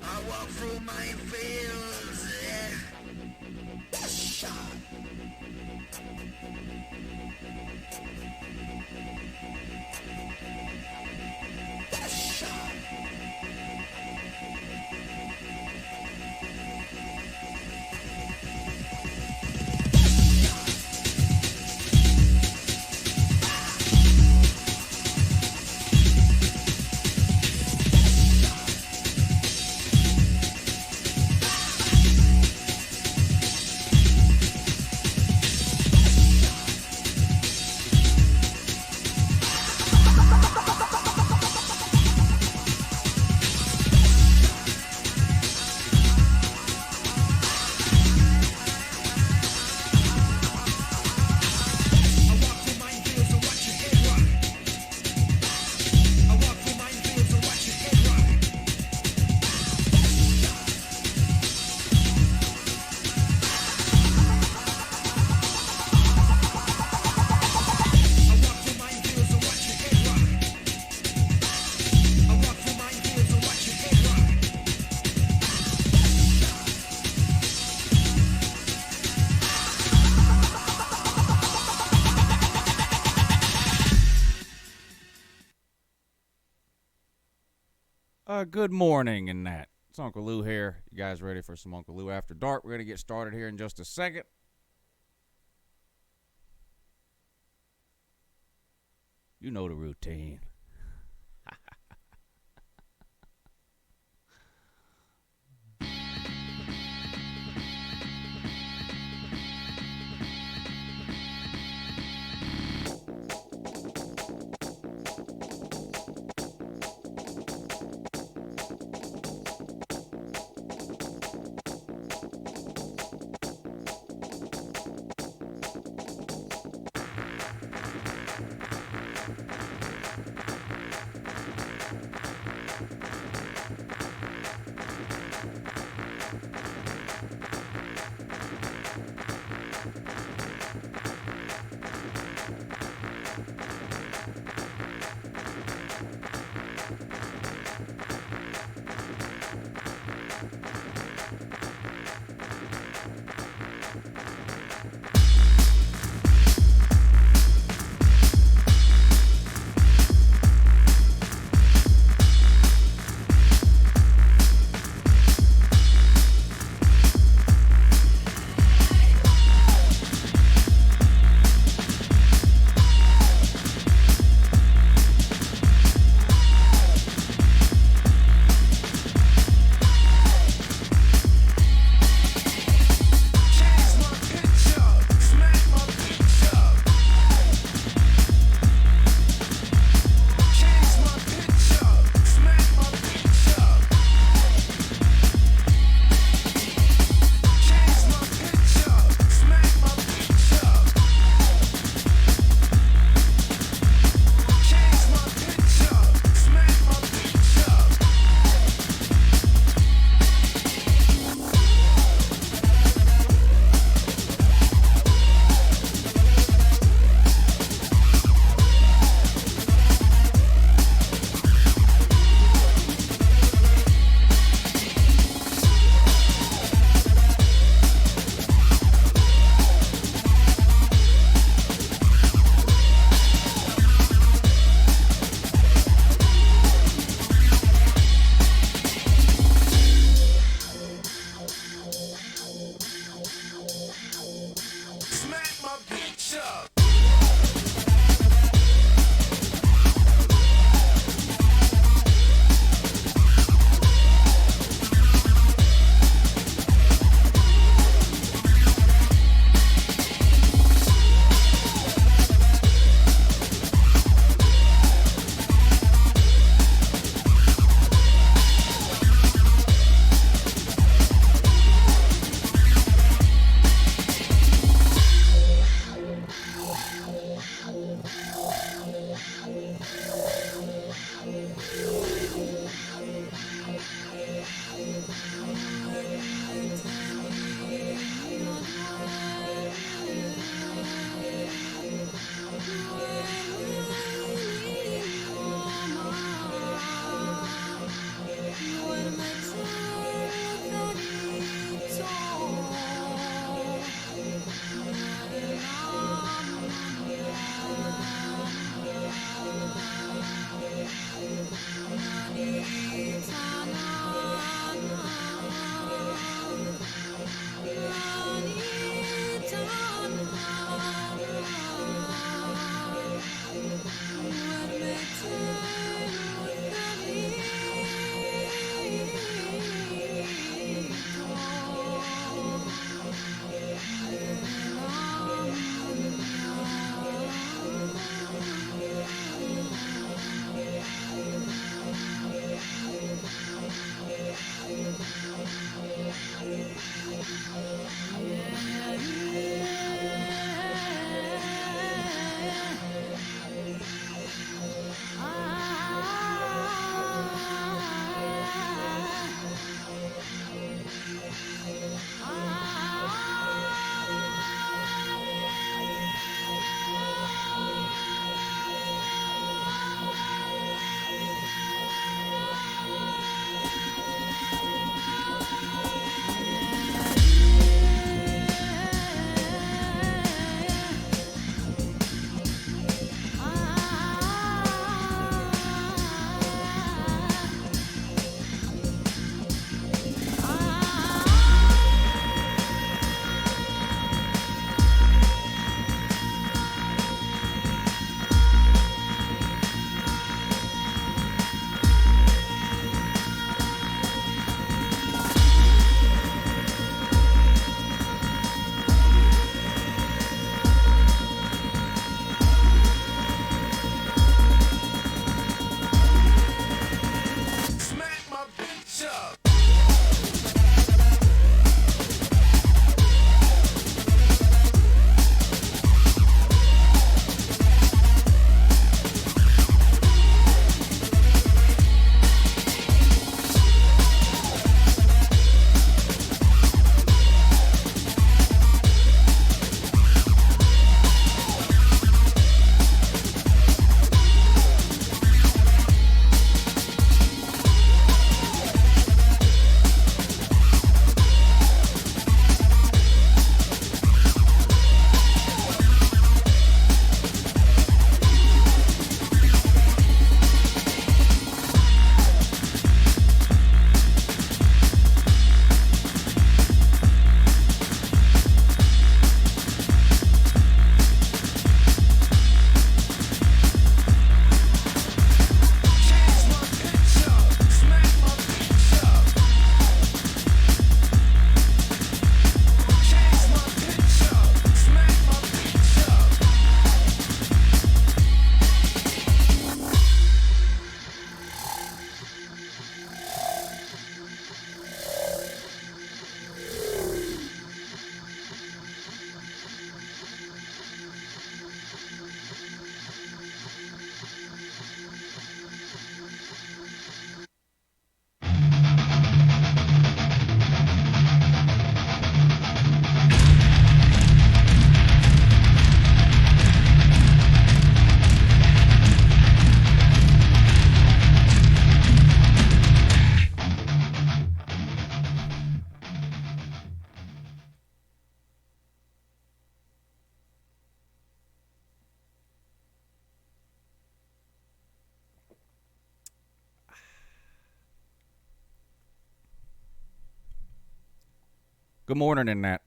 I walk through my fields. Good morning, and that. It's Uncle Lou here. You guys ready for some Uncle Lou After Dark? We're going to get started here in just a second. You know the routine. Good morning, Ncaa.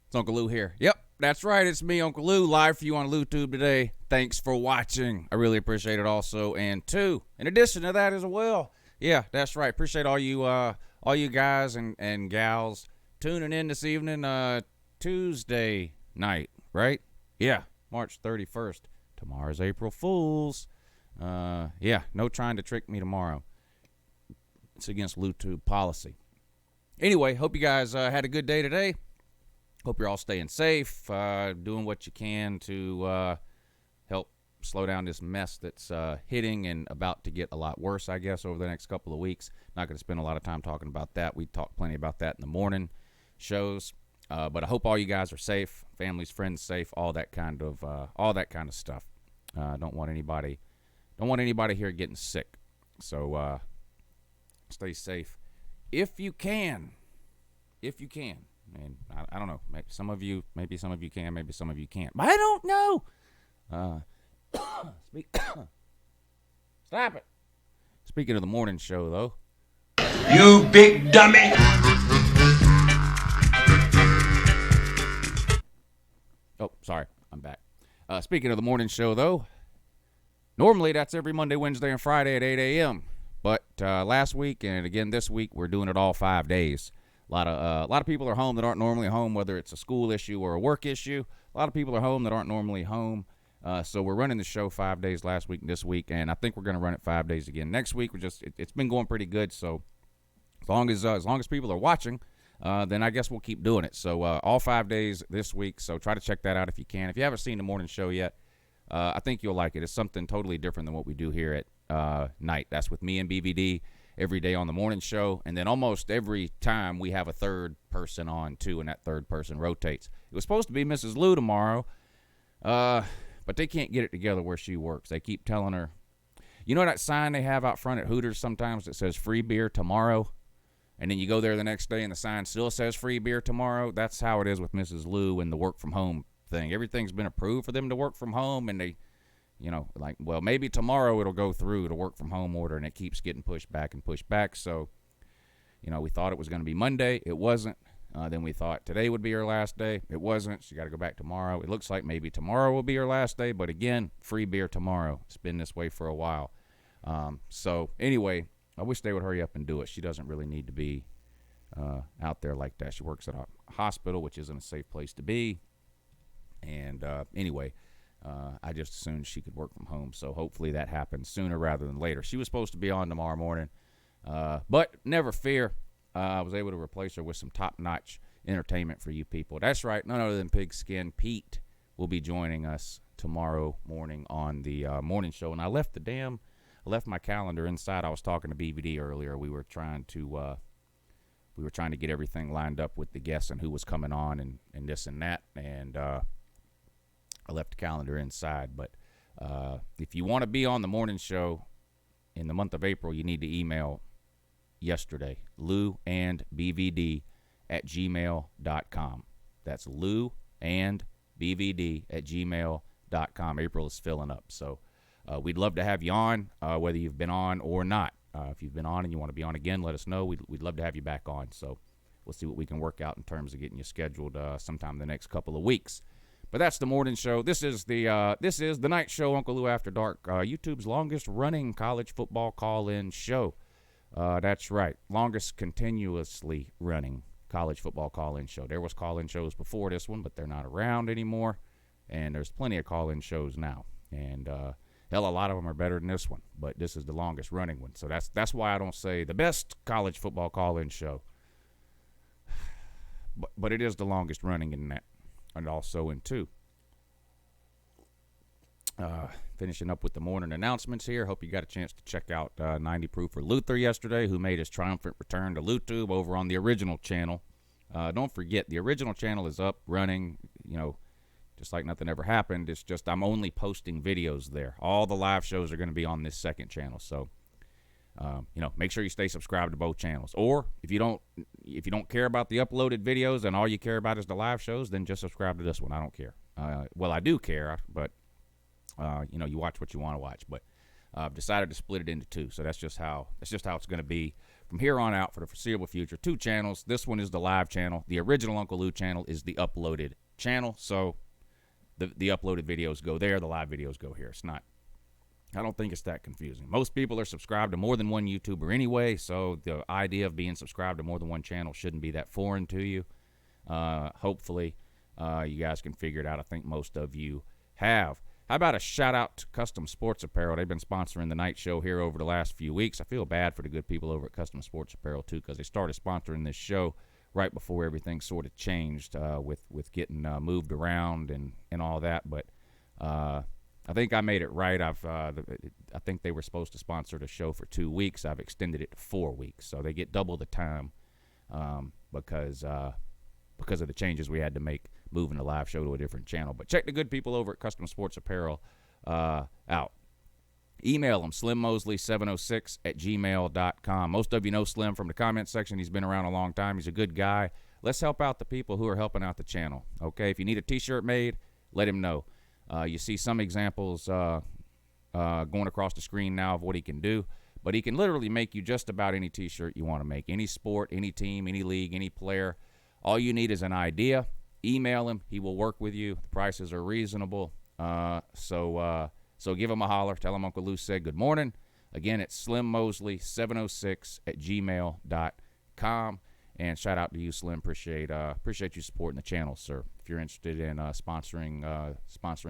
It's Uncle Lou here. Yep, that's right. It's me, Uncle Lou, live for you on LouTube today. Thanks for watching. I really appreciate it also. And two, in addition to that as well, yeah, that's right. Appreciate all you guys and gals tuning in this evening, Tuesday night, right? Yeah, March 31st. Tomorrow's April Fool's. Yeah, no trying to trick me tomorrow. It's against LouTube policy. Anyway, hope you guys had a good day today. Hope you're all staying safe, doing what you can to help slow down this mess that's hitting and about to get a lot worse, I guess, over the next couple of weeks. Not going to spend a lot of time talking about that. We talked plenty about that in the morning shows. But I hope all you guys are safe, families, friends safe, all that kind of stuff. Don't want anybody here getting sick. So stay safe if you can. And I don't know. Maybe some of you can. Maybe some of you can't. But I don't know. Stop it. Speaking of the morning show, though. You big dummy! Oh, sorry. I'm back. Speaking of the morning show, though. Normally, that's every Monday, Wednesday, and Friday at 8 a.m. But last week and again this week, we're doing it all 5 days. A lot of people are home that aren't normally home, whether it's a school issue or a work issue. A lot of people are home that aren't normally home. So we're running the show 5 days last week and this week, and I think we're going to run it 5 days again next week. It's been going pretty good. So as long as people are watching, then I guess we'll keep doing it. So all 5 days this week. So try to check that out if you can. If you haven't seen the morning show yet, I think you'll like it. It's something totally different than what we do here at night. That's with me and BVD every day on the morning show, and then almost every time we have a third person on too, and that third person rotates. It was supposed to be Mrs. Lou tomorrow, but they can't get it together where she works. They keep telling her, you know that sign they have out front at Hooters sometimes that says free beer tomorrow, and then you go there the next day and the sign still says free beer tomorrow? That's how it is with Mrs. Lou and the work from home thing. Everything's been approved for them to work from home, and they, like, well, maybe tomorrow it'll go through the work from home order, and it keeps getting pushed back and pushed back. So, we thought it was going to be Monday. It wasn't. Then we thought today would be her last day. It wasn't. She got to go back tomorrow. It looks like maybe tomorrow will be her last day, but again, free beer tomorrow. It's been this way for a while. So anyway, I wish they would hurry up and do it. She doesn't really need to be out there like that. She works at a hospital, which isn't a safe place to be. And anyway, I just assumed she could work from home, so hopefully that happens sooner rather than later. She was supposed to be on tomorrow morning, but never fear. I was able to replace her with some top-notch entertainment for you people. That's right, none other than Pigskin Pete will be joining us tomorrow morning on the morning show. And I left my calendar inside. I was talking to BVD earlier. We were trying to get everything lined up with the guests and who was coming on and this and that, and I left the calendar inside. But if you want to be on the morning show in the month of April, you need to email yesterday, louandbvd@gmail.com. That's louandbvd@gmail.com. April is filling up. So we'd love to have you on, whether you've been on or not. If you've been on and you want to be on again, let us know. We'd love to have you back on. So we'll see what we can work out in terms of getting you scheduled sometime in the next couple of weeks. But that's the morning show. This is the night show, Uncle Lou After Dark, YouTube's longest running college football call-in show. That's right, longest continuously running college football call-in show. There was call-in shows before this one, but they're not around anymore. And there's plenty of call-in shows now. And hell, a lot of them are better than this one. But this is the longest running one. So that's why I don't say the best college football call-in show. But it is the longest running in that. And also in two. Finishing up with the morning announcements here. Hope you got a chance to check out 90 Proof for Luther yesterday, who made his triumphant return to LouTube over on the original channel. Don't forget, the original channel is up, running, just like nothing ever happened. It's just I'm only posting videos there. All the live shows are going to be on this second channel. So, make sure you stay subscribed to both channels. Or if you don't care about the uploaded videos and all you care about is the live shows, then just subscribe to this one. I don't care. Well, I do care, but you watch what you want to watch. But I've decided to split it into two. So that's just how it's going to be from here on out for the foreseeable future, 2 channels. This one is the live channel. The original Uncle Lou channel is the uploaded channel. So the uploaded videos go there. The live videos go here. I don't think it's that confusing. Most people are subscribed to more than one YouTuber anyway, so the idea of being subscribed to more than one channel shouldn't be that foreign to you. Hopefully, you guys can figure it out. I think most of you have. How about a shout-out to Custom Sports Apparel? They've been sponsoring the night show here over the last few weeks. I feel bad for the good people over at Custom Sports Apparel, too, because they started sponsoring this show right before everything sort of changed with getting moved around and all that. But I think I made it right. I think they were supposed to sponsor the show for 2 weeks. I've extended it to 4 weeks, so they get double the time because of the changes we had to make moving the live show to a different channel. But check the good people over at Custom Sports Apparel out. Email them, slimmosley706@gmail.com. Most of you know Slim from the comment section. He's been around a long time. He's a good guy. Let's help out the people who are helping out the channel. Okay, if you need a T-shirt made, let him know. You see some examples going across the screen now of what he can do, but he can literally make you just about any T-shirt you want to make, any sport, any team, any league, any player. All you need is an idea. Email him. He will work with you. The prices are reasonable. So give him a holler. Tell him Uncle Lou said good morning. Again, it's slimmosley706@gmail.com. And shout out to you, Slim. Appreciate you supporting the channel, sir. If you're interested in sponsoring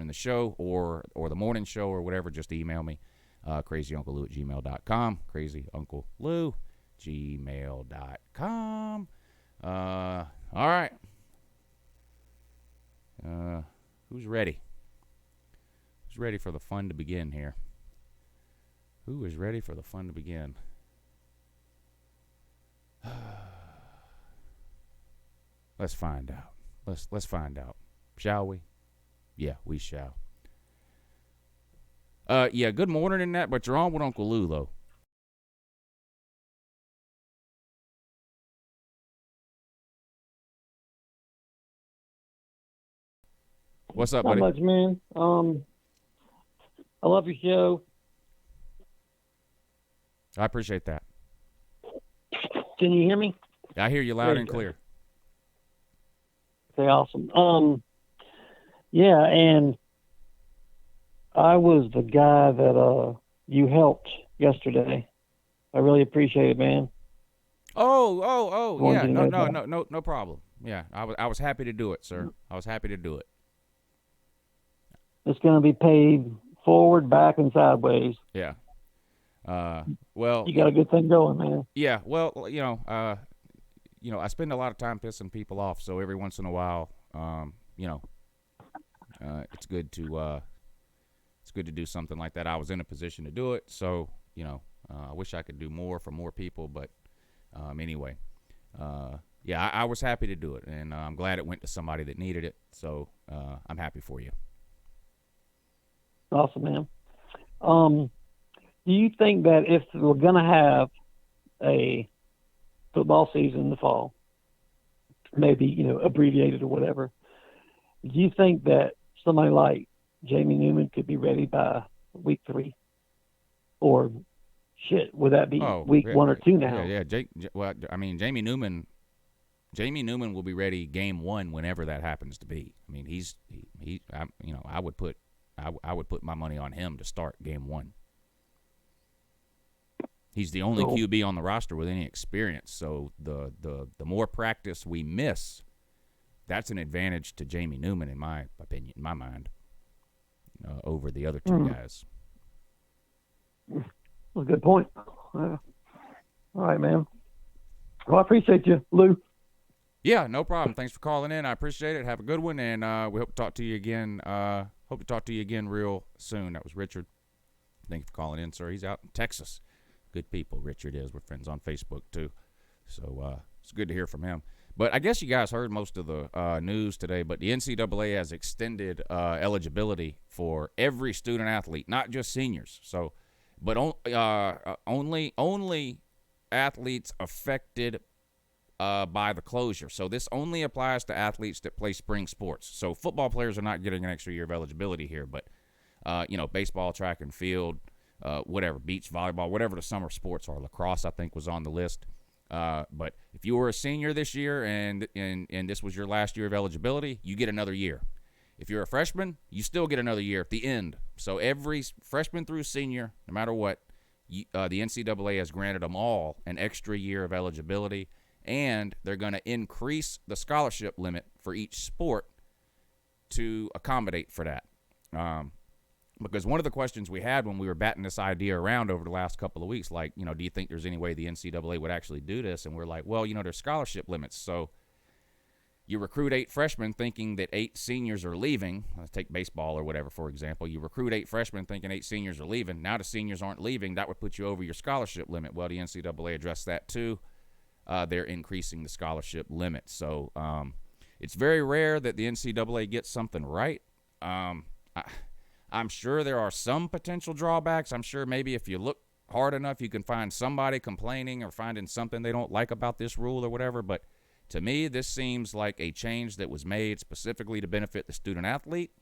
the show or the morning show or whatever, just email me, crazyunclelou@gmail.com. crazyunclelou@gmail.com. All right. Who's ready? Who's ready for the fun to begin here? Who is ready for the fun to begin? Let's find out. Let's find out. Shall we? Yeah, we shall. Yeah, good morning in that, but you're on with Uncle Lou, though. What's up, buddy? Not much, man. I love your show. I appreciate that. Can you hear me? I hear you loud and clear. Okay, awesome. Yeah, and I was the guy that you helped yesterday. I really appreciate it, man. Oh, yeah. No problem. Yeah, I was happy to do it, sir. I was happy to do it. It's going to be paid forward, back, and sideways. Yeah. Well, you got a good thing going, man. Yeah. Well, I spend a lot of time pissing people off, so every once in a while, it's good to do something like that. I was in a position to do it, so I wish I could do more for more people, but anyway, yeah, I was happy to do it, and I'm glad it went to somebody that needed it. So I'm happy for you. Awesome, man. Do you think that if we're going to have a football season in the fall, maybe, abbreviated or whatever, do you think that somebody like Jamie Newman could be ready by week 3? Or, would that be week 1 or 2 now? Yeah. Jamie Newman will be ready game 1 whenever that happens to be. I mean, I would put my money on him to start game 1. He's the only QB on the roster with any experience, so the more practice we miss, that's an advantage to Jamie Newman, in my opinion, in my mind, over the other 2 guys. That's a good point. All right, man. Well, I appreciate you, Lou. Yeah, no problem. Thanks for calling in. I appreciate it. Have a good one, and we hope to talk to you again. Hope to talk to you again real soon. That was Richard. Thank you for calling in, sir. He's out in Texas. Good people, Richard is. We're friends on Facebook, too. So it's good to hear from him. But I guess you guys heard most of the news today, but the NCAA has extended eligibility for every student athlete, not just seniors. So, but only athletes affected by the closure. So this only applies to athletes that play spring sports. So football players are not getting an extra year of eligibility here, but baseball, track and field, whatever, beach volleyball, whatever the summer sports are. Lacrosse, I think, was on the list. But if you were a senior this year and this was your last year of eligibility, you get another year. If you're a freshman, you still get another year at the end. So every freshman through senior, no matter what, the NCAA has granted them all an extra year of eligibility, and they're going to increase the scholarship limit for each sport to accommodate for that. Because one of the questions we had when we were batting this idea around over the last couple of weeks, like, do you think there's any way the NCAA would actually do this? And we're like, well, there's scholarship limits. So you recruit 8 freshmen thinking that 8 seniors are leaving. Let's take baseball or whatever, for example. You recruit 8 freshmen thinking 8 seniors are leaving. Now the seniors aren't leaving. That would put you over your scholarship limit. Well, the NCAA addressed that too. They're increasing the scholarship limit. So it's very rare that the NCAA gets something right. I'm sure there are some potential drawbacks. I'm sure maybe if you look hard enough, you can find somebody complaining or finding something they don't like about this rule or whatever. But to me, this seems like a change that was made specifically to benefit the student athlete.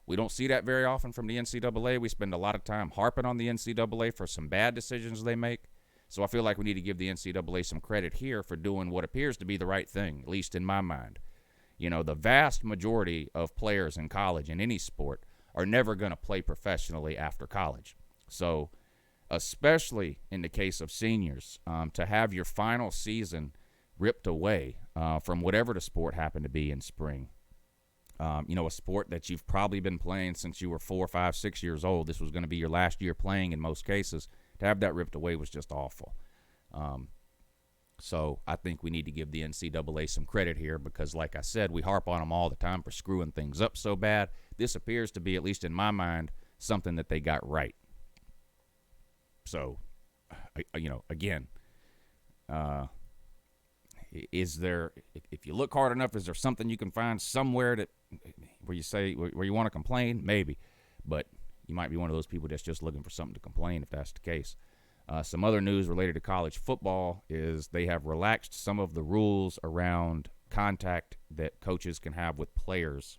We don't see that very often from the NCAA. We spend a lot of time harping on the NCAA for some bad decisions they make. So I feel like we need to give the NCAA some credit here for doing what appears to be the right thing, at least in my mind. The vast majority of players in college in any sport are never going to play professionally after college. So especially in the case of seniors, to have your final season ripped away from whatever the sport happened to be in spring. A sport that you've probably been playing since you were 4, 5, 6 years old. This was going to be your last year playing in most cases. To have that ripped away was just awful. So I think we need to give the NCAA some credit here because, like I said, we harp on them all the time for screwing things up so bad. This appears to be, at least in my mind, something that they got right. So, again, is there, if you look hard enough, is there something you can find somewhere where you want to complain? Maybe, but you might be one of those people that's just looking for something to complain if that's the case. Some other news related to college football is they have relaxed some of the rules around contact that coaches can have with players.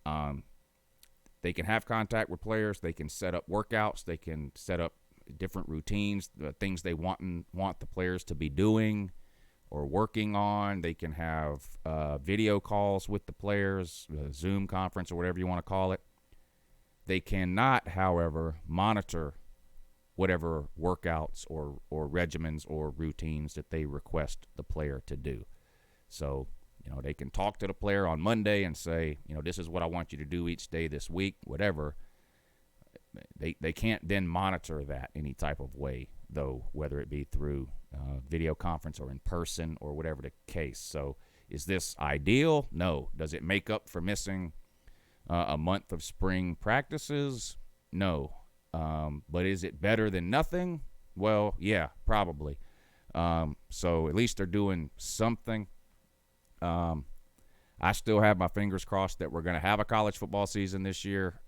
They can have contact with players. They can set up workouts. They can set up different routines, the things they want the players to be doing or working on. They can have video calls with the players, Zoom conference or whatever you want to call it. They cannot, however, monitor whatever workouts or regimens or routines that they request the player to do. So, they can talk to the player on Monday and say, this is what I want you to do each day this week, whatever. They can't then monitor that any type of way, though, whether it be through video conference or in person or whatever the case. So is this ideal? No. Does it make up for missing a month of spring practices? No. But is it better than nothing? Well, yeah, probably. So at least they're doing something. I still have my fingers crossed that we're going to have a college football season this year,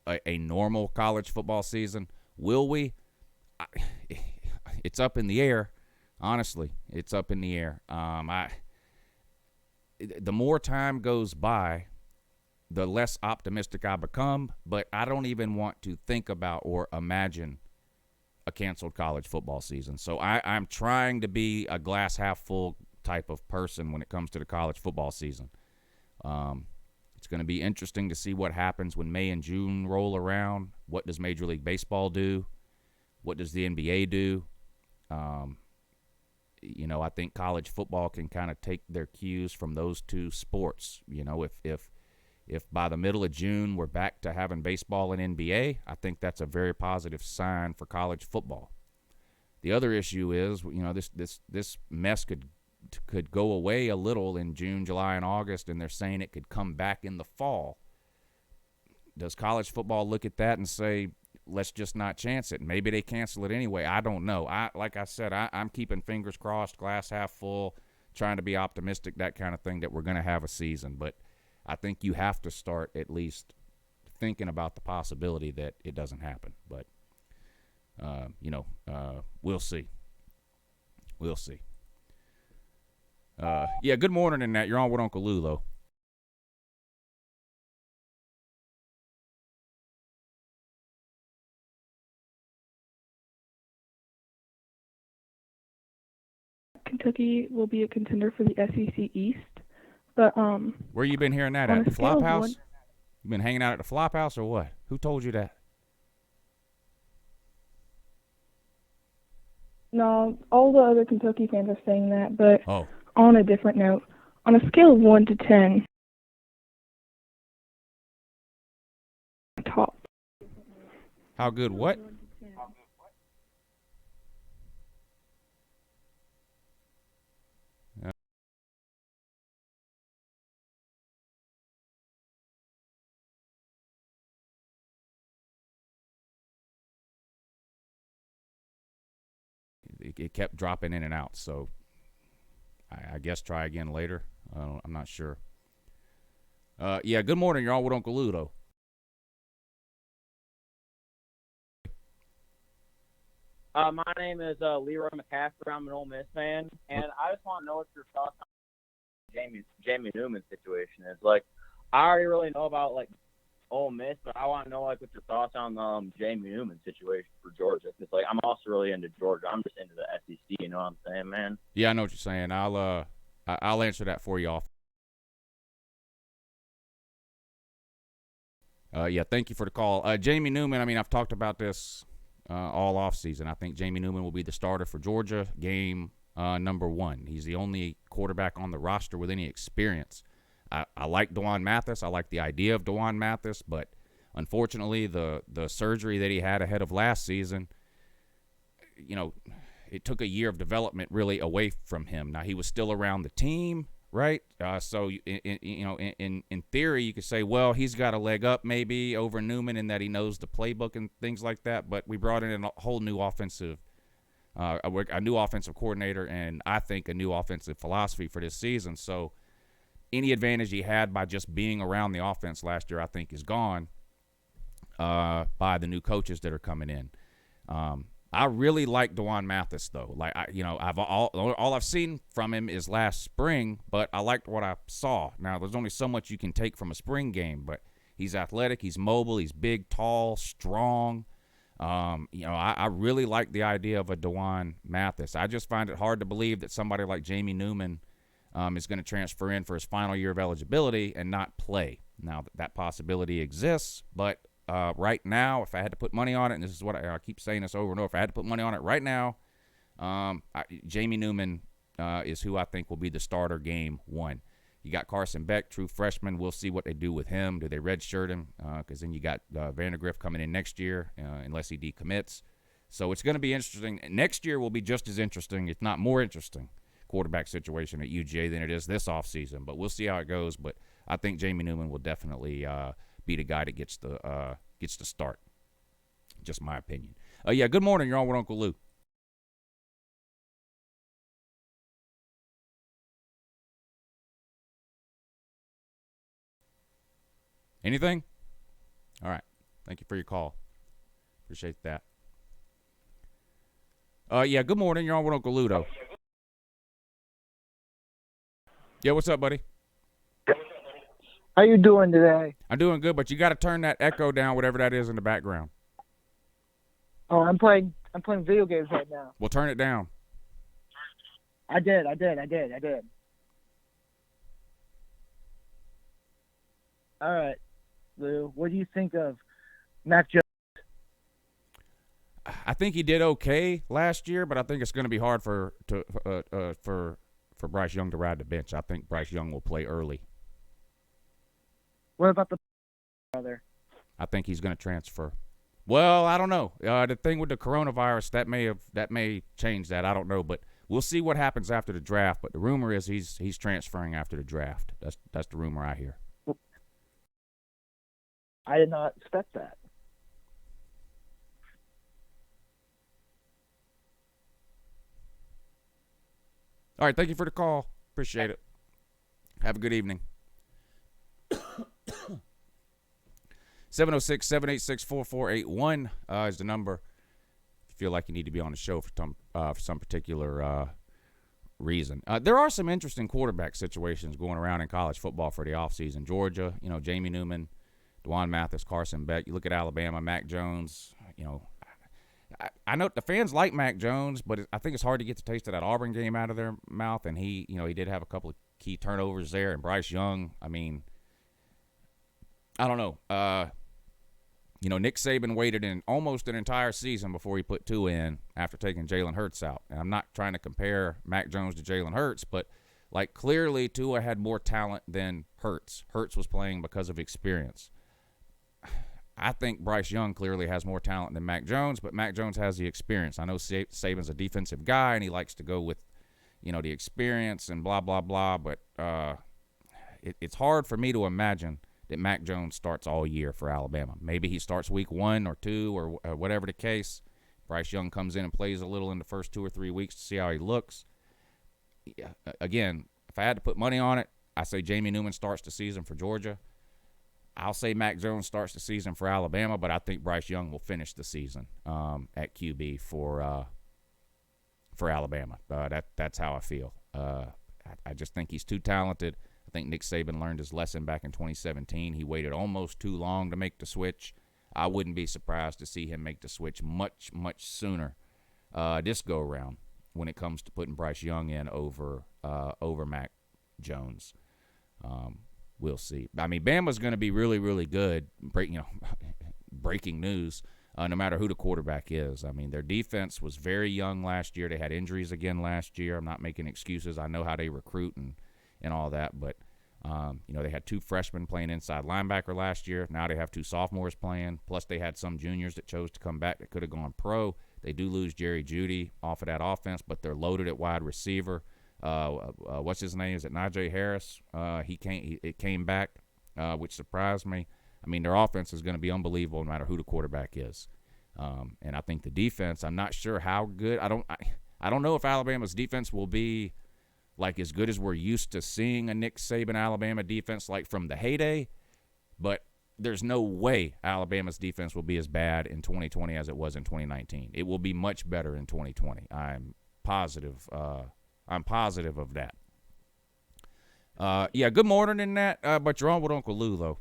a normal college football season. Will we? It's up in the air. Honestly, it's up in the air. The more time goes by, the less optimistic I become, but I don't even want to think about or imagine a canceled college football season. So I'm trying to be a glass half full type of person when it comes to the college football season. It's going to be interesting to see what happens when May and June roll around. What does Major League Baseball do? What does the NBA do? I think college football can kind of take their cues from those two sports. If by the middle of June we're back to having baseball and NBA, I think that's a very positive sign for college football. The other issue is, this mess could go away a little in June, July, and August, and they're saying it could come back in the fall. Does college football look at that and say, let's just not chance it? Maybe they cancel it anyway. I don't know. Like I said, I'm keeping fingers crossed, glass half full, trying to be optimistic, that kind of thing, that we're going to have a season. But I think you have to start at least thinking about the possibility that it doesn't happen. But, we'll see. We'll see. Good morning, Annette. You're on with Uncle Lou, though. Kentucky will be a contender for the SEC East. But where you been hearing that on at? a The scale of Flophouse? one- You been hanging out at the Flophouse or what? Who told you that? No, all the other Kentucky fans are saying that, but Oh, on a different note, on a scale of 1 to 10, top. how good what? It kept dropping in and out, so I guess try again later. I'm not sure. Yeah, good morning. You're on with Uncle Ludo. My name is Leroy McCaffrey. I'm an Ole Miss fan, and I just want to know what your thoughts on Jamie Newman's situation is. Like, I already really know about like Ole Miss, but I want to know like what your thoughts on Jamie Newman's situation for Georgia. Because like I'm also really into Georgia. I'm just into the SEC. You know what I'm saying, man? Yeah, I know what you're saying. I'll answer that for you off. Yeah, thank you for the call. Jamie Newman, I mean, I've talked about this all offseason. I think Jamie Newman will be the starter for Georgia game number 1. He's the only quarterback on the roster with any experience. I like DeJuan Mathis. I like the idea of DeJuan Mathis, but unfortunately the surgery that he had ahead of last season, you know, it took a year of development really away from him. Now, he was still around the team, right? So, in theory, you could say, well, he's got a leg up maybe over Newman in that he knows the playbook and things like that. But we brought in a whole new a new offensive coordinator, and I think a new offensive philosophy for this season. So any advantage he had by just being around the offense last year, I think, is gone by the new coaches that are coming in. I really like DeJuan Mathis, though. Like, all I've seen from him is last spring, but I liked what I saw. Now, there's only so much you can take from a spring game, but he's athletic, he's mobile, he's big, tall, strong. I really like the idea of a DeJuan Mathis. I just find it hard to believe that somebody like Jamie Newman is going to transfer in for his final year of eligibility and not play. Now, that possibility exists, but right now, if I had to put money on it, and this is what I keep saying this over and over, if I had to put money on it right now, Jamie Newman is who I think will be the starter game 1. You got Carson Beck, true freshman. We'll see what they do with him. Do they redshirt him? Because then you got Vandergriff coming in next year unless he decommits. So it's going to be interesting. Next year will be just as interesting, if not more interesting, quarterback situation at UGA than it is this offseason. But we'll see how it goes. But I think Jamie Newman will definitely be the guy that gets the start. Just my opinion. Yeah, good morning. You're on with Uncle Lou. Anything? All right. Thank you for your call. Appreciate that. Yeah, good morning. You're on with Uncle Ludo. Yeah, what's up, buddy? How you doing today? I'm doing good, but you got to turn that echo down, whatever that is in the background. Oh, I'm playing video games right now. Well, turn it down. I did. All right, Lou, what do you think of Mac Jones? I think he did okay last year, but I think it's going to be hard for Bryce Young to ride the bench. I think Bryce Young will play early. What about the brother? I think he's going to transfer. Well, I don't know. The thing with the coronavirus, that may change that. I don't know, but we'll see what happens after the draft. But the rumor is he's transferring after the draft. That's the rumor I hear. I did not expect that. All right, thank you for the call. Appreciate it. Have a good evening. 706-786-4481 is the number. If you feel like you need to be on the show for some particular reason. There are some interesting quarterback situations going around in college football for the offseason. Georgia, Jamie Newman, DeJuan Mathis, Carson Beck. You look at Alabama, Mac Jones, I know the fans like Mac Jones, but I think it's hard to get the taste of that Auburn game out of their mouth. And he did have a couple of key turnovers there. And Bryce Young, I mean, I don't know. Nick Saban waited in almost an entire season before he put Tua in after taking Jalen Hurts out. And I'm not trying to compare Mac Jones to Jalen Hurts, but clearly Tua had more talent than Hurts. Hurts was playing because of experience. I think Bryce Young clearly has more talent than Mac Jones, but Mac Jones has the experience. I know Saban's a defensive guy, and he likes to go with, the experience and blah, blah, blah, but it's hard for me to imagine that Mac Jones starts all year for Alabama. Maybe he starts week 1 or 2 or whatever the case. Bryce Young comes in and plays a little in the first 2 or 3 weeks to see how he looks. Yeah, again, if I had to put money on it, I say Jamie Newman starts the season for Georgia. I'll say Mac Jones starts the season for Alabama, but I think Bryce Young will finish the season at QB for Alabama. That's how I feel. I just think he's too talented. I think Nick Saban learned his lesson back in 2017. He waited almost too long to make the switch. I wouldn't be surprised to see him make the switch much, much sooner this go-around when it comes to putting Bryce Young in over Mac Jones. We'll see. I mean, Bama's going to be really, really good. Breaking news. No matter who the quarterback is. I mean, their defense was very young last year. They had injuries again last year. I'm not making excuses. I know how they recruit and all that. But, they had 2 freshmen playing inside linebacker last year. Now they have 2 sophomores playing. Plus they had some juniors that chose to come back that could have gone pro. They do lose Jerry Jeudy off of that offense, but they're loaded at wide receiver. What's his name? Is it Najee Harris? It came back, which surprised me. I mean, their offense is going to be unbelievable no matter who the quarterback is. And I think the defense, I'm not sure how good. I don't know if Alabama's defense will be as good as we're used to seeing a Nick Saban Alabama defense from the heyday, but there's no way Alabama's defense will be as bad in 2020 as it was in 2019. It will be much better in 2020. I'm positive. I'm positive of that. Good morning in that, but you're on with Uncle Lou, though.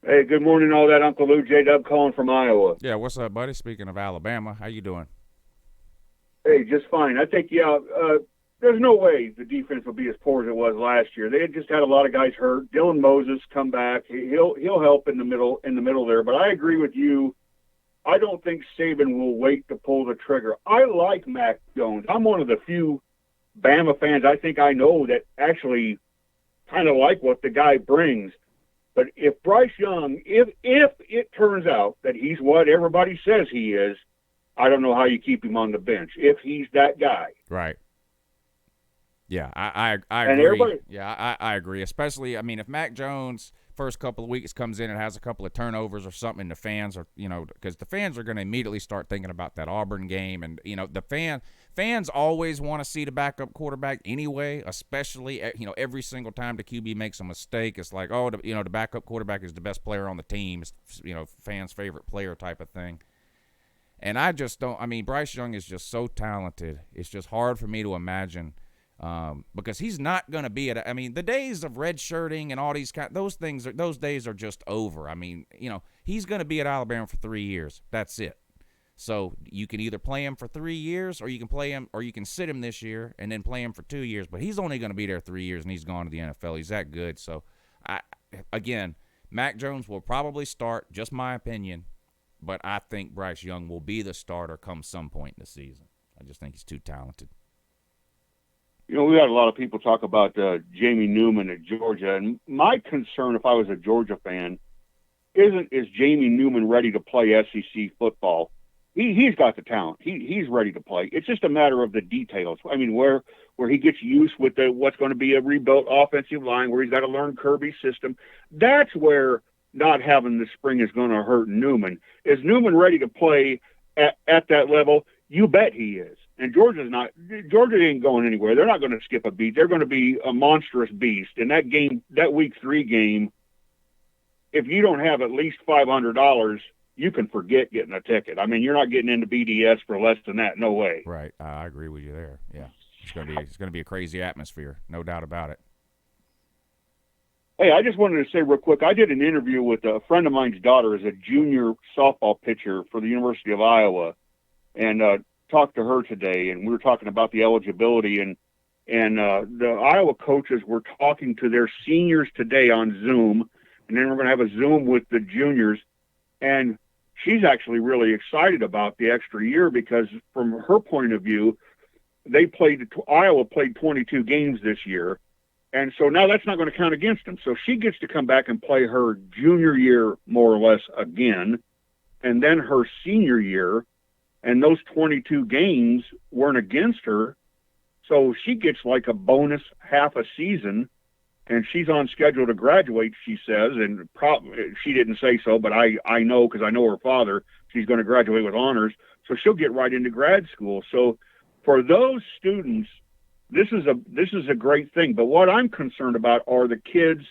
Hey, good morning, all that. Uncle Lou, J-Dub calling from Iowa. Yeah, what's up, buddy? Speaking of Alabama, how you doing? Hey, just fine. I think, there's no way the defense will be as poor as it was last year. They had just had a lot of guys hurt. Dylan Moses come back. He'll help in the middle there. But I agree with you. I don't think Saban will wait to pull the trigger. I like Mac Jones. I'm one of the few Bama fans I think I know that actually kind of like what the guy brings. But if Bryce Young, if it turns out that he's what everybody says he is, I don't know how you keep him on the bench if he's that guy. Right. Yeah, I agree. I agree. Especially, I mean, if Mac Jones first couple of weeks comes in and has a couple of turnovers or something, the fans are, because the fans are going to immediately start thinking about that Auburn game, and the fans always want to see the backup quarterback anyway. Especially, every single time the QB makes a mistake, it's like, oh, the backup quarterback is the best player on the team. It's, fans' favorite player type of thing. And I just don't. I mean, Bryce Young is just so talented. It's just hard for me to imagine. Because he's not going to be at. I mean, the days of redshirting and all these those days are just over. I mean, he's going to be at Alabama for 3 years. That's it. So you can either play him for 3 years, or you can play him, or you can sit him this year and then play him for 2 years. But he's only going to be there 3 years, and he's gone to the NFL. He's that good. So, again, Mac Jones will probably start. Just my opinion, but I think Bryce Young will be the starter come some point in the season. I just think he's too talented. We had a lot of people talk about Jamie Newman at Georgia, and my concern, if I was a Georgia fan, is Jamie Newman ready to play SEC football? He's got the talent. He's ready to play. It's just a matter of the details. I mean, where he gets used with what's going to be a rebuilt offensive line, where he's got to learn Kirby's system. That's where not having the spring is going to hurt Newman. Is Newman ready to play at that level? You bet he is. And Georgia ain't going anywhere. They're not going to skip a beat. They're going to be a monstrous beast. And that week 3 game, if you don't have at least $500, you can forget getting a ticket. I mean, you're not getting into BDS for less than that. No way. Right. I agree with you there. Yeah. It's going to be a crazy atmosphere. No doubt about it. Hey, I just wanted to say real quick, I did an interview with a friend of mine's daughter as a junior softball pitcher for the University of Iowa, and talked to her today, and we were talking about the eligibility, and the Iowa coaches were talking to their seniors today on Zoom, and then we're going to have a Zoom with the juniors, and she's actually really excited about the extra year because from her point of view, Iowa played 22 games this year. And so now that's not going to count against them. So she gets to come back and play her junior year more or less again, and then her senior year, and those 22 games weren't against her. So she gets like a bonus half a season, and she's on schedule to graduate, she says, and she didn't say so, but I know because I know her father, she's going to graduate with honors. So she'll get right into grad school. So for those students, this is a great thing. But what I'm concerned about are the kids.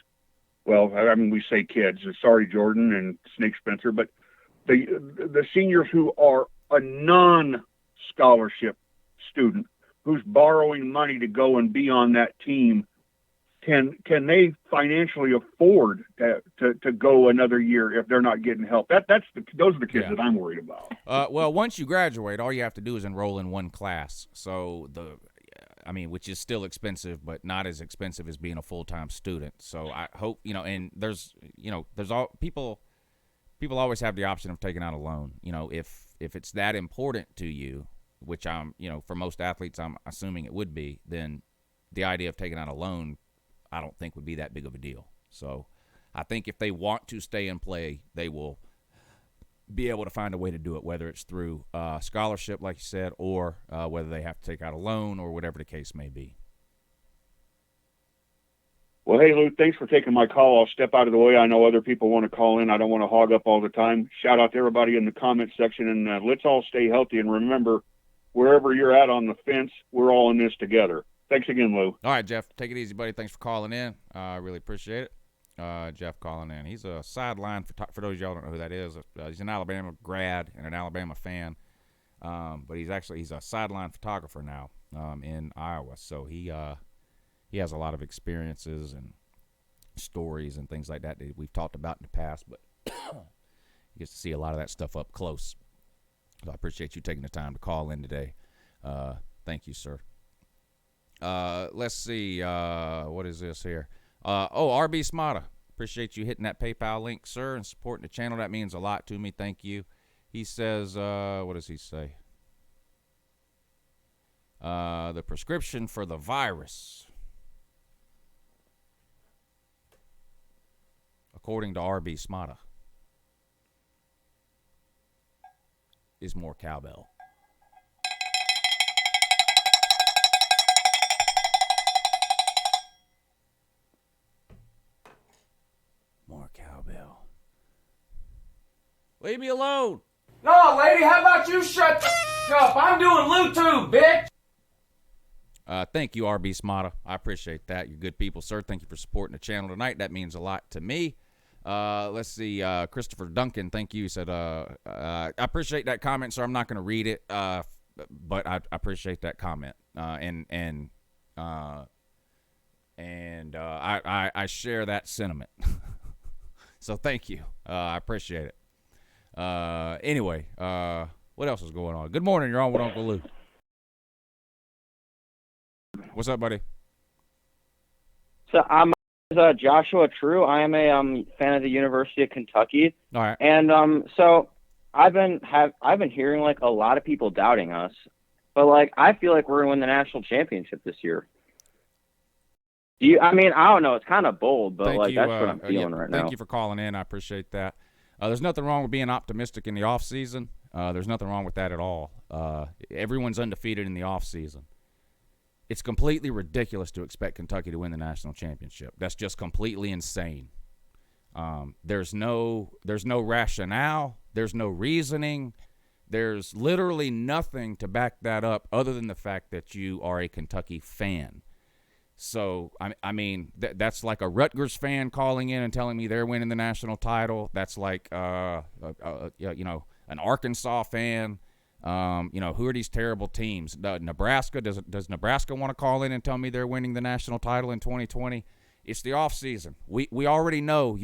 Well, I mean, we say kids. Sorry, Jordan and Snake Spencer, but the seniors who are a non-scholarship student who's borrowing money to go and be on that team, can they financially afford to go another year if they're not getting help? Those are the kids that I'm worried about. Well, once you graduate, all you have to do is enroll in one class. So which is still expensive, but not as expensive as being a full-time student. So I hope, and there's all people always have the option of taking out a loan. If it's that important to you, which for most athletes, I'm assuming it would be, then the idea of taking out a loan, I don't think would be that big of a deal. So I think if they want to stay and play, they will be able to find a way to do it, whether it's through scholarship, like you said, or whether they have to take out a loan or whatever the case may be. Well, hey, Lou, thanks for taking my call. I'll step out of the way. I know other people want to call in. I don't want to hog up all the time. Shout out to everybody in the comment section, and let's all stay healthy. And remember, wherever you're at on the fence, we're all in this together. Thanks again, Lou. All right, Jeff, take it easy, buddy. Thanks for calling in. I really appreciate it. Jeff calling in. He's a sideline for those of y'all don't know who that is. He's an Alabama grad and an Alabama fan, but he's a sideline photographer now in Iowa. So he has a lot of experiences and stories and things like that we've talked about in the past, but he gets to see a lot of that stuff up close. So I appreciate you taking the time to call in today. Thank you, sir. Let's see. What is this here? RB Smata. Appreciate you hitting that PayPal link, sir, and supporting the channel. That means a lot to me. Thank you. He says, what does he say? The prescription for the virus, according to RB Smata, is more cowbell. More cowbell. Leave me alone. No, lady, how about you shut the up? I'm doing YouTube, bitch. Thank you, RB Smata. I appreciate that. You're good people, sir. Thank you for supporting the channel tonight. That means a lot to me. Let's see. Christopher Duncan, thank you. Said, I appreciate that comment, sir. I'm not going to read it, but I appreciate that comment. And I share that sentiment. So thank you. I appreciate it. Anyway, what else is going on? Good morning. You're on with Uncle Lou. What's up, buddy? So I'm Joshua True. I am a fan of the University of Kentucky. All right. And so I've been hearing like a lot of people doubting us, but like I feel like we're gonna win the national championship this year. I don't know. It's kind of bold, but that's what I'm feeling right now. Thank you for calling in. I appreciate that. There's nothing wrong with being optimistic in the off season. There's nothing wrong with that at all. Everyone's undefeated in the off season. It's completely ridiculous to expect Kentucky to win the national championship. That's just completely insane. There's no rationale. There's no reasoning. There's literally nothing to back that up other than the fact that you are a Kentucky fan. So, that's like a Rutgers fan calling in and telling me they're winning the national title. That's like, an Arkansas fan. Who are these terrible teams? Nebraska, does Nebraska want to call in and tell me they're winning the national title in 2020? It's the off season. We already know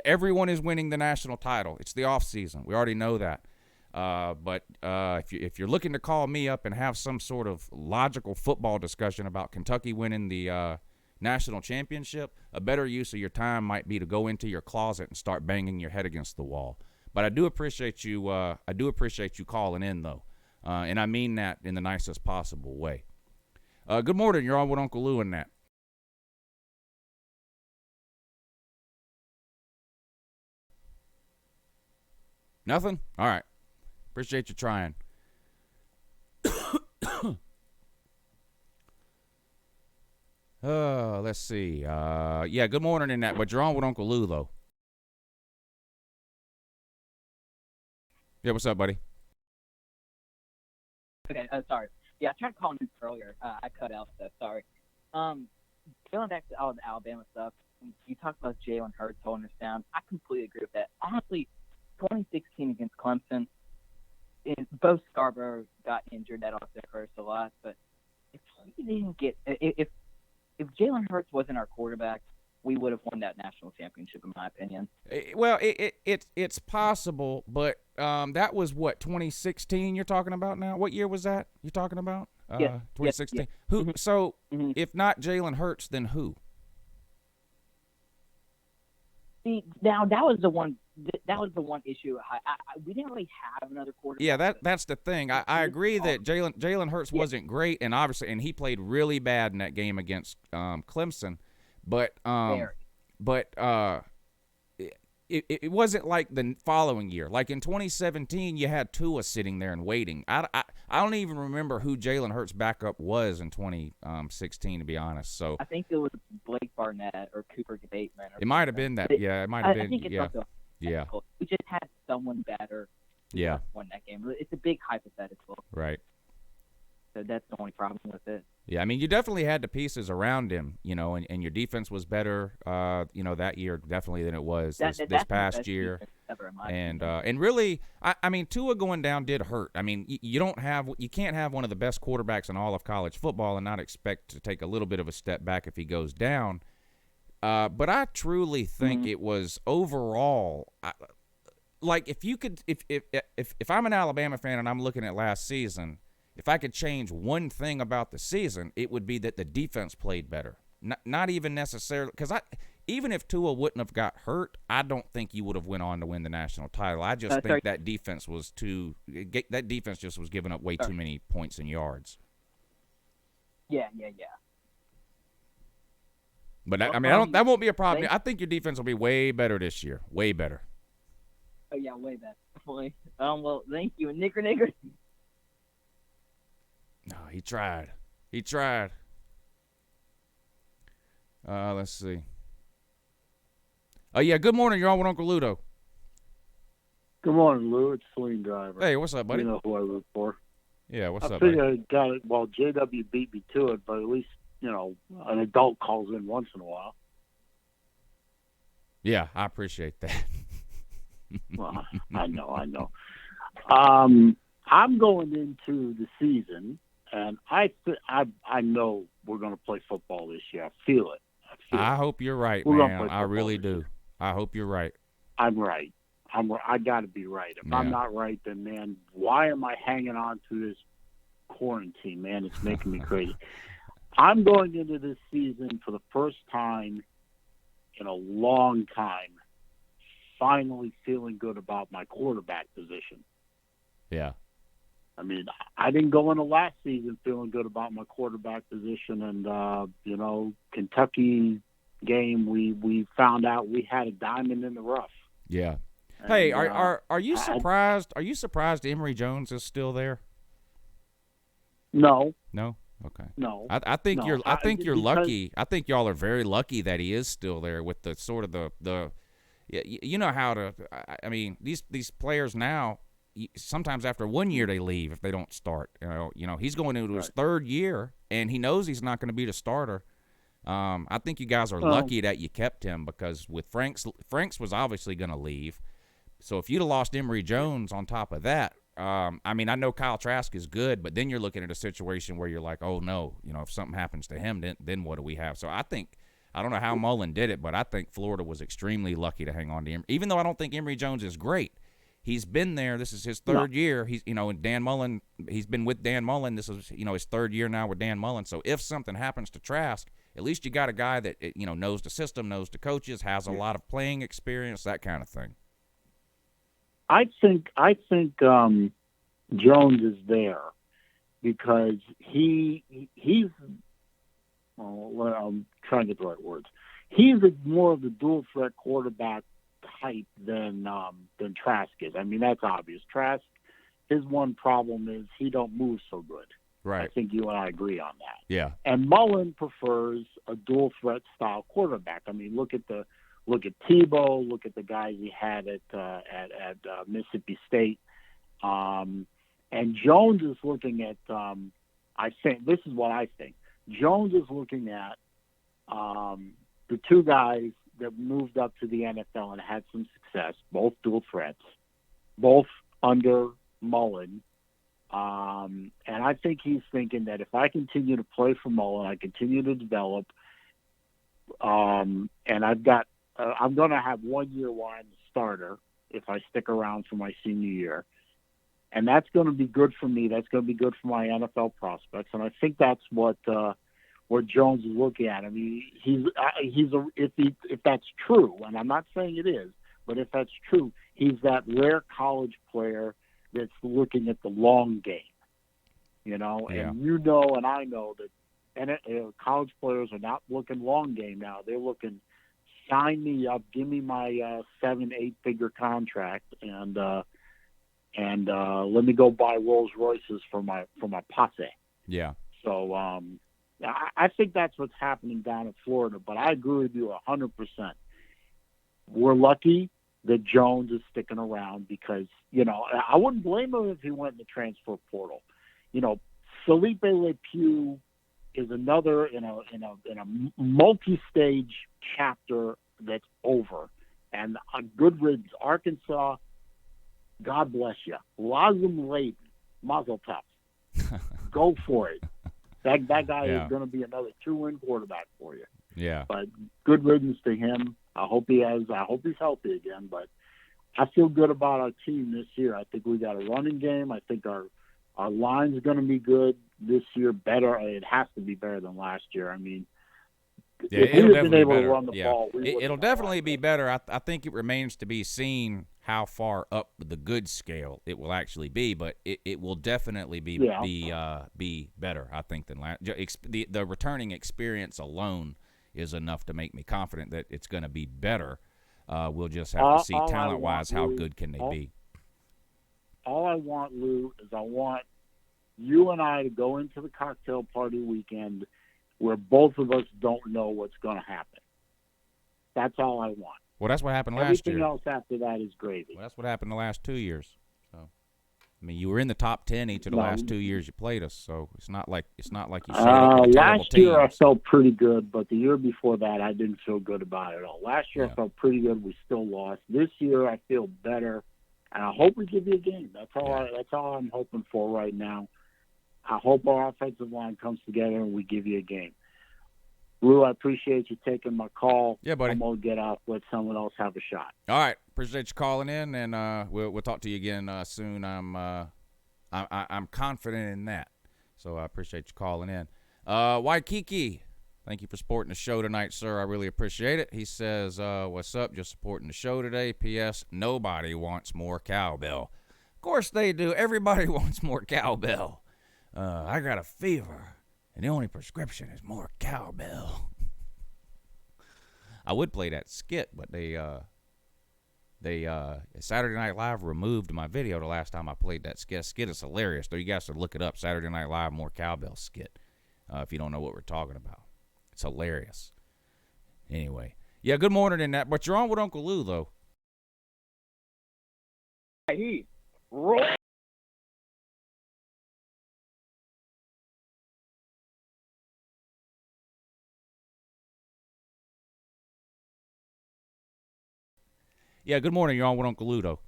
everyone is winning the national title. It's the off season. We already know that. But if you're looking to call me up and have some sort of logical football discussion about Kentucky winning the national championship, a better use of your time might be to go into your closet and start banging your head against the wall. But I do appreciate you. I do appreciate you calling in, though, and I mean that in the nicest possible way. Good morning. You're on with Uncle Lou and that. Nothing? All right. Appreciate you trying. Let's see. Yeah, good morning in that. But you're on with Uncle Lou, though. Yeah, what's up, buddy? Okay, sorry. Yeah, I tried calling in earlier. I cut out stuff. Sorry. Going back to all the Alabama stuff, you talked about Jalen Hurts holding us down. I completely agree with that. Honestly, 2016 against Clemson, both Scarborough got injured. That also hurts a lot. But if we didn't get if Jalen Hurts wasn't our quarterback, we would have won that national championship, in my opinion. Well, it's possible, but that was what, 2016 you're talking about now? What year was that you're talking about? 2016. Yes. Who? Mm-hmm. So if not Jalen Hurts, then who? See, now that was the one. That was the one issue. We didn't really have another quarterback. Yeah, that's the thing. I agree that Jalen Hurts wasn't great, and obviously, and he played really bad in that game against Clemson. But it wasn't like the following year. Like in 2017, you had Tua sitting there and waiting. I don't even remember who Jalen Hurts' backup was in 2016, to be honest. So I think it was Blake Barnett or Cooper Bateman. It might have been that. Yeah, it might have been. I think it's also yeah. We just had someone better. Yeah. Won that game. It's a big hypothetical. Right. So that's the only problem with it. Yeah, I mean, you definitely had the pieces around him, and your defense was better, that year definitely than it was this past year. And really, I mean, Tua going down did hurt. I mean, you can't have one of the best quarterbacks in all of college football and not expect to take a little bit of a step back if he goes down. But I truly think it was overall, like if I'm an Alabama fan and I'm looking at last season. If I could change one thing about the season, it would be that the defense played better. Not even necessarily because even if Tua wouldn't have got hurt, I don't think you would have went on to win the national title. I just think that defense was just was giving up way too many points and yards. Yeah. But that won't be a problem. I think your defense will be way better this year. Way better. Oh yeah, way better. Well, thank you, and nigger. No, he tried. Let's see. Oh, yeah, good morning. You're on with Uncle Ludo. Good morning, Lou. It's Celine Driver. Hey, what's up, buddy? You know who I root for. Yeah, what's up, buddy? I think I got it. Well, JW beat me to it, but at least, an adult calls in once in a while. Yeah, I appreciate that. Well, I know. I'm going into the season, and I know we're going to play football this year. I feel it. I hope you're right, man. I really do. I hope you're right. I'm right. I got to be right. If I'm not right, then, man, why am I hanging on to this quarantine, man? It's making me crazy. I'm going into this season for the first time in a long time, finally feeling good about my quarterback position. Yeah. I mean, I didn't go into last season feeling good about my quarterback position, and Kentucky game we found out we had a diamond in the rough. Yeah. And, hey, are you surprised? Are you surprised Emory Jones is still there? No. No. Okay. No. I think you're lucky. I think y'all are very lucky that he is still there with the sort of the you know how to. I mean, these players now. Sometimes after 1 year they leave if they don't start. He's going into his third year, and he knows he's not going to be the starter. I think you guys are lucky that you kept him because with Franks was obviously going to leave. So if you'd have lost Emory Jones on top of that, I know Kyle Trask is good, but then you're looking at a situation where you're like, oh no, if something happens to him, then what do we have? So I think I don't know how Mullen did it, but I think Florida was extremely lucky to hang on to him. Even though I don't think Emory Jones is great, he's been there. This is his third year. He's, and Dan Mullen, he's been with Dan Mullen. This is, his third year now with Dan Mullen. So if something happens to Trask, at least you got a guy that, knows the system, knows the coaches, has a lot of playing experience, that kind of thing. I think Jones is there because he's I'm trying to get the right words. He's more of the dual threat quarterback type than Trask is. I mean, that's obvious. Trask, his one problem is he don't move so good. Right. I think you and I agree on that. Yeah. And Mullen prefers a dual threat style quarterback. I mean, look at Tebow, look at the guys he had at Mississippi State. And Jones is looking at I think this is what I think. Jones is looking at the two guys that moved up to the NFL and had some success, both dual threats, both under Mullen. And I think he's thinking that if I continue to play for Mullen, I continue to develop, and I'm going to have 1 year where I'm the starter if I stick around for my senior year. And that's going to be good for me. That's going to be good for my NFL prospects. And I think that's what Jones is looking at. I mean, if that's true, and I'm not saying it is, but if that's true, he's that rare college player that's looking at the long game, And and I know that college players are not looking long game now. They're looking, sign me up, give me my 7-8 figure contract, and let me go buy Rolls Royces for my posse. Yeah. So I think that's what's happening down in Florida. But I agree with you 100%. We're lucky that Jones is sticking around because I wouldn't blame him if he went in the transfer portal. Felipe LePew is another in a multi-stage chapter that's over, and a good riddance. Arkansas, God bless you. Lazim Layden, Mazel Tov. Go for it. That guy is going to be another 2-win quarterback for you. Yeah. But good riddance to him. I hope he's healthy again. But I feel good about our team this year. I think we got a running game. I think our line is going to be good this year. Better. It has to be better than last year. I mean, if we had been able to run the ball, it'll definitely be better. I think it remains to be seen how far up the good scale it will actually be, but it will definitely be better, I think, than last. The returning experience alone is enough to make me confident that it's going to be better. We'll just have to see talent-wise how good can they be. All I want, Lou, is I want you and I to go into the cocktail party weekend where both of us don't know what's going to happen. That's all I want. Well, that's what happened last year. Everything else after that is gravy. Well, that's what happened the last 2 years. So, I mean, you were in the top 10 each of the last 2 years you played us. So it's not like you showed up with terrible last year teams. I felt pretty good, but the year before that I didn't feel good about it at all. Last year I felt pretty good. We still lost. This year I feel better, and I hope we give you a game. That's all I'm hoping for right now. I hope our offensive line comes together and we give you a game. Lou, I appreciate you taking my call. Yeah, buddy. I'm going to get off, let someone else have a shot. All right. Appreciate you calling in, and we'll talk to you again soon. I'm confident in that. So I appreciate you calling in. Waikiki, thank you for supporting the show tonight, sir. I really appreciate it. He says, what's up? Just supporting the show today. P.S. Nobody wants more cowbell. Of course they do. Everybody wants more cowbell. I got a fever. And the only prescription is more cowbell. I would play that skit, but they Saturday Night Live removed my video the last time I played that skit. Skit is hilarious, though. You guys should look it up. Saturday Night Live more cowbell skit. If you don't know what we're talking about, it's hilarious. Anyway, yeah. Good morning in that. But you're on with Uncle Lou, though. He roll. Yeah, good morning. You're on with Uncle Ludo.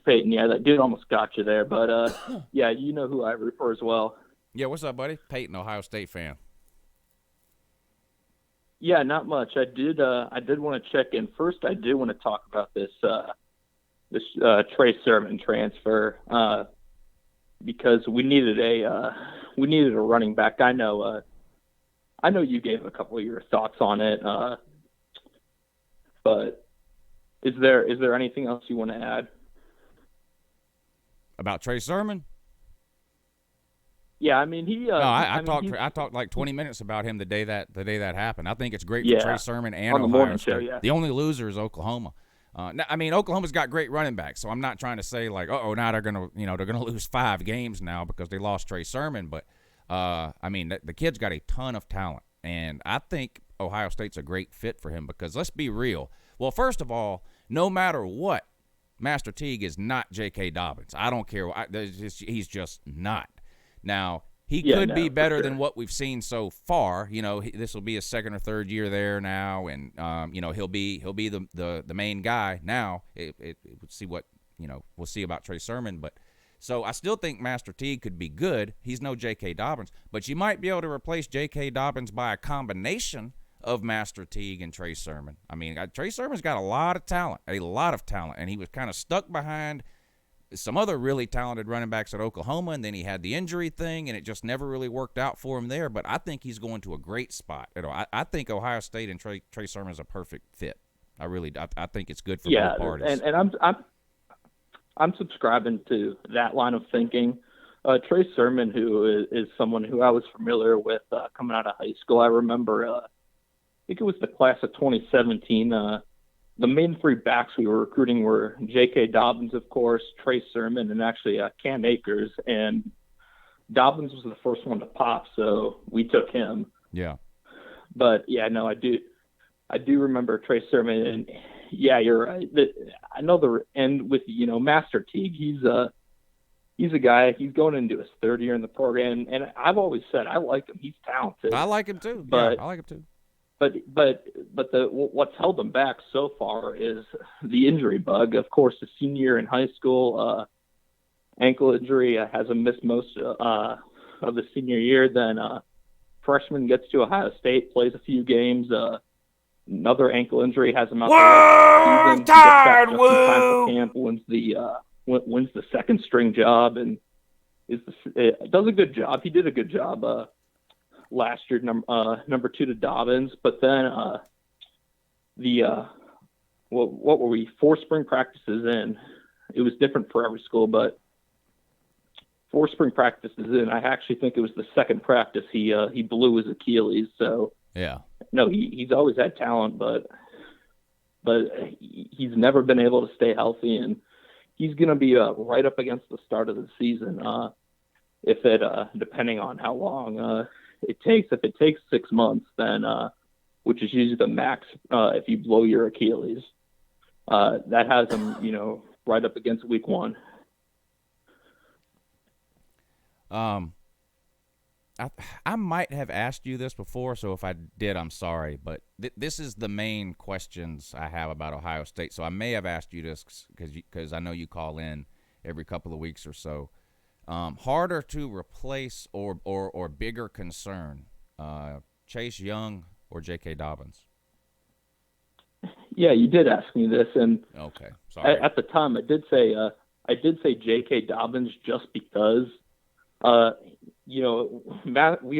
Peyton, yeah, that dude almost got you there, but yeah, you know who I root for as well. Yeah, what's up, buddy? Peyton, Ohio State fan. Yeah, not much. I did want to check in. First, I do want to talk about this Trey Sermon transfer because we needed a running back. I know you gave a couple of your thoughts on it, but is there anything else you want to add about Trey Sermon? Yeah, I mean I talked like 20 minutes about him the day that happened. I think it's great for Trey Sermon and on the Ohio morning State. show, yeah. The only loser is Oklahoma. I mean, Oklahoma's got great running backs, so I'm not trying to say like, now they're gonna lose 5 games now because they lost Trey Sermon. But I mean, the kid's got a ton of talent, and I think Ohio State's a great fit for him because let's be real. Well, first of all, no matter what, Master Teague is not J.K. Dobbins. I don't care. He's just not. Now, he could be better than what we've seen so far. This will be his second or third year there now, and he'll be the main guy now. We'll see what we'll see about Trey Sermon, but so I still think Master Teague could be good. He's no J.K. Dobbins, but you might be able to replace J.K. Dobbins by a combination of Master Teague and Trey Sermon. I mean, Trey Sermon's got a lot of talent, and he was kind of stuck behind some other really talented running backs at Oklahoma, and then he had the injury thing, and it just never really worked out for him there. But I think he's going to a great spot. I think Ohio State and Trey Sermon is a perfect fit. I really, I think it's good for both parties. And I'm subscribing to that line of thinking. Trey Sermon, who is someone who I was familiar with coming out of high school. I remember, I think it was the class of 2017. The main 3 backs we were recruiting were J.K. Dobbins, of course, Trey Sermon, and actually Cam Akers. And Dobbins was the first one to pop, so we took him. Yeah. But yeah, no, I do remember Trey Sermon, and yeah, you're right. I know and with Master Teague, he's a guy. He's going into his 3rd year in the program, and I've always said I like him. He's talented. I like him too. But I like him too. But what's held them back so far is the injury bug. Of course, the senior year in high school, ankle injury has him miss most of the senior year. Then freshman gets to Ohio State, plays a few games. Another ankle injury has him out the season. Tired, woo! Camp wins the second string job and does a good job. He did a good job. Last year, number 2 to Dobbins, but then what were we 4 spring practices in? It was different for every school, but 4 spring practices in, I actually think it was the second practice he blew his Achilles. So yeah, no, he's always had talent, but he's never been able to stay healthy, and he's going to be right up against the start of the season. Depending on how long it takes. If it takes 6 months, then which is usually the max if you blow your Achilles, that has him right up against week 1. I might have asked you this before, so if I did, I'm sorry, but this is the main questions I have about Ohio State. So I may have asked you this because I know you call in every couple of weeks or so. Harder to replace or bigger concern, Chase Young or J.K. Dobbins? Yeah, you did ask me this, and okay, sorry. At the time I did say J.K. Dobbins just because we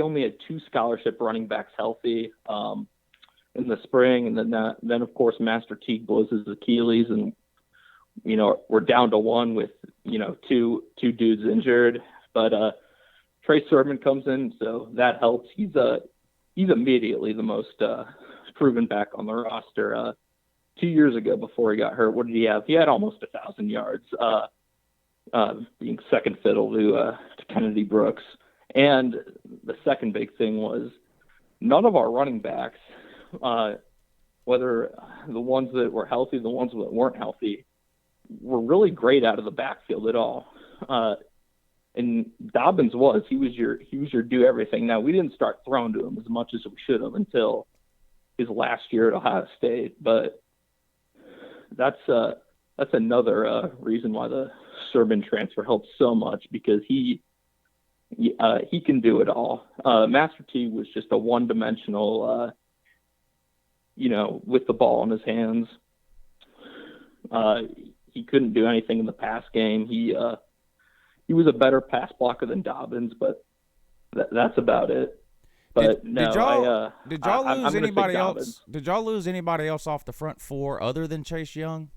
only had 2 scholarship running backs healthy in the spring, and then of course Master Teague blows his Achilles, and we're down to 1 with, 2 dudes injured, but Trey Sermon comes in, so that helps. He's immediately the most proven back on the roster. 2 years ago before he got hurt, what did he have? He had almost 1,000 yards, being second fiddle to Kennedy Brooks. And the second big thing was none of our running backs, whether the ones that were healthy, the ones that weren't healthy, were really great out of the backfield at all. And Dobbins he was your do everything. Now, we didn't start throwing to him as much as we should have until his last year at Ohio State, but that's another reason why the Sermon transfer helped so much, because he he can do it all. Master T was just a one-dimensional, with the ball in his hands. He couldn't do anything in the pass game. He was a better pass blocker than Dobbins, but that's about it. But did y'all lose anybody else? Did y'all lose anybody else off the front four other than Chase Young?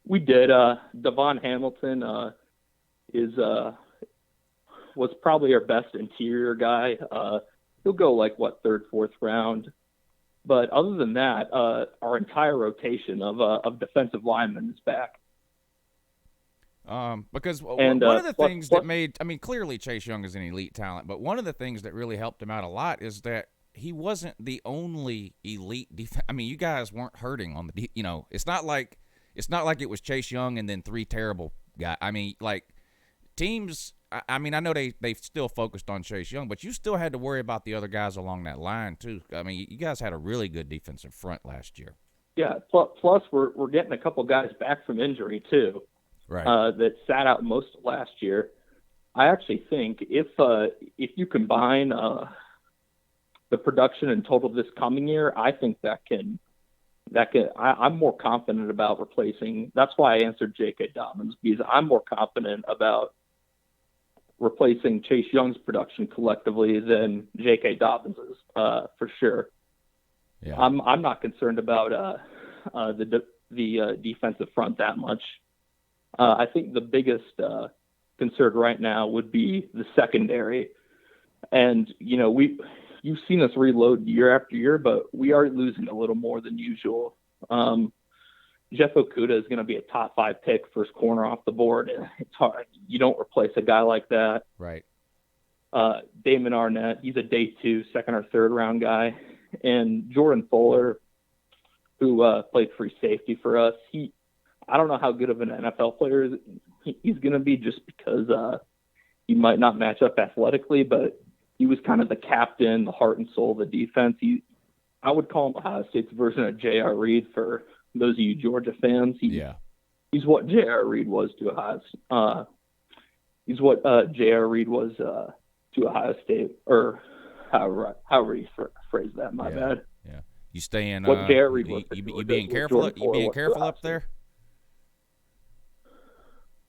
We did. Devon Hamilton was probably our best interior guy. He'll go third, fourth round. But other than that, our entire rotation of defensive linemen is back. Because one of the things that made, clearly Chase Young is an elite talent, but one of the things that really helped him out a lot is that he wasn't the only elite defense. You guys weren't hurting on the, it's not like it was Chase Young and then three terrible guys. Teams, I know they still focused on Chase Young, but you still had to worry about the other guys along that line too. You guys had a really good defensive front last year. Yeah. Plus, we're getting a couple guys back from injury too. Right. That sat out most of last year. I actually think if you combine the production and total this coming year, I think I'm more confident about replacing. That's why I answered J.K. Dobbins, because I'm more confident about replacing Chase Young's production collectively than J.K. Dobbins's, for sure. Yeah. I'm not concerned about the defensive front that much. I think the biggest concern right now would be the secondary. And, you've seen us reload year after year, but we are losing a little more than usual. Jeff Okudah is going to be a top 5 pick, first corner off the board. It's hard. You don't replace a guy like that. Right. Damon Arnett, he's a day 2, second or third round guy. And Jordan Fuller, who played free safety for us, I don't know how good of an NFL player he's going to be, just because he might not match up athletically, but he was kind of the captain, the heart and soul of the defense. I would call him Ohio State's version of J.R. Reed for those of you Georgia fans. He's what J.R. Reed was to Ohio. He's what J.R. Reed was to Ohio State, or however you phrase that. My bad. Yeah. You staying? What J.R. Reed was. You being careful? You being careful up there?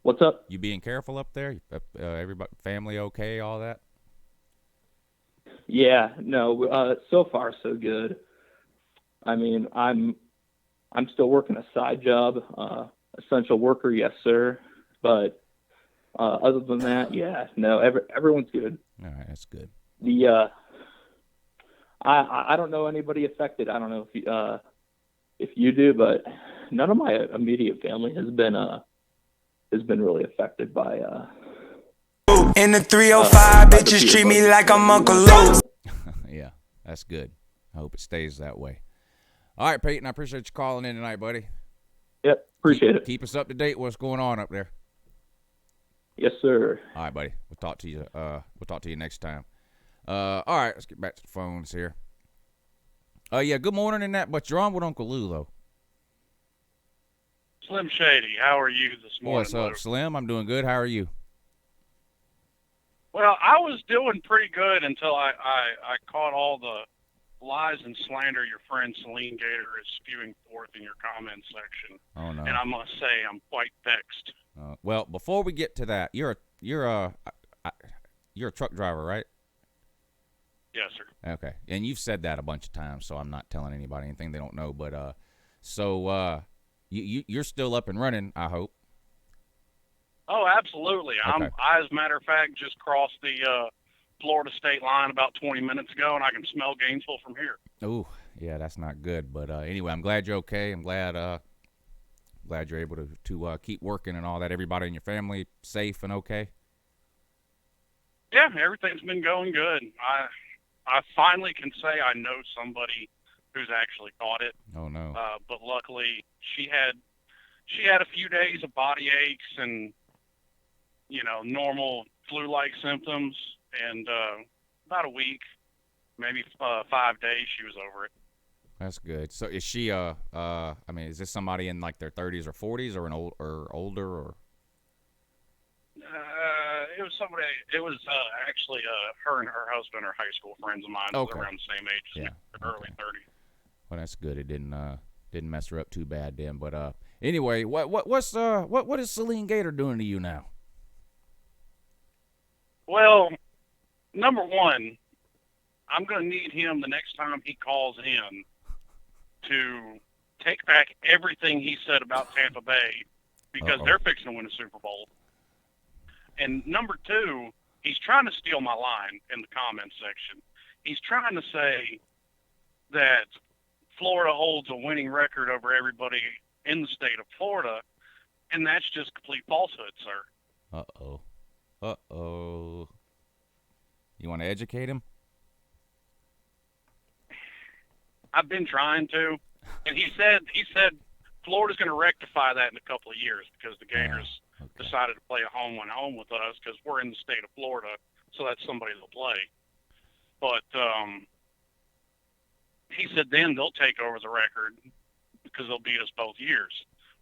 What's up? You being careful up there? Everybody, family okay? All that? Yeah, no. So far, so good. I'm still working a side job, essential worker, yes, sir. But other than that, yeah, no. Everyone's good. All right, that's good. I don't know anybody affected. I don't know if you do, but none of my immediate family has been really affected by. In the 305, bitches treat me like I'm Uncle Lou. Yeah, that's good. I hope it stays that way. All right, Peyton, I appreciate you calling in tonight, buddy. Yep, appreciate it. Keep us up to date. What's going on up there? Yes, sir. All right, buddy. We'll talk to you. We'll talk to you next time. All right, let's get back to the phones here. Yeah, good morning and that, but you're on with Uncle Lou, though. Slim Shady, how are you this morning? What's up, Lou? Slim? I'm doing good. How are you? Well, I was doing pretty good until I caught all the lies and slander your friend Celine Gator is spewing forth in your comment section. Oh no! And I must say, I'm quite vexed. Well, before we get to that, you're a truck driver, right? Yes, sir. Okay, and you've said that a bunch of times, so I'm not telling anybody anything they don't know. But so you're still up and running, I hope. Oh, absolutely. Okay. I, as a matter of fact, just crossed the Florida state line about 20 minutes ago, and I can smell Gainesville from here. Oh, yeah, that's not good. But anyway, I'm glad you're okay. I'm glad you're able to keep working and all that. Everybody in your family safe and okay? Yeah, everything's been going good. I finally can say I know somebody who's actually caught it. Oh no! But luckily, she had a few days of body aches and normal flu-like symptoms, and about a week, maybe 5 days, she was over it. That's good. So is she is this somebody in like their 30s or 40s or older or? It was somebody. It was actually her and her husband are high school friends of mine. Okay. Around the same age, Yeah. early 30s. Well, that's good. It didn't mess her up too bad then. But anyway, what is Celine Gator doing to you now? Well, number one, I'm going to need him the next time he calls in to take back everything he said about Tampa Bay because they're fixing to win a Super Bowl. And number two, he's trying to steal my line in the comments section. He's trying to say that Florida holds a winning record over everybody in the state of Florida, and that's just complete falsehood, sir. Uh-oh. You want to educate him? I've been trying to, and he said Florida's going to rectify that in a couple of years because the Gators decided to play a home and home with us because we're in the state of Florida, so that's somebody they'll play. But he said then they'll take over the record because they'll beat us both years.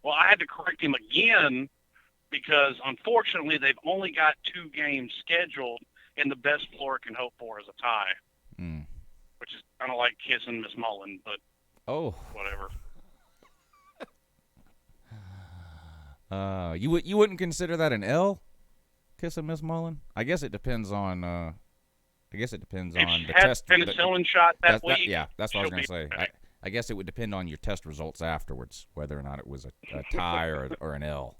Well, I had to correct him again because unfortunately they've only got 2 games scheduled, and the best Florida can hope for is a tie. Which is kind of like kissing Miss Mullen, but whatever. You wouldn't consider that an L, kissing Miss Mullen? I guess it depends on. The test. Penicillin shot that week. Yeah, that's what I was going to say. Okay. I guess it would depend on your test results afterwards, whether or not it was a tie or an L.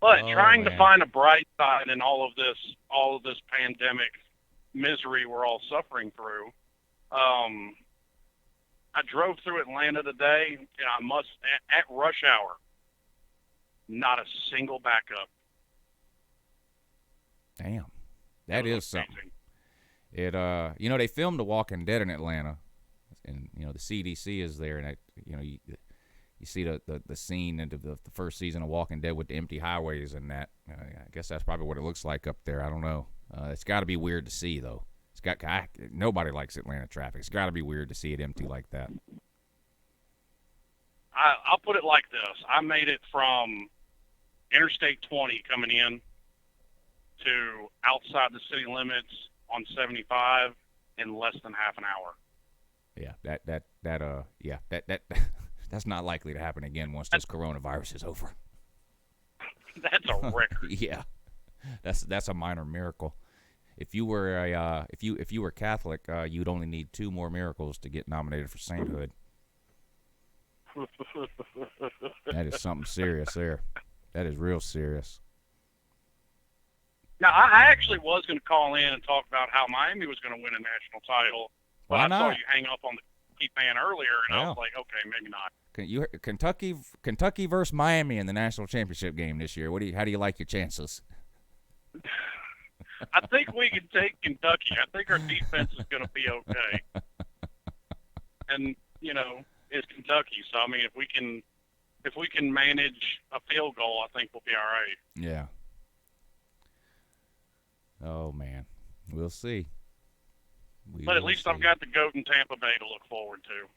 But trying to find a bright side in all of this pandemic misery we're all suffering through. I drove through Atlanta today, and at rush hour, not a single backup. Damn, that is something. It they filmed The Walking Dead in Atlanta, and the CDC is there, and you see the scene into the first season of Walking Dead with the empty highways and that. I guess that's probably what it looks like up there. I don't know. It's got to be weird to see, though. Nobody likes Atlanta traffic. It's got to be weird to see it empty like that. I'll put it like this. I made it from Interstate 20 coming in to outside the city limits on 75 in less than half an hour. Yeah, that's not likely to happen again once this coronavirus is over. That's a record. Yeah, that's a minor miracle. If you were if you were Catholic, you'd only need 2 more miracles to get nominated for sainthood. That is something serious there. That is real serious. Now, I actually was going to call in and talk about how Miami was going to win a national title, but Why I not? saw you hang up on the Keith fan earlier, and I was like, okay, maybe not. Kentucky versus Miami in the national championship game this year. How do you like your chances? I think we can take Kentucky. I think our defense is going to be okay. And, it's Kentucky. So, I mean, if we can manage a field goal, I think we'll be all right. Yeah. Oh, man. We'll see. But at least I've got the GOAT in Tampa Bay to look forward to.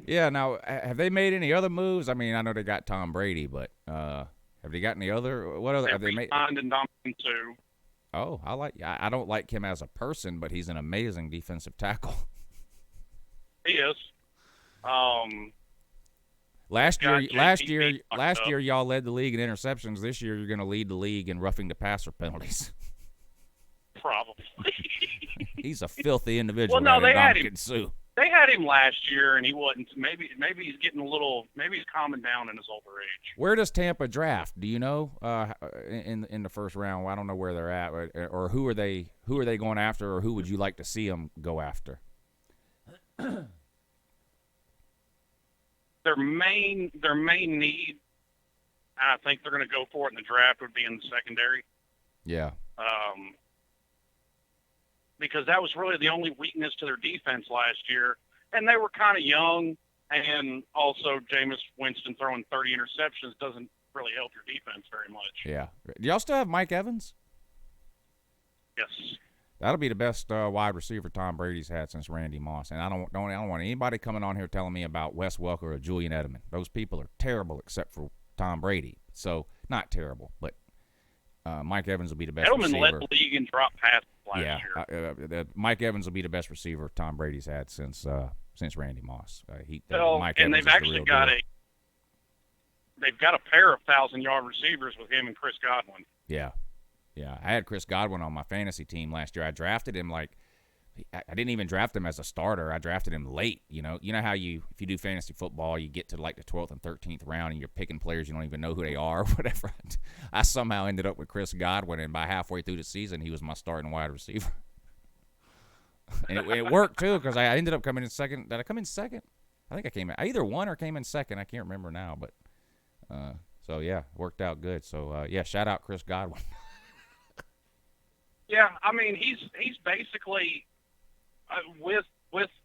Yeah, now, have they made any other moves? I mean, I know they got Tom Brady, but have they got any other? What other? Have they made? Too. Oh, I don't like him as a person, but he's an amazing defensive tackle. He is. Last year, y'all led the league in interceptions. This year, you're going to lead the league in roughing the passer penalties. Probably. He's a filthy individual. Well, no, they had him. Sue. They had him last year, and he wasn't. Maybe he's getting a little. Maybe he's calming down in his older age. Where does Tampa draft? Do you know? In the first round, I don't know where they're at, or who are they going after, or who would you like to see them go after? Their main need, I think they're going to go for it in the draft, would be in the secondary. Yeah. Because that was really the only weakness to their defense last year. And they were kind of young, and also Jameis Winston throwing 30 interceptions doesn't really help your defense very much. Yeah. Do y'all still have Mike Evans? Yes. That'll be the best wide receiver Tom Brady's had since Randy Moss. And I don't want anybody coming on here telling me about Wes Welker or Julian Edelman. Those people are terrible except for Tom Brady. So not terrible, but Mike Evans will be the best Edelman receiver. led the league in drop passes last year. Mike Evans will be the best receiver Tom Brady's had since Randy Moss. Mike Evans they've actually got they've got a pair of 1,000-yard receivers with him and Chris Godwin. Yeah. I had Chris Godwin on my fantasy team last year. I drafted him I didn't even draft him as a starter. I drafted him late. You know how if you do fantasy football, you get to like the 12th and 13th round and you're picking players you don't even know who they are or whatever. I somehow ended up with Chris Godwin, and by halfway through the season, he was my starting wide receiver. And it worked too, because I ended up coming in second. Did I come in second? I think I either won or came in second. I can't remember now, but so yeah, worked out good. So shout out Chris Godwin. Yeah, I mean he's basically. With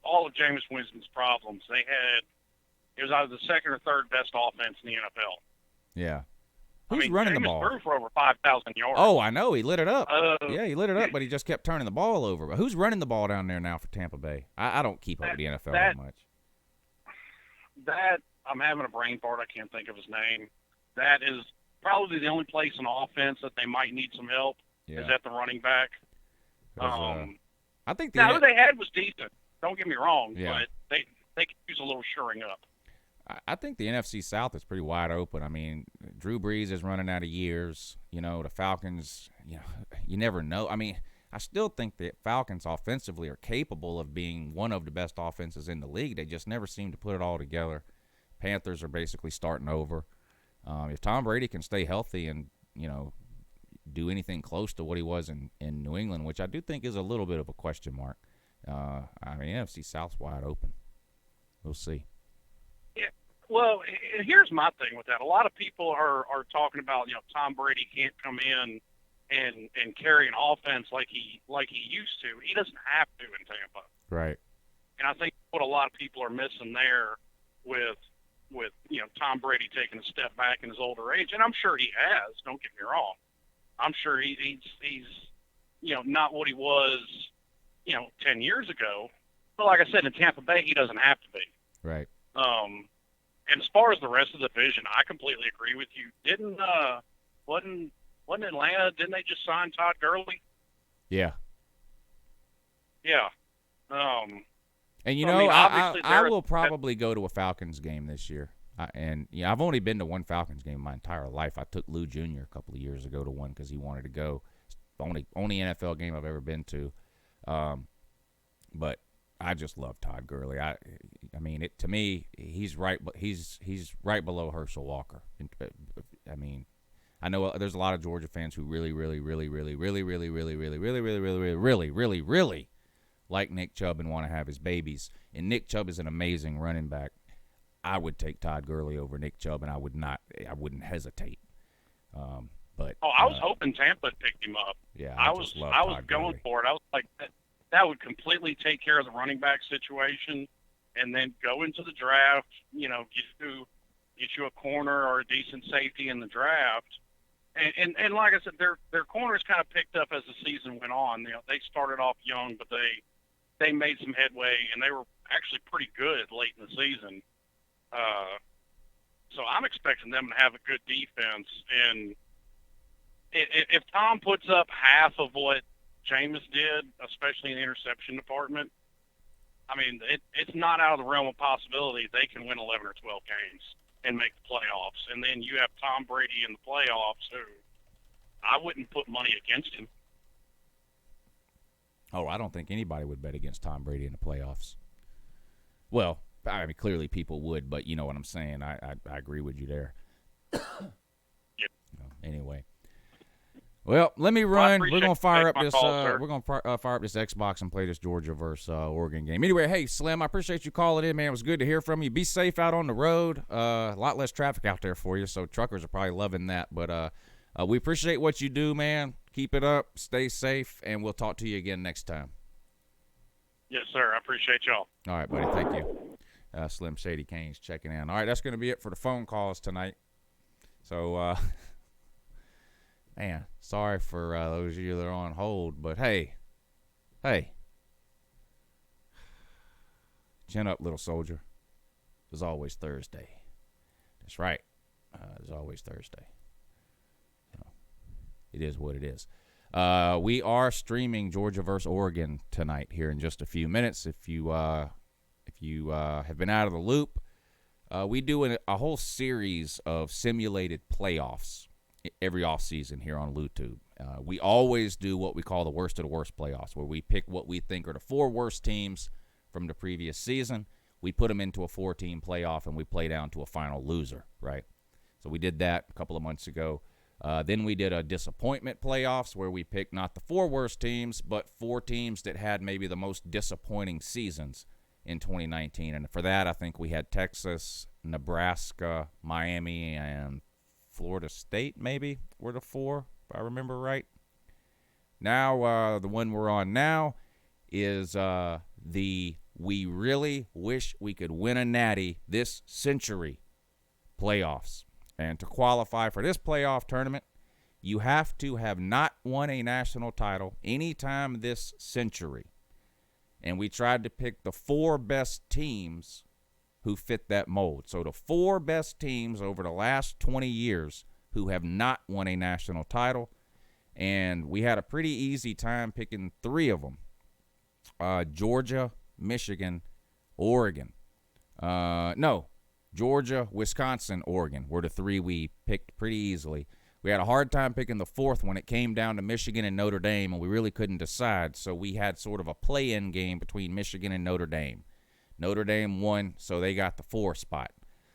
all of Jameis Winston's problems, it was either the second or third best offense in the NFL. Yeah. Who's running the ball? Threw for over 5,000 yards. Oh, I know. He lit it up. He lit it up, but he just kept turning the ball over. But who's running the ball down there now for Tampa Bay? I don't keep up with the NFL that much. That, I'm having a brain fart. I can't think of his name. That is probably the only place in offense that they might need some help is at the running back. I think who they had was decent. Don't get me wrong, but they could use a little shoring up. I think the NFC South is pretty wide open. I mean, Drew Brees is running out of years. The Falcons, you never know. I mean, I still think the Falcons offensively are capable of being one of the best offenses in the league. They just never seem to put it all together. Panthers are basically starting over. If Tom Brady can stay healthy and, do anything close to what he was in New England, which I do think is a little bit of a question mark. NFC South's wide open. We'll see. Yeah. Well, here's my thing with that. A lot of people are talking about, Tom Brady can't come in and carry an offense like he used to. He doesn't have to in Tampa. Right. And I think what a lot of people are missing there with Tom Brady taking a step back in his older age, and I'm sure he has. Don't get me wrong. I'm sure he's not what he was 10 years ago. But like I said, in Tampa Bay, he doesn't have to be. Right. And as far as the rest of the division, I completely agree with you. Wasn't Atlanta? Didn't they just sign Todd Gurley? Yeah. Yeah. And I will probably go to a Falcons game this year. I've only been to one Falcons game my entire life. I took Lou Jr. a couple of years ago to one because he wanted to go. It's the only NFL game I've ever been to. But I just love Todd Gurley. I mean, to me, he's right, but he's right below Herschel Walker. I mean, I know there's a lot of Georgia fans who really like Nick Chubb and want to have his babies. And Nick Chubb is an amazing running back. I would take Todd Gurley over Nick Chubb, and I wouldn't hesitate. But I was hoping Tampa picked him up. Yeah, I was going for it. I was like, that would completely take care of the running back situation, and then go into the draft. Get you a corner or a decent safety in the draft. And like I said, their corners kind of picked up as the season went on. They started off young, but they made some headway, and they were actually pretty good late in the season. So I'm expecting them to have a good defense. And if Tom puts up half of what Jameis did, especially in the interception department, I mean, it's not out of the realm of possibility they can win 11 or 12 games and make the playoffs. And then you have Tom Brady in the playoffs, who I wouldn't put money against him. Oh, I don't think anybody would bet against Tom Brady in the playoffs. Well, I mean, clearly people would, but you know what I'm saying. I agree with you there. Yep. Anyway. Well, let me run. We're gonna fire up this. We're gonna fire up this Xbox and play this Georgia versus Oregon game. Anyway, hey Slim, I appreciate you calling in, man. It was good to hear from you. Be safe out on the road. A lot less traffic out there for you, so truckers are probably loving that. But we appreciate what you do, man. Keep it up. Stay safe, and we'll talk to you again next time. Yes, sir. I appreciate y'all. All right, buddy. Thank you. Slim Shady Canes checking in. All right, that's going to be it for the phone calls tonight. So, man, sorry for those of you that are on hold, but hey, chin up, little soldier. There's always Thursday. That's right. There's always Thursday. it is what it is. We are streaming Georgia versus Oregon tonight here in just a few minutes. If you have been out of the loop, we do a whole series of simulated playoffs every offseason here on YouTube. We always do what we call the worst of the worst playoffs, where we pick what we think are the 4 worst teams from the previous season. We put them into a 4-team playoff, and we play down to a final loser, right? So we did that a couple of months ago. Then we did a disappointment playoffs, where we picked not the 4 worst teams, but 4 teams that had maybe the most disappointing seasons in 2019. And for that, I think we had Texas, Nebraska, Miami, and Florida State maybe were the 4, if I remember right. Now, the one we're on now is the we really wish we could win a natty this century playoffs. And to qualify for this playoff tournament, you have to have not won a national title anytime this century. And we tried to pick the 4 best teams who fit that mold. So the 4 best teams over the last 20 years who have not won a national title. And we had a pretty easy time picking 3 of them. Georgia, Michigan, Oregon. Georgia, Wisconsin, Oregon were the 3 we picked pretty easily. We had a hard time picking the 4th one. It came down to Michigan and Notre Dame, and we really couldn't decide. So we had sort of a play-in game between Michigan and Notre Dame. Notre Dame won, so they got the 4 spot.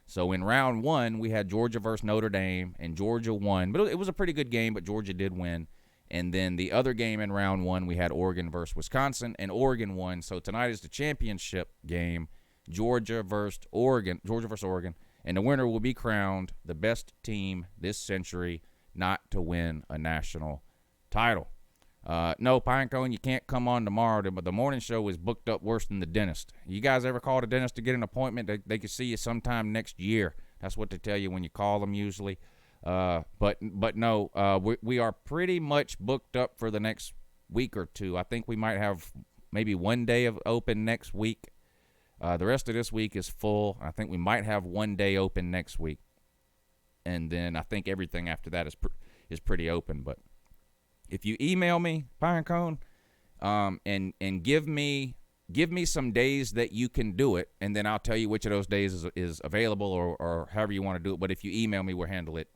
So in round 1, we had Georgia versus Notre Dame, and Georgia won. But it was a pretty good game, but Georgia did win. And then the other game in round 1, we had Oregon versus Wisconsin, and Oregon won. So tonight is the championship game, Georgia versus Oregon, and the winner will be crowned the best team this century not to win a national title. No, Pinecone, you can't come on tomorrow, but the morning show is booked up worse than the dentist. You guys ever call the dentist to get an appointment? They can see you sometime next year. That's what they tell you when you call them usually. But no, we are pretty much booked up for the next week or 2. I think we might have maybe 1 day of open next week. The rest of this week is full. I think we might have 1 day open next week. And then I think everything after that is pretty open. But if you email me, Pinecone, and give me some days that you can do it, and then I'll tell you which of those days is available or however you want to do it. But if you email me, we'll handle it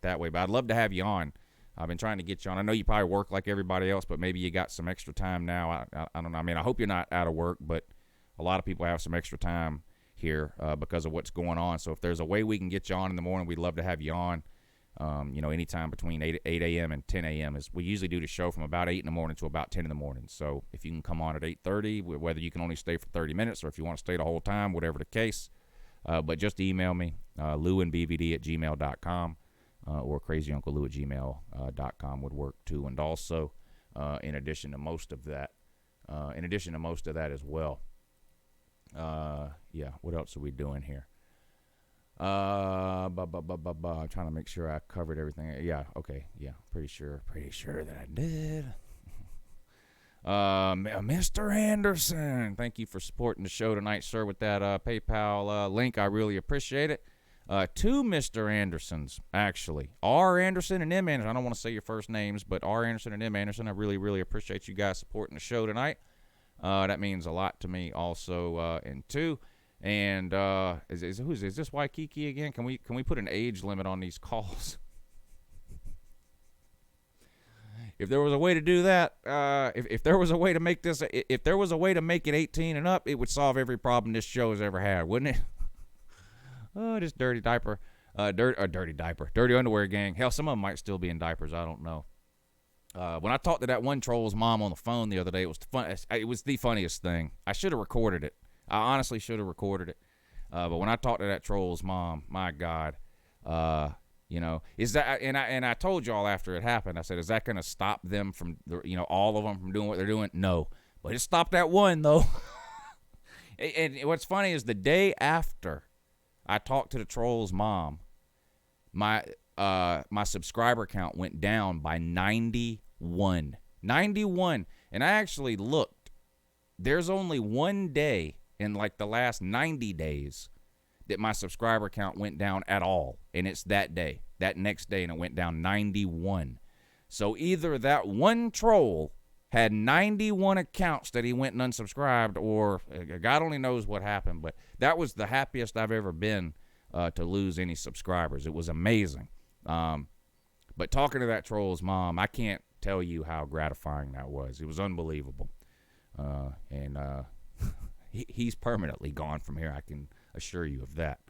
that way. But I'd love to have you on. I've been trying to get you on. I know you probably work like everybody else, but maybe you got some extra time now. I don't know. I mean, I hope you're not out of work, but a lot of people have some extra time here because of what's going on. So if there's a way we can get you on in the morning, we'd love to have you on. Anytime between 8 a.m. and 10 a.m. We usually do the show from about 8 in the morning to about 10 in the morning. So if you can come on at 8:30, whether you can only stay for 30 minutes or if you want to stay the whole time, whatever the case. But just email me, lewandbvd@gmail.com or crazyunclelou@gmail.com would work too. And also, in addition to most of that as well. What else are we doing here? I'm trying to make sure I covered everything. Yeah, okay. Yeah, pretty sure that I did. Mr. Anderson, thank you for supporting the show tonight, sir, with that PayPal link. I really appreciate it. 2 Mr. Andersons, actually. R. Anderson and M. Anderson. I don't want to say your first names, but R. Anderson and M. Anderson, I really, really appreciate you guys supporting the show tonight. That means a lot to me also. And 2, and is this Waikiki again? Can we put an age limit on these calls? If there was a way to do that, if there was a way to make this, if there was a way to make it 18 and up, it would solve every problem this show has ever had, wouldn't it? Oh, this dirty underwear gang. Hell, some of them might still be in diapers. I don't know. When I talked to that one troll's mom on the phone the other day, it was the funniest thing. I should have recorded it. I honestly should have recorded it. But when I talked to that troll's mom, my God, is that, and I told y'all after it happened, I said, is that going to stop them from, all of them from doing what they're doing? No, but it stopped that one though. And what's funny is the day after I talked to the troll's mom, my subscriber count went down by 91. And I actually looked. There's only one day in like the last 90 days that my subscriber count went down at all. And it's that day, that next day, and it went down 91. So either that one troll had 91 accounts that he went and unsubscribed, or God only knows what happened. But that was the happiest I've ever been to lose any subscribers. It was amazing. But talking to that troll's mom, I can't tell you how gratifying that was. It was unbelievable. And he's permanently gone from here, I can assure you of that.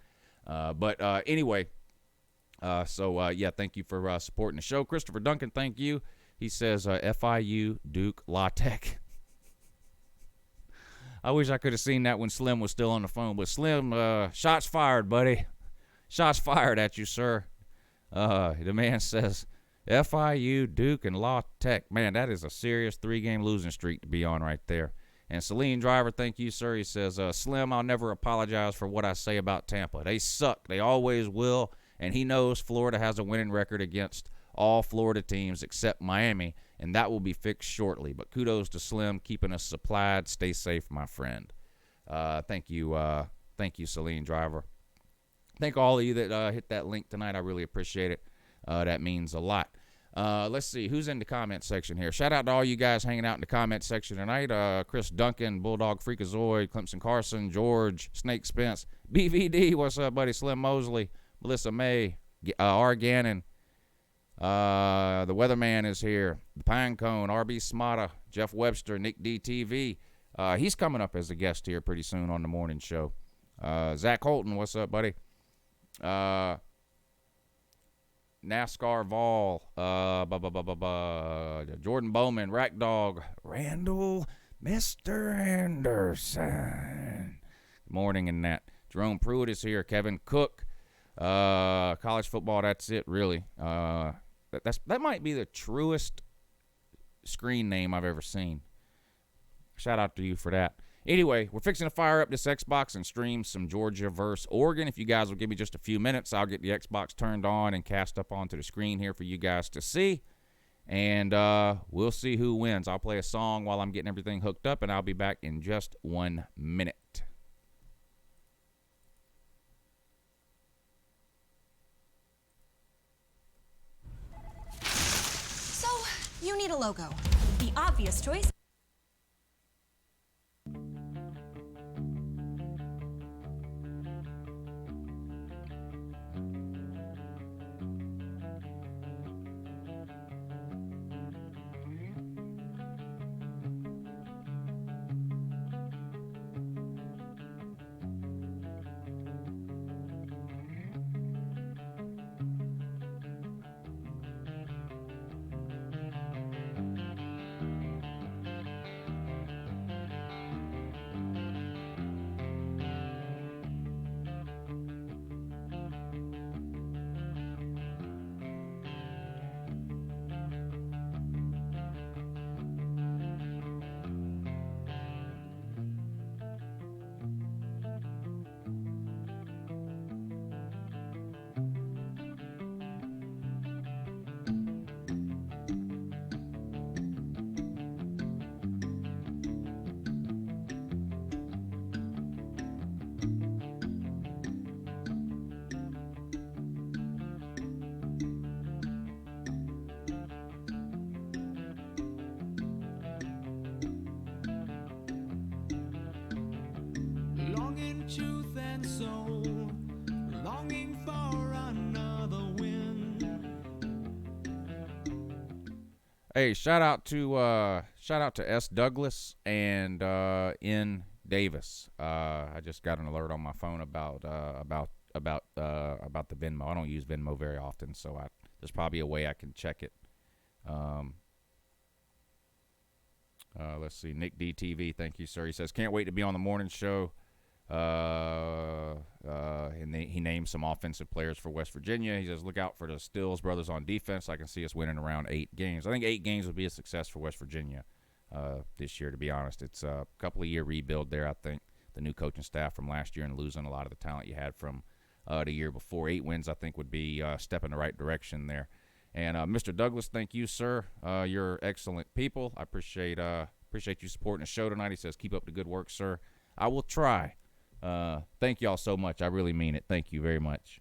But anyway, yeah, thank you for supporting the show. Christopher Duncan, thank you. He says FIU, Duke, La Tech. I wish I could have seen that when Slim was still on the phone. But Slim, shots fired, buddy. Shots fired at you, sir. The man says FIU, Duke, and La Tech. Man, that is a serious 3-game losing streak to be on right there. And Celine Driver, thank you, sir. He says, Slim, I'll never apologize for what I say about Tampa. They suck. They always will. And he knows Florida has a winning record against all Florida teams except Miami, and that will be fixed shortly. But kudos to Slim, keeping us supplied. Stay safe, my friend. Thank you, Celine Driver. Thank all of you that hit that link tonight. I really appreciate it. That means a lot. Let's see who's in the comment section here. Shout out to all you guys hanging out in the comment section tonight. Chris Duncan, Bulldog Freakazoid, Clemson Carson, George, Snake Spence, BVD. What's up, buddy? Slim Mosley, Melissa May, R. Gannon. The Weatherman is here. The Pinecone, RB Smata, Jeff Webster, Nick DTV. He's coming up as a guest here pretty soon on the morning show. Zach Holton, what's up, buddy? NASCAR Vol, Jordan Bowman, Rack Dog, Randall, Mr. Anderson. Good morning in that. Jerome Pruitt is here. Kevin Cook. College football, that's it, really. That might be the truest screen name I've ever seen. Shout out to you for that. Anyway, we're fixing to fire up this Xbox and stream some Georgia versus Oregon. If you guys will give me just a few minutes, I'll get the Xbox turned on and cast up onto the screen here for you guys to see. And we'll see who wins. I'll play a song while I'm getting everything hooked up, and I'll be back in just 1 minute. So, you need a logo. The obvious choice. Truth and soul, longing for another win. Hey, shout out to S. Douglas and N. Davis. I just got an alert on my phone about the Venmo. I don't use Venmo very often, so there's probably a way I can check it. Let's see. Nick DTV, thank you, sir. He says, can't wait to be on the morning show. And he named some offensive players for West Virginia. He says, look out for the Stills brothers on defense. I can see us winning around 8 games. I think 8 games would be a success for West Virginia this year, to be honest. It's a couple of year rebuild there, I think. The new coaching staff from last year and losing a lot of the talent you had from the year before. 8 wins, I think, would be a step in the right direction there. And Mr. Douglas, thank you, sir. You're excellent people. I appreciate you supporting the show tonight. He says, keep up the good work, sir. I will try. Thank y'all so much. I really mean it. Thank you very much.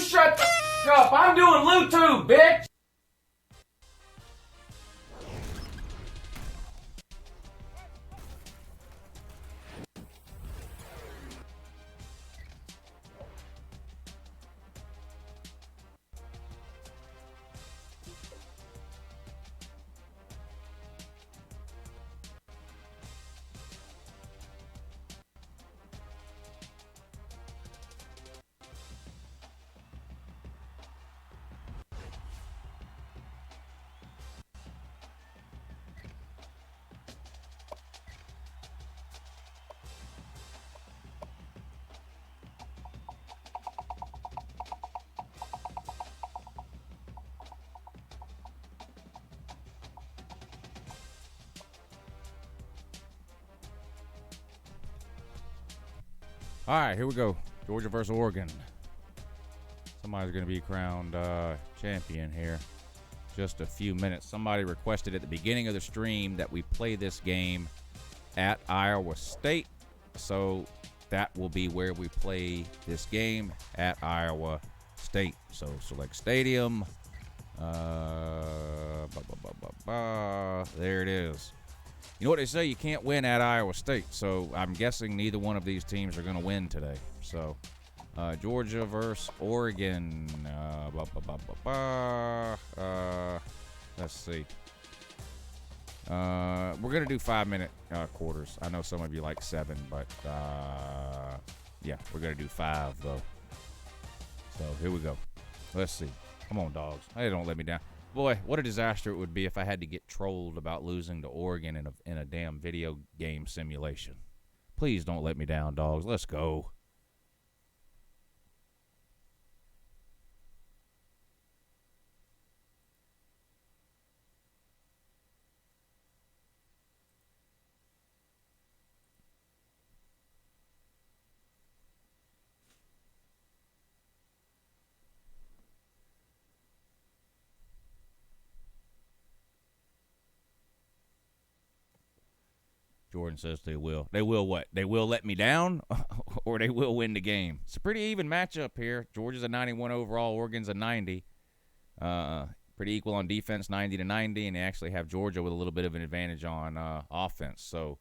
shut the up? I'm doing Bluetooth, bitch. All right, here we go. Georgia versus Oregon. Somebody's going to be crowned champion here. Just a few minutes. Somebody requested at the beginning of the stream that we play this game at Iowa State. So that will be where we play this game, at Iowa State. So select stadium. There it is. You know what they say, you can't win at Iowa State, so I'm guessing neither one of these teams are going to win today. So, Georgia versus Oregon. Let's see. We're going to do 5-minute quarters. I know some of you like 7, but yeah, we're going to do 5, though. So, here we go. Let's see. Come on, dogs. Hey, don't let me down. Boy, what a disaster it would be if I had to get trolled about losing to Oregon in a damn video game simulation. Please don't let me down, dogs. Let's go. Jordan says they will. They will what? They will let me down, or they will win the game. It's a pretty even matchup here. Georgia's a 91 overall. Oregon's a 90. Pretty equal on defense, 90 to 90, and they actually have Georgia with a little bit of an advantage on offense. So,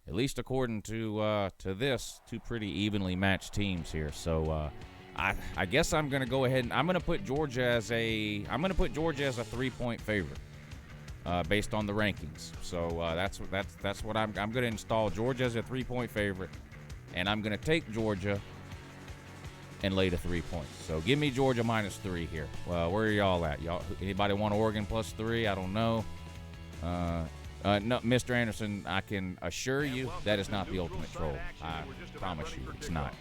at least according to this, two pretty evenly matched teams here. So, I guess I'm going to go ahead and I'm going to put Georgia as a 3-point favorite. Based on the rankings. So that's what I'm going to install Georgia as a 3-point favorite, and I'm going to take Georgia and lay the 3 points. So give me Georgia -3 here. Well, where are y'all at? Y'all, anybody want Oregon +3? I don't know. No, Mr. Anderson, I can assure you that is not the ultimate troll. I promise you, it's not.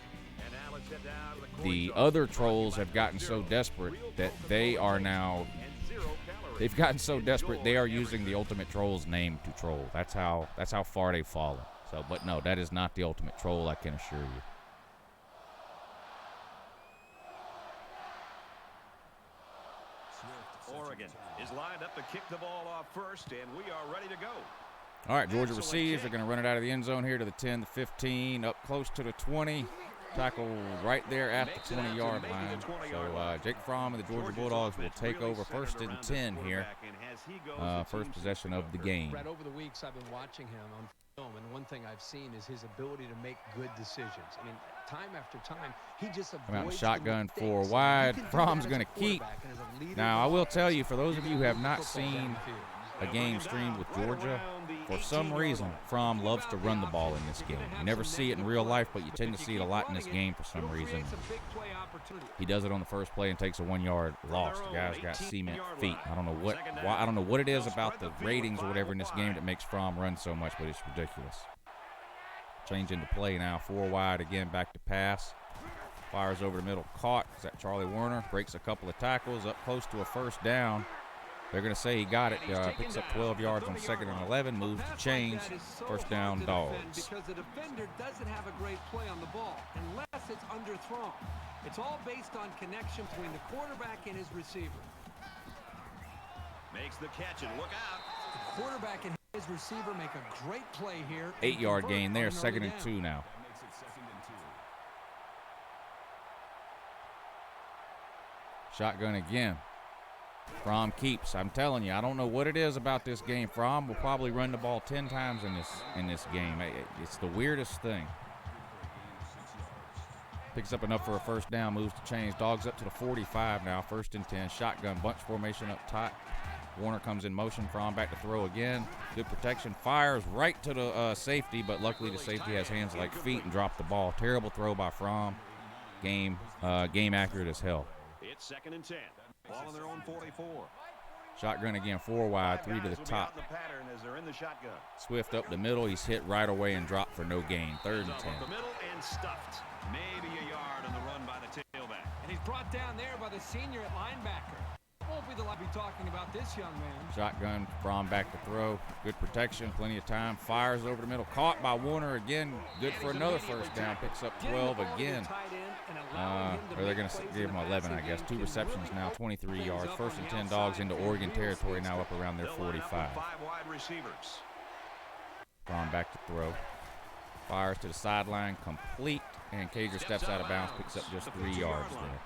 The other trolls have gotten so desperate that they are now. They've gotten so desperate they are using the ultimate troll's name to troll. That's how far they've fallen. So, but no, that is not the ultimate troll, I can assure you. Oregon is lined up to kick the ball off first, and we are ready to go. All right, Georgia receives. They're going to run it out of the end zone here to the 10, the 15, up close to the 20. Tackle right there at the 20-yard line. So Jake Fromm and the Georgia Bulldogs will take over 1st and 10 here. First possession of the game. Brett, over the weeks I've been watching him on film, and one thing I've seen is his ability to make good decisions. I mean, time after time, he just avoids come out shotgun 4 wide. Fromm's going to keep. Now, I will tell you, for those of you who have not seen a game streamed with Georgia, for some reason, Fromm loves to run the ball in this game. You never see it in real life, but you tend to see it a lot in this game for some reason. He does it on the first play and takes a 1-yard loss. The guy's got cement feet. I don't know what it is about the ratings or whatever in this game that makes Fromm run so much, but it's ridiculous. Change into play now. 4 wide again, back to pass. Fires over the middle, caught. Is that Charlie Werner? Breaks a couple of tackles, up close to a 1st down. They're going to say he got it. Picks up 12 yards on 2nd and 11. Moves to change. 1st down, Dogs. Because the defender doesn't have a great play on the ball unless it's underthrown. It's all based on connection between the quarterback and his receiver. Makes the catch and look out. The quarterback and his receiver make a great play here. 8-yard gain there. 2nd and 2 now. Shotgun again. Fromm keeps. I'm telling you, I don't know what it is about this game. Fromm will probably run the ball 10 times in this game. It's the weirdest thing. Picks up enough for a first down, moves to change. Dogs up to the 45 now, 1st and 10. Shotgun bunch formation up top. Warner comes in motion. Fromm back to throw again. Good protection. Fires right to the safety, but luckily the safety has hands like feet and dropped the ball. Terrible throw by Fromm. Game accurate as hell. It's 2nd and 10. Ball on their own 44. Shotgun again, 4 wide, 3 to the top. Swift up the middle. He's hit right away and dropped for no gain. 3rd and 10. The middle and stuffed. Maybe a yard on the run by the tailback. And he's brought down there by the senior at linebacker. Won't be the lot to be talking about this young man. Shotgun, Fromm back to throw. Good protection, plenty of time. Fires over the middle. Caught by Warner again. Good for another first down. Picks up 12 again. Or they're going to give him 11, I guess. 2 receptions now, 23 yards. 1st and 10 Dogs into Oregon territory now up around their 45. 5 wide receivers. Fromm back to throw. Fires to the sideline, complete. And Cager steps out of bounds, picks up just 3 yards there.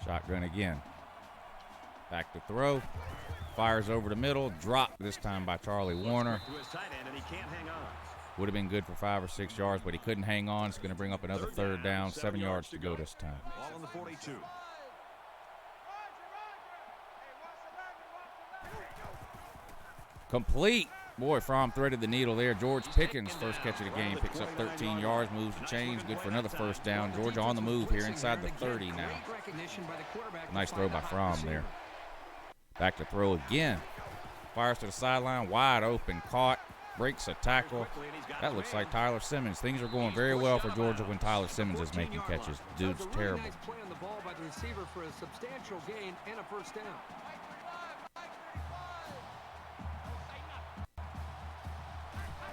Shotgun again. Back to throw. Fires over the middle. Dropped this time by Charlie Warner. Would have been good for 5 or 6 yards, but he couldn't hang on. It's going to bring up another 3rd down. 7 yards to go this time. Ball on the 42. Complete. Boy, Fromm threaded the needle there. George Pickens, first catch of the game, picks up 13 yards, moves to change. Good for another first down. Georgia on the move here inside the 30 now. Nice throw by Fromm there. Back to throw again. Fires to the sideline, wide open, caught, breaks a tackle. That looks like Tyler Simmons. Things are going very well for Georgia when Tyler Simmons is making catches. Dude's terrible. Nice play on the ball by the receiver for a substantial gain and a first down.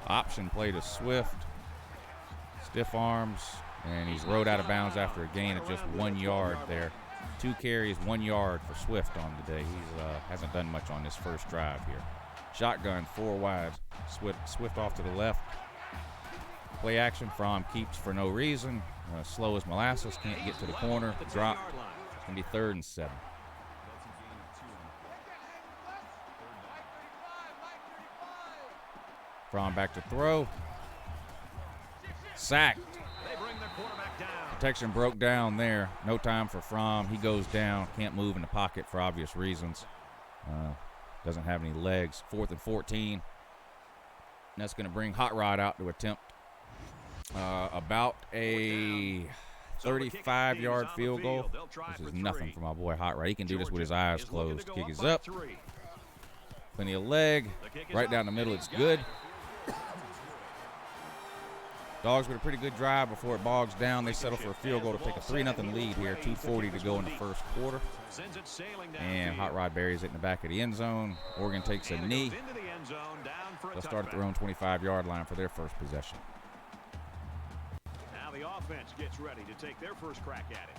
Option play to Swift. Stiff arms, and he's rode out of bounds after a gain of just 1 yard there. 2 carries, 1 yard for Swift on the day. He hasn't done much on this first drive here. Shotgun, 4 wide. Swift off to the left. Play action. Fromm keeps for no reason. Slow as molasses. Can't get to the corner. Drop. It's going to be 3rd and 7. Fromm back to throw. Sacked. Protection broke down there. No time for Fromm. He goes down. Can't move in the pocket for obvious reasons. Doesn't have any legs. 4th and 14. And that's going to bring Hot Rod out to attempt about a 35-yard field goal. This is nothing for my boy Hot Rod. He can do this with his eyes closed. Kick is up. Plenty of leg. Right down the middle. It's good. Dogs with a pretty good drive before it bogs down. They settle for a field goal to take a 3-0 lead here. 2:40 to go in the first quarter. And Hot Rod buries it in the back of the end zone. Oregon takes a knee. They'll start at their own 25-yard line for their first possession. Now the offense gets ready to take their first crack at it.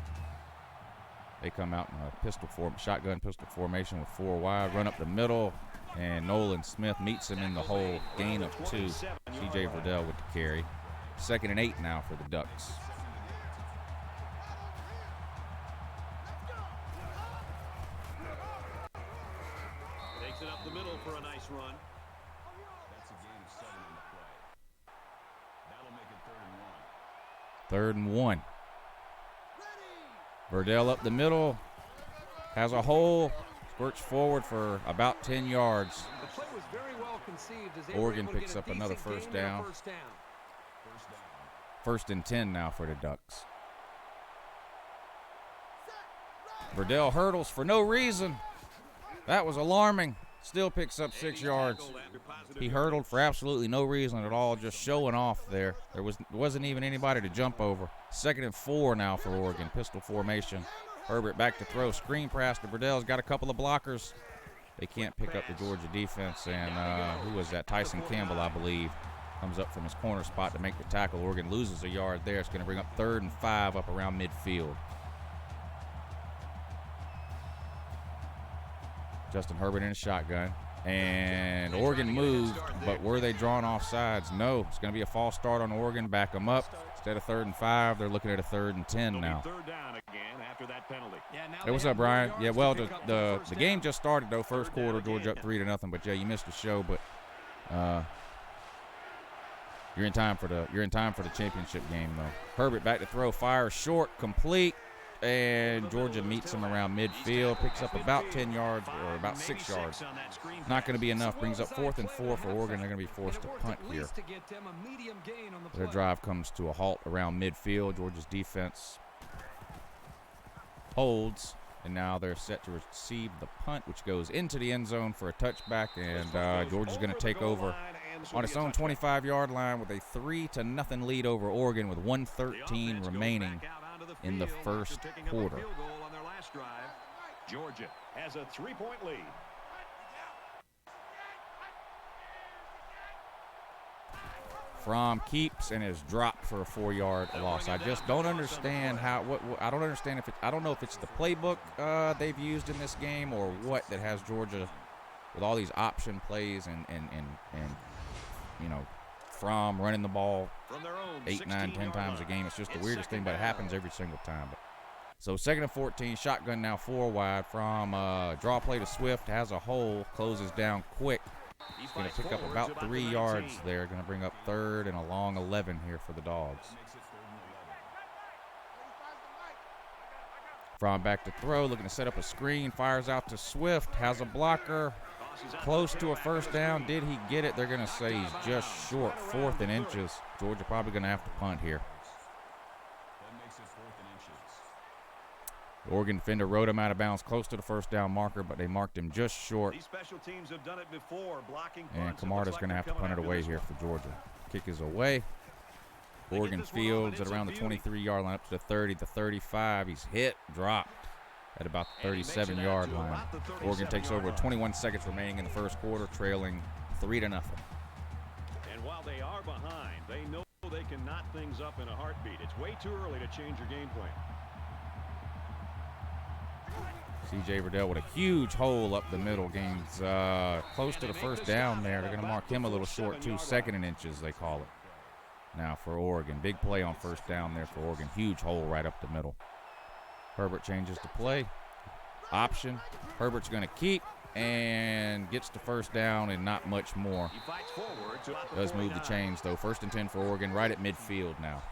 They come out in a shotgun pistol formation with 4 wide. Run up the middle, and Nolan Smith meets him in the hole. Gain of 2. C.J. Verdell with the carry. 2nd and 8 now for the Ducks. Takes it up the middle for a nice run. That's a gain of 7 on the play. That'll make it 3rd and 1. 3rd and 1. Verdell up the middle. Has a hole. Squirts forward for about 10 yards. The play was very well conceived as Oregon picks up another first down. 1st and 10 now for the Ducks. Verdell hurdles for no reason. That was alarming. Still picks up 6 yards. He hurdled for absolutely no reason at all, just showing off there. There wasn't even anybody to jump over. 2nd and 4 now for Oregon. Pistol formation. Herbert back to throw. Screen pass to Verdell's got a couple of blockers. They can't pick up the Georgia defense. And who was that? Tyson Campbell, I believe. Comes up from his corner spot to make the tackle. Oregon loses a yard there. It's going to bring up 3rd and 5 up around midfield. Justin Herbert in a shotgun. And Oregon moved, but were they drawn offsides? No. It's going to be a false start on Oregon. Back them up. Instead of 3rd and 5, they're looking at a 3rd and 10 now. Third down again after that penalty. Hey, what's up, Brian? Yeah, well, the game just started, though. First quarter, Georgia up 3-0. But, yeah, you missed the show, but you're in time for the championship game, though. Herbert back to throw, fires short, complete. And Georgia meets him around midfield, picks up about 10 yards or about 6 yards. Not going to be enough. Brings up 4th and 4 for Oregon. They're going to be forced to punt here. Their drive comes to a halt around midfield. Georgia's defense holds, and now they're set to receive the punt, which goes into the end zone for a touchback. And Georgia's going to take over on its own 25-yard line with a 3-0 lead over Oregon with 1:13 remaining in the first quarter. Georgia has a 3-point lead. Fromm keeps and is dropped for a 4-yard loss. I just don't understand how. I don't understand if I don't know if it's the playbook they've used in this game or what that has Georgia with all these option plays and you know, Fromm running the ball 8, 9, 10 times a game. It's just the weirdest thing, but it happens every single time. So 2nd and 14, shotgun now 4 wide. From draw play to Swift, has a hole, closes down quick. He's going to pick up about 3 yards there. Going to bring up 3rd and a long 11 here for the Dogs. Fromm back to throw, looking to set up a screen, fires out to Swift, has a blocker. Close to a first down. Did he get it? They're going to say he's just short. 4th and inches. Georgia probably going to have to punt here. The Oregon defender rode him out of bounds close to the first down marker, but they marked him just short. These special teams have done it before, blocking and Camarda's going to have to punt it away here for Georgia. Kick is away. Oregon fields at around the 23-yard line up to the 30, the 35. He's hit, dropped at about the 37-yard line. Oregon takes over with 21 seconds remaining in the first quarter, trailing 3-0. And while they are behind, they know they can knot things up in a heartbeat. It's way too early to change your game plan. C.J. Verdell with a huge hole up the middle. Gains close to the first down there. They're going to mark him a little short, too. 2nd and inches, they call it. Now for Oregon. Big play on first down there for Oregon. Huge hole right up the middle. Herbert changes to play. Option. Herbert's going to keep and gets the first down and not much more. Does move the chains, though. 1st and 10 for Oregon right at midfield now.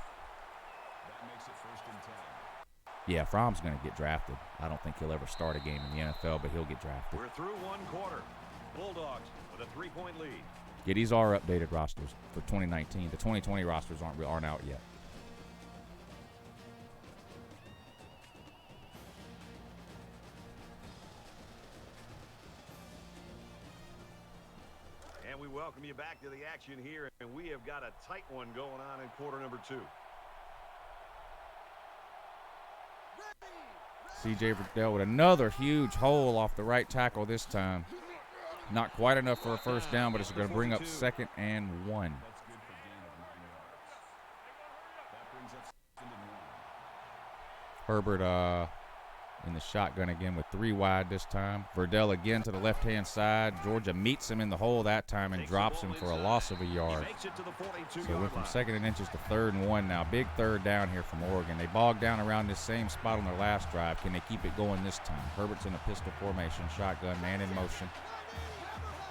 Yeah, Fromm's going to get drafted. I don't think he'll ever start a game in the NFL, but he'll get drafted. We're through one quarter. Bulldogs with a 3-point lead. Yeah, these are updated rosters for 2019. The 2020 rosters aren't out yet. And we welcome you back to the action here, and we have got a tight one going on in quarter number 2. C.J. Verdell with another huge hole off the right tackle this time. Not quite enough for a first down, but it's going to bring up 2nd and 1. Herbert in the shotgun again with 3 wide this time. Verdell again to the left-hand side. Georgia meets him in the hole that time and drops him for a loss of a yard. So it went from 2nd and inches to 3rd and 1 now. Big 3rd down here from Oregon. They bogged down around this same spot on their last drive. Can they keep it going this time? Herbert's in a pistol formation. Shotgun, man in motion.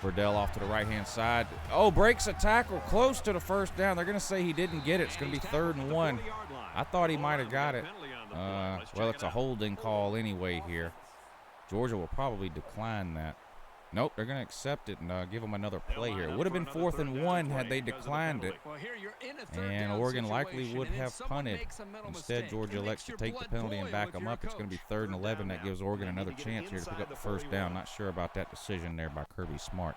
Verdell off to the right-hand side. Oh, breaks a tackle close to the first down. They're going to say he didn't get it. It's going to be 3rd and 1. I thought he might have got it. Well, it's a holding call anyway here. Georgia will probably decline that. Nope, they're going to accept it and give them another play here. It would have been 4th and 1 had they declined it. And Oregon likely would have punted. Instead, Georgia elects to take the penalty and back them up. It's going to be 3rd and 11. That gives Oregon another chance here to pick up the first down. Not sure about that decision there by Kirby Smart.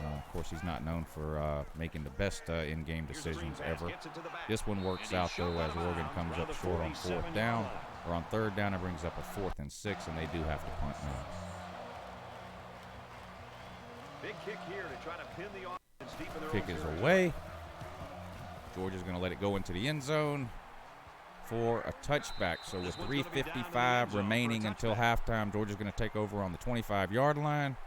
Of course, he's not known for making the best in-game decisions ever. This one works out, though, as Oregon comes up short on 4th down. Or on 3rd down, it brings up a 4th and 6, and they do have to punt now. Big kick here to try to pin the offense deep in their Kick is away. Georgia's going to let it go into the end zone for a touchback. So with 3:55 remaining until halftime, Georgia's going to take over on the 25-yard line.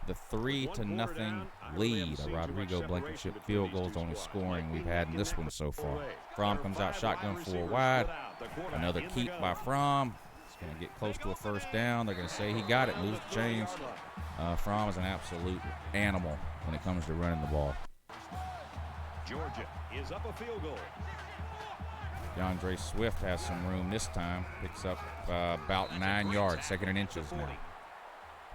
the 3-0 lead. A Rodrigo Blankenship field goal is only scoring we've had in this one so far. Fromm comes out shotgun 4 wide. Another keep by Fromm. It's going to get close to a first down. They're going to say he got it, moves the chains. Fromm is an absolute animal when it comes to running the ball. Georgia is up a field goal. DeAndre Swift has some room this time. Picks up about 9 yards, 2nd and inches now.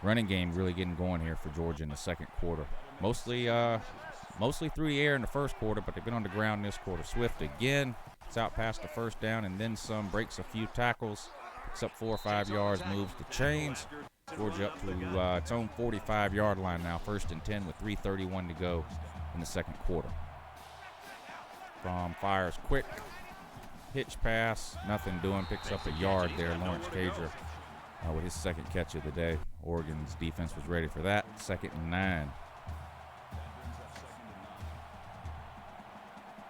Running game really getting going here for Georgia in the second quarter. Mostly through the air in the first quarter, but they've been on the ground in this quarter. Swift again. It's out past the first down and then some. Breaks a few tackles. Picks up 4 or 5 yards, moves the chains. Georgia up to its own 45-yard line now. 1st and 10 with 3:31 to go in the second quarter. Fromm fires quick. Hitch pass. Nothing doing. Picks up a yard there. Lawrence Cager with his second catch of the day. Oregon's defense was ready for that. 2nd and 9.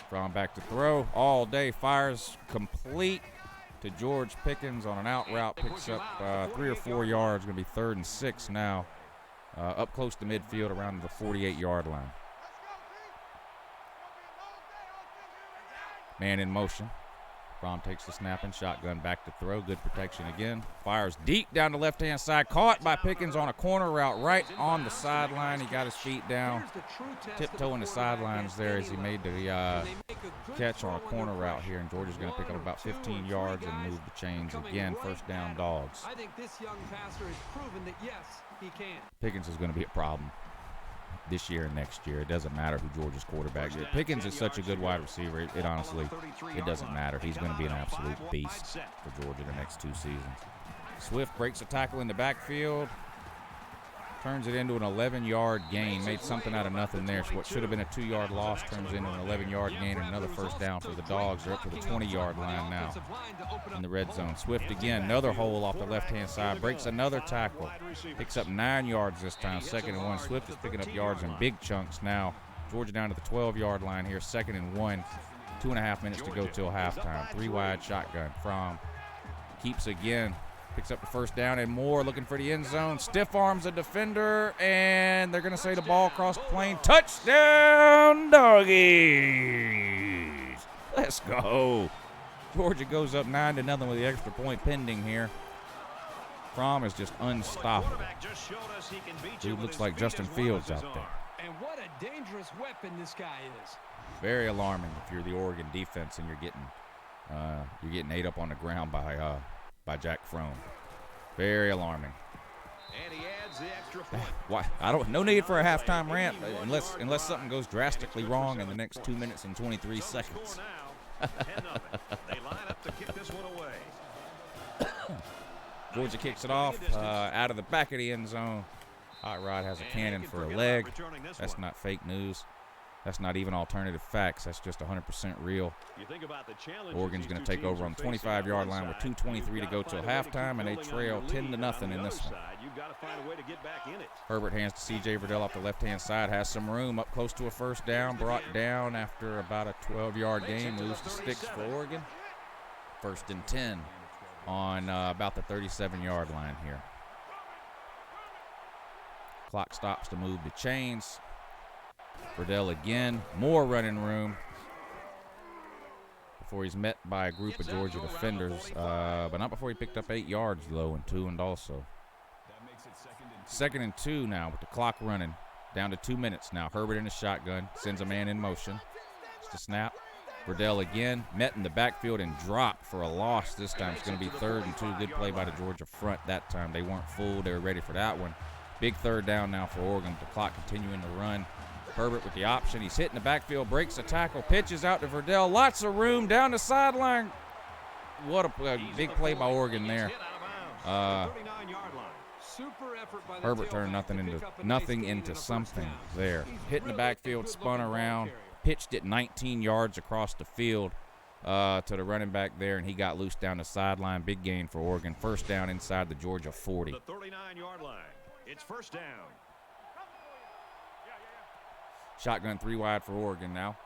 Fromm back to throw all day. Fires complete to George Pickens on an out route. Picks up 3 or 4 yards. Going to be 3rd and 6 now. Up close to midfield around the 48-yard line. Man in motion. Fromm takes the snap and shotgun back to throw. Good protection again. Fires deep down the left-hand side. Caught by Pickens on a corner route right on the sideline. He got his feet down. Tiptoeing the sidelines there as he made the catch on a corner route here. And Georgia's going to pick up about 15 yards and move the chains again. 1st down Dogs. I think this young passer has proven that, yes, he can. Pickens is going to be a problem this year and next year. It doesn't matter who Georgia's quarterback is. Pickens is such a good wide receiver. It honestly, it doesn't matter. He's going to be an absolute beast for Georgia the next 2 seasons. Swift breaks a tackle in the backfield. Turns it into an 11-yard gain. Made something out of nothing there. So what should have been a 2-yard loss turns into an 11-yard gain and another 1st down for the Dogs. They're up to the 20-yard line now in the red zone. Swift again, another hole off the left-hand side. Breaks another tackle. Picks up 9 yards this time. 2nd and 1. Swift is picking up yards in big chunks now. Georgia down to the 12-yard line here. 2nd and 1. 2.5 minutes to go till halftime. 3 wide shotgun. Fromm keeps again. Picks up the 1st down and more, looking for the end zone. Stiff arms a defender, and they're going to say the ball crossed the plane. Touchdown, Doggies! Let's go. Georgia goes up 9-0 with the extra point pending here. Fromm is just unstoppable. Dude looks like Justin Fields out there. And what a dangerous weapon this guy is. Very alarming if you're the Oregon defense and you're getting ate up on the ground by Jack Fromm. Very alarming. And he adds the extra point. Why? No need for a halftime rant unless something goes drastically wrong in the next 2 minutes and 23 seconds. They line up to kick this one away. Georgia kicks it off out of the back of the end zone. Hot Rod has a cannon for a leg. That's not fake news. That's not even alternative facts. That's just 100% real. Oregon's going to take over on the 25-yard line with 2:23 to go till halftime, and they trail 10-0 in this one. Herbert hands to C.J. Verdell off the left-hand side. Has some room up close to a 1st down. Brought down after about a 12-yard gain. Moves the sticks for Oregon. 1st and 10 on about the 37-yard line here. Clock stops to move the chains. Verdell again, more running room before he's met by a group of Georgia defenders, but not before he picked up 8 yards, though, and 2 and also. 2nd and 2 now with the clock running, down to 2 minutes now. Herbert in the shotgun, sends a man in motion. It's the snap. Verdell again, met in the backfield and dropped for a loss this time. It's going to be 3rd and 2. Good play by the Georgia front that time. They weren't fooled. They were ready for that one. Big 3rd down now for Oregon. The clock continuing to run. Herbert with the option. He's hitting the backfield, breaks a tackle, pitches out to Verdell. Lots of room down the sideline. What a big play by Oregon there. Herbert turned nothing into something there. Hitting the backfield, spun around, pitched it 19 yards across the field to the running back there, and he got loose down the sideline. Big gain for Oregon. 1st down inside the Georgia 40. The 39-yard line. It's 1st down. Shotgun 3 wide for Oregon now.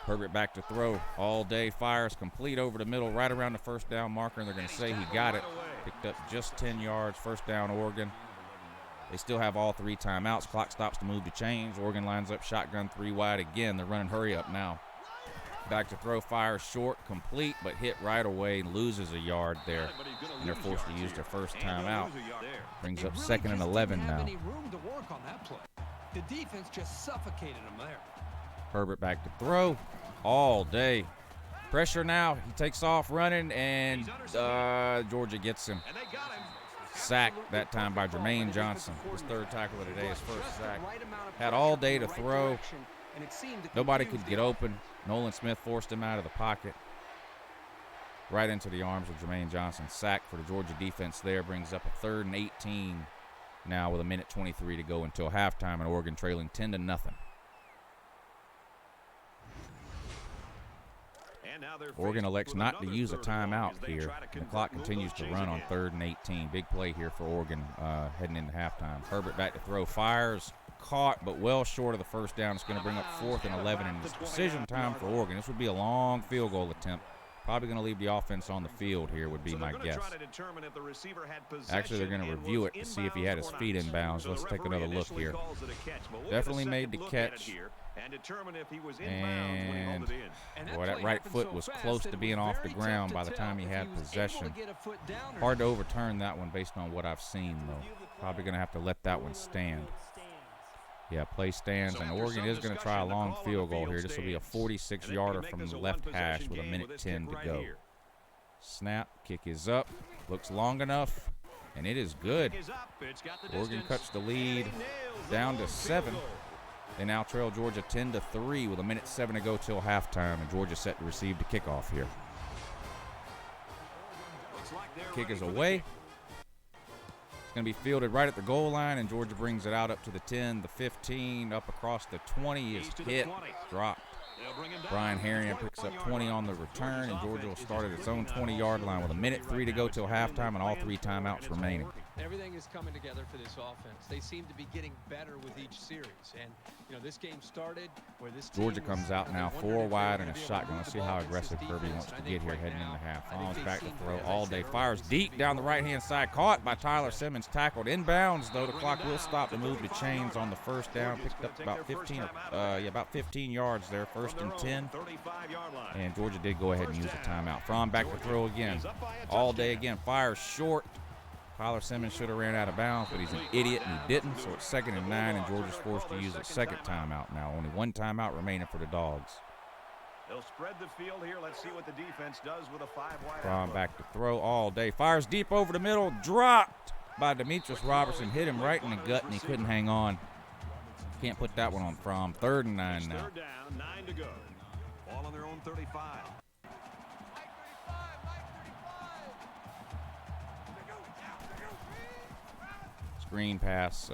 Herbert back to throw. All day fires complete over the middle, right around the 1st down marker, and they're going to say he got it. Picked up just 10 yards. 1st down Oregon. They still have all 3 timeouts. Clock stops to move the chains. Oregon lines up shotgun 3 wide again. They're running hurry up now. Back to throw, fires short, complete, but hit right away, loses a yard there. And they're forced to use their first timeout. Brings up 2nd and 11 now. Any room to work on that play. The defense just suffocated him there. Herbert back to throw all day. Pressure now. He takes off running, and Georgia gets him. Sacked that time by Jermaine Johnson. His 3rd tackle of the day, his 1st sack. Had all day to throw. Nobody could get open. Nolan Smith forced him out of the pocket. Right into the arms of Jermaine Johnson. Sack for the Georgia defense there. Brings up a 3rd and 18 now with 1:23 to go until halftime, and Oregon trailing 10-0. Oregon elects not to use a timeout here. And the clock continues to run on 3rd and 18. Big play here for Oregon heading into halftime. Herbert back to throw, fires, caught, but well short of the first down. It's going to bring up 4th and 11, and it's decision time for Oregon. This would be a long field goal attempt. Probably going to leave the offense on the field here would be my guess. Actually, they're going to review it to see if he had his feet in bounds. Let's take another look here. Definitely made the catch. And boy, that right foot was close to being off the ground by the time he had possession. Hard to overturn that one based on what I've seen, though. Probably going to have to let that one stand. Yeah, play stands, and Oregon is going to try a long field goal here. This will be a 46-yarder from the left hash with 1:10 to go. Snap, kick is up, looks long enough, and it is good. Oregon cuts the lead down to 7. They now trail Georgia 10-3 with 1:07 to go till halftime, and Georgia set to receive the kickoff here. Kick is away. It's going to be fielded right at the goal line, and Georgia brings it out up to the 10, the 15, up across the 20. Is hit, dropped. Brian Herrion picks up 20 on the return, and Georgia will start at its own 20-yard line with 1:03 to go till halftime and all 3 timeouts remaining. Everything is coming together for this offense. They seem to be getting better with each series. And, you know, this game started where this Georgia comes out now 4 wide and a shotgun. Let's see how aggressive Kirby wants to get here heading into half. Fromm's back to throw all day. Fires deep down the right-hand side. Caught by Tyler Simmons. Tackled inbounds, though. The clock will stop to move the chains on the first down. Picked up about 15 yards there. 1st and 10. And Georgia did go ahead and use a timeout. Fromm back to throw again. All day again. Fires short. Tyler Simmons should have ran out of bounds, but he's an idiot, and he didn't. So it's 2nd and 9, and Georgia's forced to use a 2nd timeout now. Only 1 timeout remaining for the Dogs. They'll spread the field here. Let's see what the defense does with a 5-wide. Fromm back to throw all day. Fires deep over the middle. Dropped by Demetrius Robertson. Hit him right in the gut, and he couldn't hang on. Can't put that one on Fromm. 3rd and 9 now. 3rd down, 9 to go. Ball on their own 35. Screen pass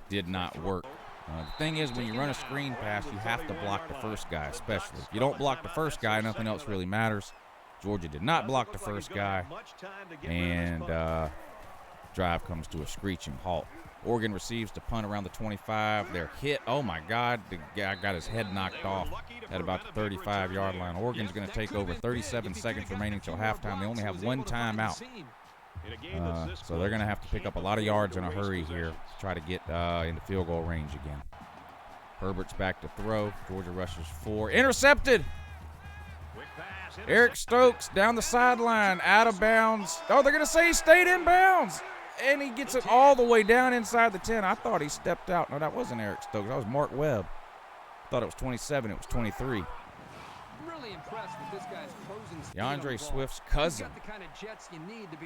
did not work. The thing is, when you run a screen pass, you have to block the first guy, especially. If you don't block the first guy, nothing else really matters. Georgia did not block the first guy, and drive comes to a screeching halt. Oregon receives the punt around the 25. They're hit. Oh, my God. The guy got his head knocked off at about the 35-yard line. Oregon's going to take over. 37 seconds remaining till halftime. They only have 1 timeout. So they're going to have to pick up a lot of yards in a hurry here to try to get into field goal range again. Herbert's back to throw. Georgia rushes 4. Intercepted! Eric Stokes down the sideline, out of bounds. Oh, they're going to say he stayed in bounds. And he gets it all the way down inside the 10. I thought he stepped out. No, that wasn't Eric Stokes. That was Mark Webb. I thought it was 27. It was 23. Really impressed with this guy's closing speed DeAndre Swift's cousin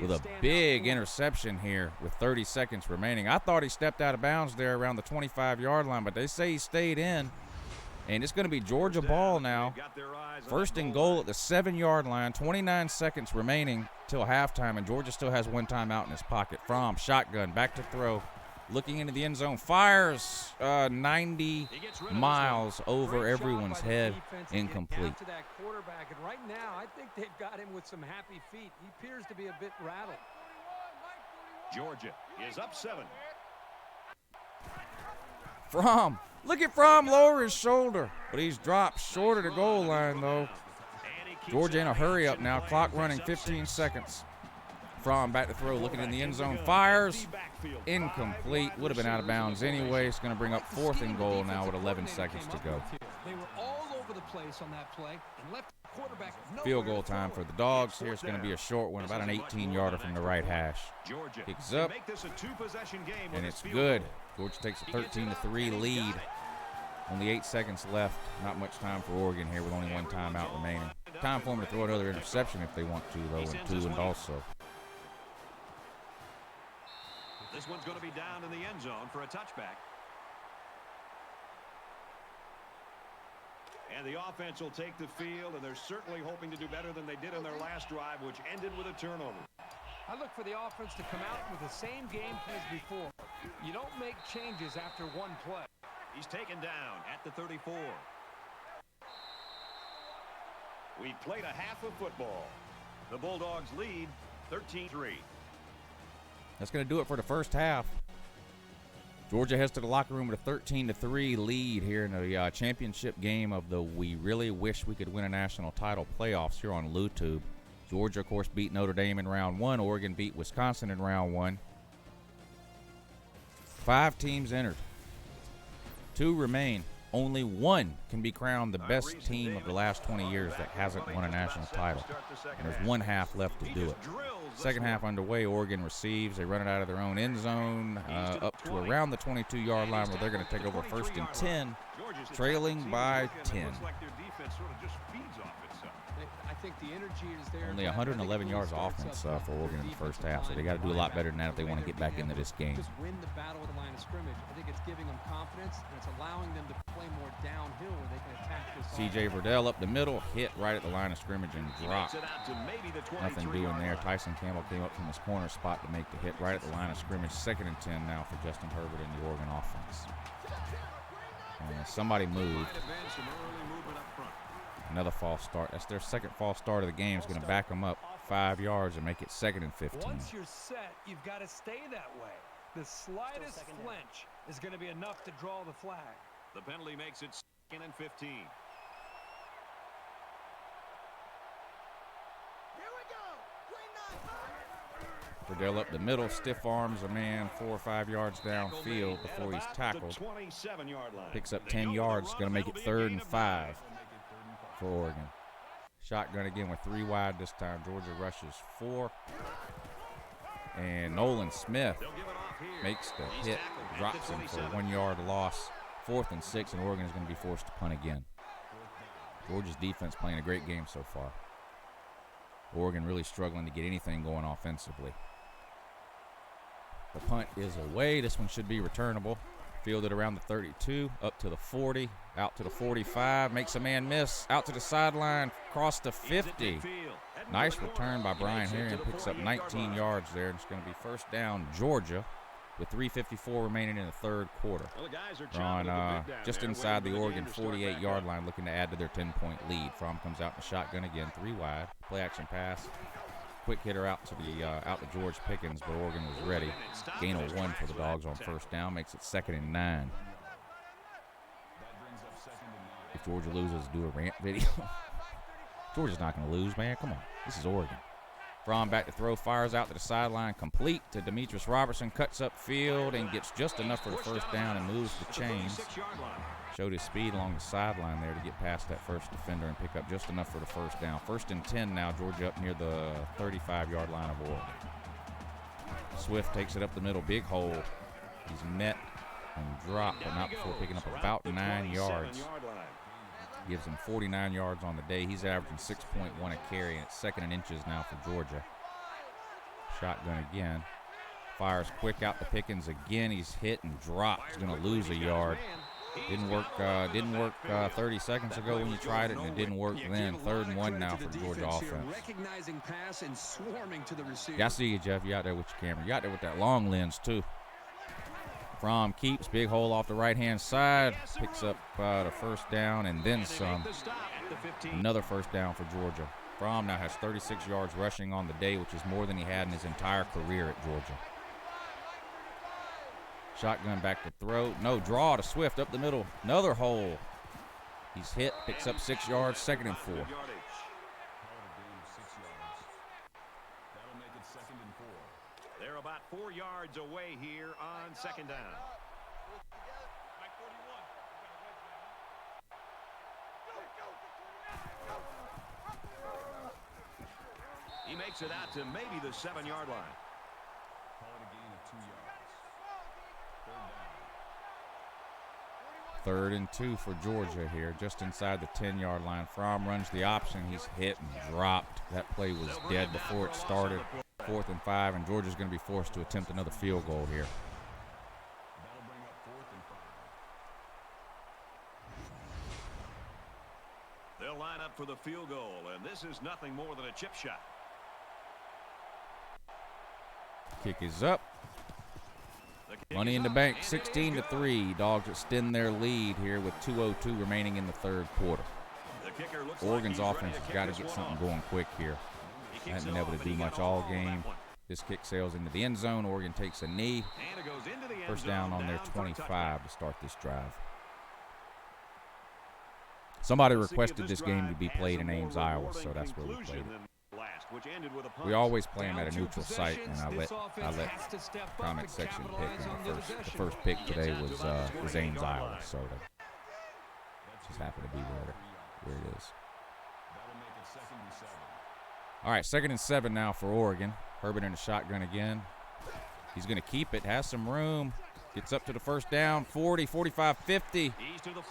with a big interception here with 30 seconds remaining. I thought he stepped out of bounds there around the 25-yard line, but they say he stayed in. And it's going to be Georgia ball now. 1st and goal at the 7-yard line. 29 seconds remaining till halftime, and Georgia still has 1 timeout in his pocket. Fromm, shotgun, back to throw. Looking into the end zone, fires 90 miles over everyone's head, incomplete. To that quarterback, and right now, I think they've got him with some happy feet. He appears to be a bit rattled. Georgia is up 7. Fromm, look at Fromm lower his shoulder, but he's dropped short of the goal line, though. Georgia in a hurry up now, clock running 15 seconds. Fromm back to throw, looking in the end zone, fires, incomplete, would have been out of bounds anyway. It's going to bring up 4th and goal now with 11 seconds to go. They were all over the place on that play and left the quarterback Field goal time for the Dogs. Here's going to be a short one, about an 18-yarder from the right hash. Kicks up, and it's good. Georgia takes a 13-3 lead. Only 8 seconds left. Not much time for Oregon here with only 1 timeout remaining. Time for them to throw another interception if they want to, though, and 2 and also. This one's going to be down in the end zone for a touchback. And the offense will take the field, and they're certainly hoping to do better than they did in their last drive, which ended with a turnover. I look for the offense to come out with the same game plan as before. You don't make changes after 1 play. He's taken down at the 34. We played a half of football. The Bulldogs lead 13-3. That's going to do it for the first half. Georgia heads to the locker room with a 13-3 lead here in the championship game of the We Really Wish We Could Win a National Title playoffs here on YouTube. Georgia, of course, beat Notre Dame in round 1. Oregon beat Wisconsin in round 1. 5 teams entered. 2 remain. Only 1 can be crowned the best team of the last 20 years that hasn't won a national title. And there's 1 half left to do it. Second half underway. Oregon receives. They run it out of their own end zone up to around the 22-yard line where they're going to take over 1st and 10, trailing by 10. I think the energy is there. Only 111 yards of offense for Oregon in the first half, so they got to do a lot better than that if they want to get back into this game. Just win the battle at the line of scrimmage. I think it's giving them confidence, and it's allowing them to play more downhill where they can attack this. C.J. Verdell up the middle, hit right at the line of scrimmage and dropped. Nothing doing there. Tyson Campbell came up from his corner spot to make the hit right at the line of scrimmage. 2nd and 10 now for Justin Herbert and the Oregon offense. And somebody moved. Another false start. That's their 2nd false start of the game. Is going to back them up 5 yards and make it 2nd and 15. Once you're set, you've got to stay that way. The slightest flinch is going to be enough to draw the flag. The penalty makes it 2nd and 15. Verdell up the middle, stiff arms a man 4 or 5 yards downfield before he's tackled. Picks up 10 yards, going to make it 3rd and 5 for Oregon. Shotgun again with 3 wide this time. Georgia rushes 4. And Nolan Smith makes the hit, drops him for a 1-yard loss. 4th and 6, and Oregon is going to be forced to punt again. Georgia's defense playing a great game so far. Oregon really struggling to get anything going offensively. The punt is away. This one should be returnable. Fielded around the 32, up to the 40, out to the 45, makes a man miss, out to the sideline, across the 50. Nice return by Brian Herring, picks up 19 yards there, and it's going to be 1st down Georgia with 3:54 remaining in the 3rd quarter. They're on just inside the Oregon 48-yard line, looking to add to their 10-point lead. Fromm comes out in the shotgun again, 3 wide, play action pass. Quick hitter out to George Pickens, but Oregon was ready. Gain of 1 for the Dogs on 1st down, makes it 2nd and 9. If Georgia loses, do a rant video. Georgia's not going to lose, man. Come on. This is Oregon. Fromm back to throw, fires out to the sideline, complete to Demetrius Robertson, cuts up field and gets just enough for the 1st down and moves the chains. Showed his speed along the sideline there to get past that 1st defender and pick up just enough for the 1st down. 1st and 10 now, Georgia up near the 35-yard line of Oregon. Swift takes it up the middle, big hole. He's met and dropped, but not before picking up about 9 yards. Gives him 49 yards on the day. He's averaging 6.1 a carry, and it's 2nd and inches now for Georgia. Shotgun again. Fires quick out to Pickens again. He's hit and dropped. He's going to lose a yard. Didn't work 30 seconds ago when you tried it, and it didn't work then. 3rd and 1 now for Georgia offense. Yeah, I see you, Jeff. You out there with your camera. You out there with that long lens, too. Fromm keeps, big hole off the right-hand side, picks up the 1st down and then some. Another 1st down for Georgia. Fromm now has 36 yards rushing on the day, which is more than he had in his entire career at Georgia. Shotgun back to throw. No, draw to Swift up the middle. Another hole. He's hit, picks up 6 yards, 2nd and 4. about 4 yards away here on second down. He makes it out to maybe the 7-yard line. Call it a gain of 2 yards. Third and 2 for Georgia here, just inside the 10-yard line. Fromm runs the option. He's hit and dropped. That play was dead before it started. 4th and 5, and Georgia's going to be forced to attempt another field goal here. That'll bring up 4th and 5. They'll line up for the field goal, and this is nothing more than a chip shot. Kick is up. Money in the bank, 16-3. Dogs extend their lead here with 2:02 remaining in the third quarter. Oregon's offense has got to get something going quick here. Hasn't been able to do much all game. This kick sails into the end zone. Oregon takes a knee. First down on their 25 to start this drive. Somebody requested this game to be played in Ames, Iowa, so that's where we played it. We always play them at a neutral site, and I let comment section pick. And the first pick today was Ames, Iowa, so that just happened to be where it is. All right, 2nd and 7 now for Oregon. Herbert in the shotgun again. He's going to keep it, has some room. Gets up to the first down, 40, 45, 50.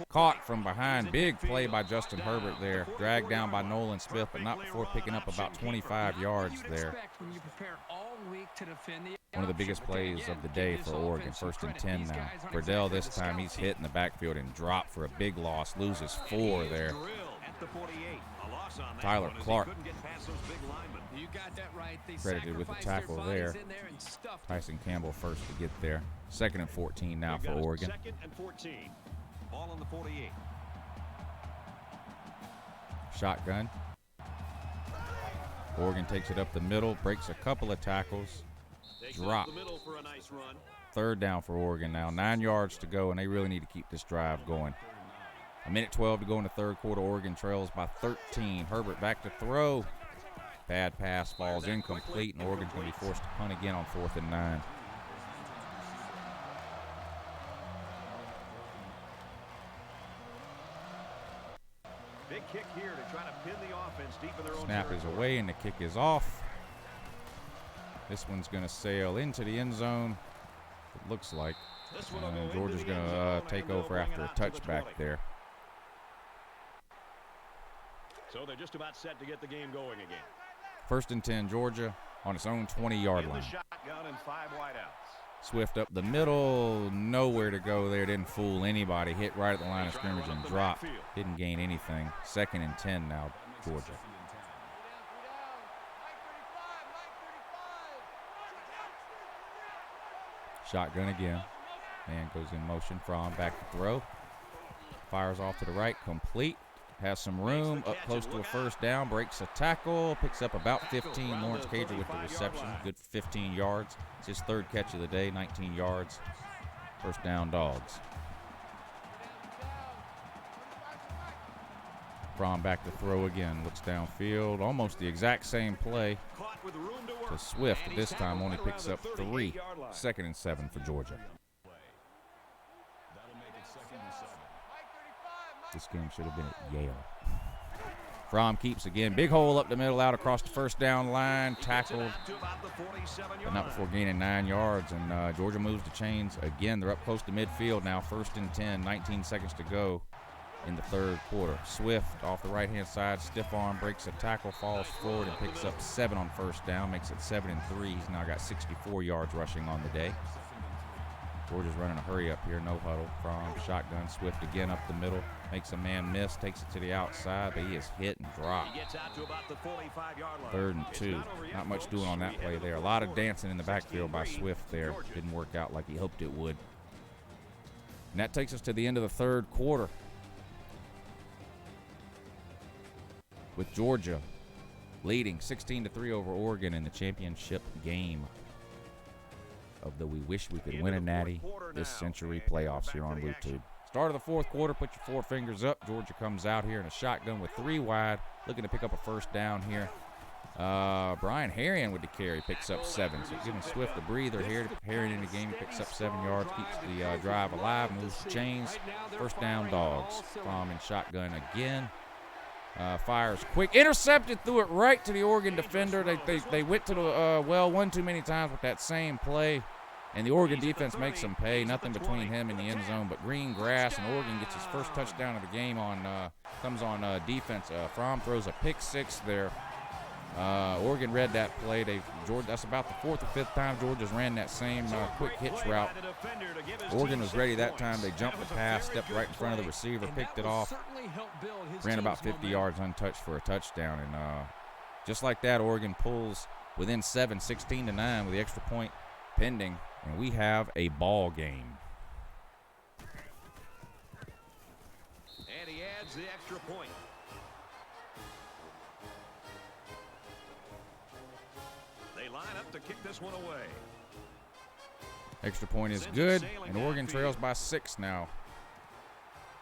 Caught from behind. Big play by Justin Herbert there. Dragged down by Nolan Smith, but not before picking up about 25 yards there. One of the biggest plays of the day for Oregon. 1st and 10 now. Verdell this time, he's hit in the backfield and dropped for a big loss. Loses 4 there. Tyler Clark credited with the tackle there. Tyson Campbell first to get there. 2nd and 14 now for Oregon. 2nd and 14. Ball on the 48. Shotgun. Oregon takes it up the middle, breaks a couple of tackles, drop. 3rd down for Oregon now. 9 yards to go, and they really need to keep this drive going. 1:12 to go in the third quarter. Oregon trails by 13. Herbert back to throw. Bad pass, falls incomplete, and Oregon's going to be forced to punt again on 4th and 9. Big kick here to try to pin the offense deep in their own Snap is away, and the kick is off. This one's going to sail into the end zone, it looks like. And Georgia's going to take over after a touchback there. So they're just about set to get the game going again. 1st and 10, Georgia on its own 20-yard line. Shotgun and 5 wideouts. Swift up the middle, nowhere to go there. Didn't fool anybody. Hit right at the line of scrimmage and dropped. Didn't gain anything. 2nd and 10 now, Georgia. Shotgun again. Man goes in motion. Fromm back to throw. Fires off to the right, complete. Has some room, up close to a first down, breaks a tackle, picks up about 15. Lawrence Cager with the reception, good 15 yards. It's his 3rd catch of the day, 19 yards. First down, Dogs. Fromm back to throw again, looks downfield, almost the exact same play to Swift. This time only picks up 3. 2nd and 7 for Georgia. This game should have been at Yale. Fromm keeps again. Big hole up the middle, out across the first down line. Tackled, but not before gaining 9 yards. And Georgia moves the chains again. They're up close to midfield now. 1st and 10, 19 seconds to go in the third quarter. Swift off the right-hand side. Stiff arm, breaks a tackle, falls forward, and picks up 7 on first down. Makes it 7 and 3. He's now got 64 yards rushing on the day. Georgia's running a hurry up here, no huddle. Fromm, shotgun, Swift again up the middle. Makes a man miss, takes it to the outside, but he is hit and dropped. 3rd and 2. Not much doing on that play there. A lot of dancing in the backfield by Swift there. Didn't work out like he hoped it would. And that takes us to the end of the third quarter, with Georgia leading 16-3 over Oregon in the championship game of the We Wish We Could Win a Natty This Century playoffs here on YouTube. Start of the fourth quarter, put your 4 fingers up. Georgia comes out here in a shotgun with 3 wide, looking to pick up a first down here Brian Harrion with the carry picks up 7. So giving Swift a breather here. Harrion in the game, he picks up 7 yards, keeps the drive alive, moves the chains. First down, Dogs. Fromm in shotgun again. Fires quick, intercepted, threw it right to the Oregon defender. They went to the well one too many times with that same play, and the Oregon defense makes them pay. Nothing between him and the end zone but green grass, and Oregon gets his first touchdown of the game comes on defense. Fromm throws a pick 6 there. Oregon read that play. That's about the 4th or 5th time Georgia's ran that same quick hitch route. Oregon was ready that time. They jumped the pass, stepped right in front of the receiver, picked it off, ran about 50 yards untouched for a touchdown. And just like that, Oregon pulls within 7, 16-9 with the extra point pending, and we have a ball game. And he adds the extra point. They line up to kick this one away. Extra point is good, and Oregon trails by 6 now.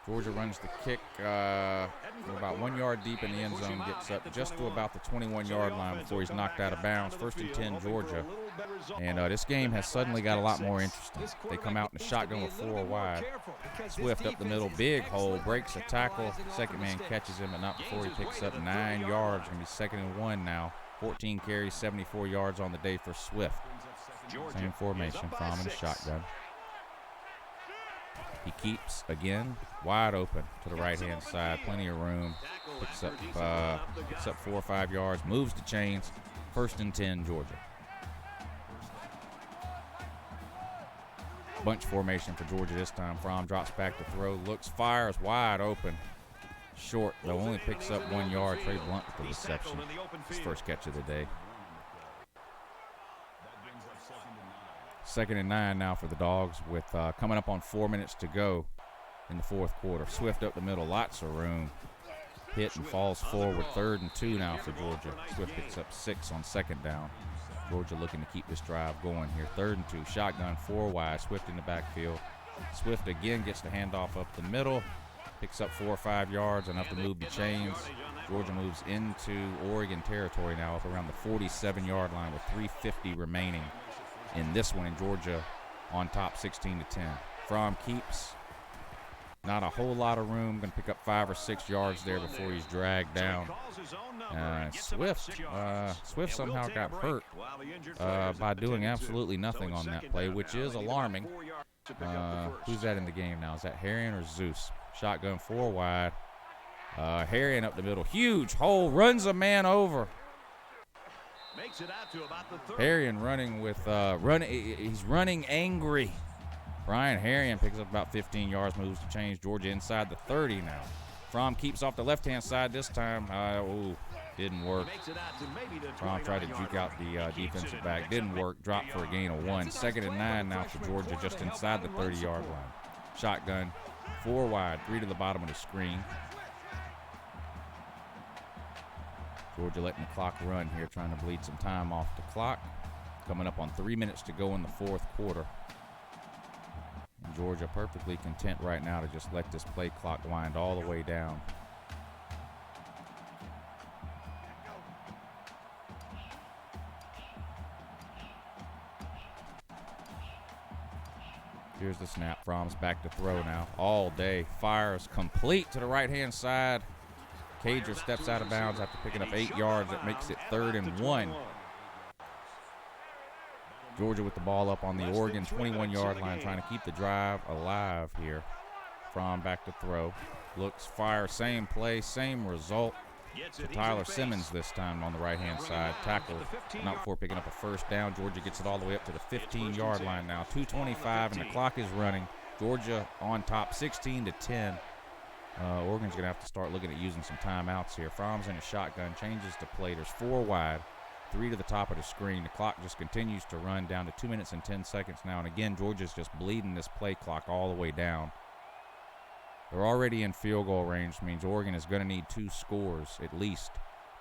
Georgia runs the kick about 1 yard deep in the end zone, gets up just to about the 21-yard line before he's knocked out of bounds. 1st and 10, Georgia. And this game has suddenly got a lot more interesting. They come out in the shotgun with 4 wide. Swift up the middle, big hole, breaks a tackle. Second man catches him, but not before he picks up 9 yards. Going to be 2nd and 1 now. 14 carries, 74 yards on the day for Swift. Same formation, Fromm in the shotgun. He keeps, again, wide open to the right-hand side. Plenty of room. Picks up 4 or 5 yards, moves the chains. 1st and 10, Georgia. Bunch formation for Georgia this time. Fromm drops back to throw, looks, fires, wide open. Short, though, only picks up 1 yard. Trey Blunt with the reception. His first catch of the day. 2nd and 9 now for the Dogs with coming up on 4 minutes to go in the 4th quarter. Swift up the middle, lots of room. Hit and falls forward. 3rd and 2 now for Georgia. Swift picks up 6 on 2nd down. Georgia looking to keep this drive going here. 3rd and 2, shotgun 4 wide. Swift in the backfield. Swift again gets the handoff up the middle. Picks up 4 or 5 yards, enough to move the chains. Georgia moves into Oregon territory now up around the 47-yard line with 3:50 remaining in this one, in Georgia on top 16-10. Fromm keeps. Not a whole lot of room. Going to pick up 5 or 6 yards there before he's dragged down. Swift somehow got hurt by doing absolutely nothing on that play, which is alarming. Who's that in the game now? Is that Harrion or Zeus? Shotgun 4 wide. Harrion up the middle. Huge hole. Runs a man over. Makes it out to about the 30. Harrion running with he's running angry. Brian Harrion picks up about 15 yards, moves to change. Georgia inside the 30 now. Fromm keeps off the left-hand side this time. Didn't work. Fromm tried to juke out the defensive back. Didn't work. Dropped for a gain of 1. 2nd and 9 now for Georgia, just inside the 30-yard line. Shotgun, 4 wide, 3 to the bottom of the screen. Georgia letting the clock run here, trying to bleed some time off the clock. Coming up on 3 minutes to go in the 4th quarter. And Georgia perfectly content right now to just let this play clock wind all the way down. Here's the snap. Fromm's back to throw now. All day. Fires complete to the right-hand side. Cager steps out of bounds after picking up 8 yards. That makes it 3rd and 1. Georgia with the ball up on the Oregon 21-yard line, trying to keep the drive alive here. Fromm back to throw. Looks, fire, same play, same result. To Tyler Simmons this time on the right-hand side. Tackled, not before picking up a first down. Georgia gets it all the way up to the 15-yard line now. 2:25, and the clock is running. Georgia on top, 16-10. Oregon's going to have to start looking at using some timeouts here. Fromm's in a shotgun, changes to play. There's 4 wide, 3 to the top of the screen. The clock just continues to run down to 2 minutes and 10 seconds now. And again, Georgia's just bleeding this play clock all the way down. They're already in field goal range, which means Oregon is going to need 2 scores at least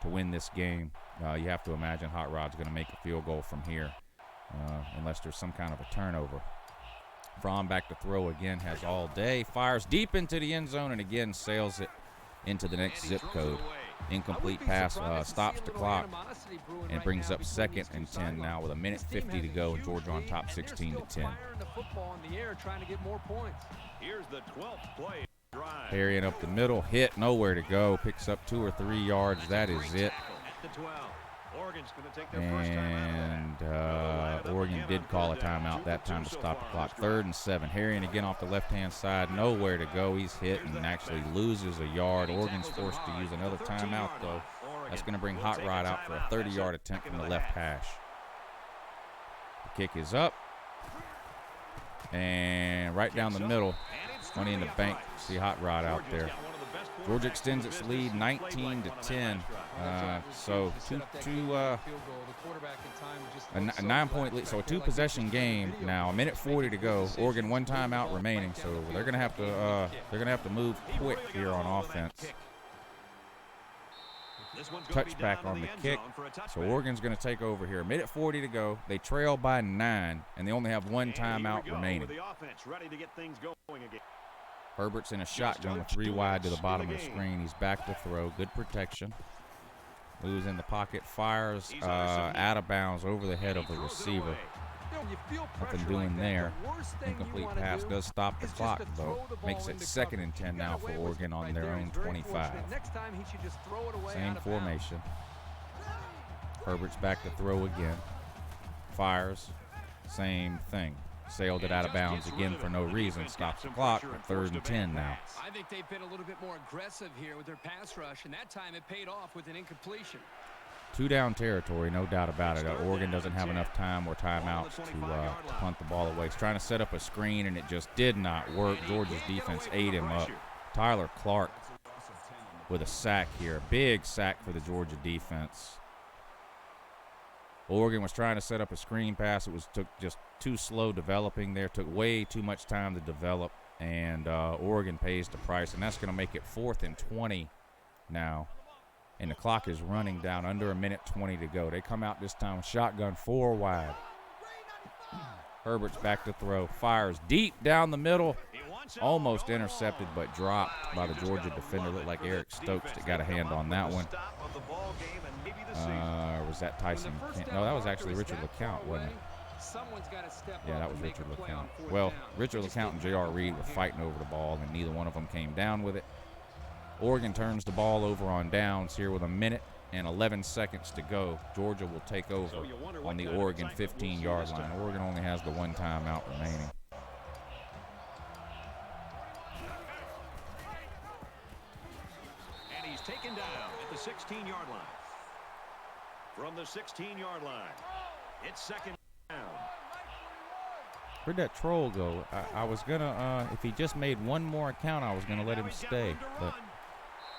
to win this game. You have to imagine Hot Rod's going to make a field goal from here unless there's some kind of a turnover. Fromm back to throw again, has all day. Fires deep into the end zone and again sails it into the next zip code. Incomplete pass stops the clock and brings up 2nd and 10 now with 1:50 to go. Georgia on top 16-10. Here's the 12th play. Drive. Carrying up the middle, hit, nowhere to go. Picks up 2 or 3 yards. That is it. At the 12. Oregon's going to take their first time And Oregon did call a timeout that time to stop the clock. 3rd and 7. Harrion again off the left-hand side. Nowhere to go. He's hit and actually loses a yard. Oregon's forced to use another timeout, though. That's going to bring Hot Rod out for a 30-yard attempt from the left hash. The kick is up. And right down the middle. Money in the bank. See Hot Rod out there. Georgia extends its lead 19-10. So a 9-point lead. So a 2-possession game now. 1:40 to go. Oregon 1 timeout remaining. So they're gonna have to move quick here on offense. Touchback on the kick. So Oregon's gonna take over here. 1:40 to go. They trail by 9, and they only have 1 timeout remaining. Herbert's in a shotgun with 3 wide to the bottom of the screen. He's back to throw. Good protection. Moves in the pocket. Fires out of bounds over the head of the receiver. Nothing doing there. Incomplete pass does stop the clock, though. Makes it 2nd and 10 now for Oregon on their own 25. Same formation. Herbert's back to throw again. Fires. Same thing. Sailed it out of bounds again for no reason. Stops the clock at 3rd and 10 now. I think they've been a little bit more aggressive here with their pass rush, and that time it paid off with an incompletion. 2-down territory, no doubt about it. Oregon doesn't have enough time or timeouts to punt the ball away. He's trying to set up a screen, and it just did not work. Georgia's defense ate him up. Tyler Clark with a sack here. A big sack for the Georgia defense. Oregon was trying to set up a screen pass. It took just too slow developing there. Took way too much time to develop, and Oregon pays the price, and that's going to make it 4th and 20 now. And the clock is running down under 1:20 to go. They come out this time shotgun 4 wide. Herbert's back to throw. Fires deep down the middle. Almost intercepted, but dropped by the Georgia defender. Looked like Eric Stokes that got a hand on that one. Was that Tyson? No, that was actually Richard LeCount, wasn't it? Yeah, that was Richard LeCount. Well, Richard LeCount and J.R. Reed were fighting over the ball, and neither one of them came down with it. Oregon turns the ball over on downs here with 1 and 11 seconds to go. Georgia will take over on the Oregon 15-yard line. Oregon only has the 1 timeout remaining. And he's taken down at the 16-yard line. From the 16-yard line, it's 2nd down. Where'd that troll go? I was going to, if he just made 1 more account, I was going to let him stay. But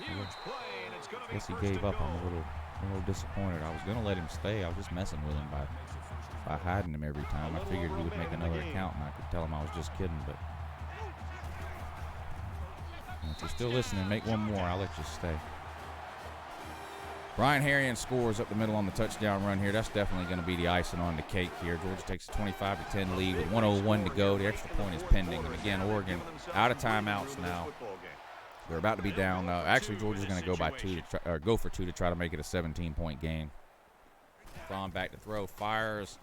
I guess he gave up. I'm a little disappointed. I was going to let him stay. I was just messing with him by hiding him every time. I figured he would make another account, and I could tell him I was just kidding. But if you're still listening, make 1 more. I'll let you stay. Brian Harrion scores up the middle on the touchdown run here. That's definitely going to be the icing on the cake here. Georgia takes a 25-10 lead with 1:01 to go. The extra point is pending. And again, Oregon out of timeouts now. They're about to be down. Actually, Georgia's going to go for 2 to try to make it a 17-point game. Thrawn back to throw. Fires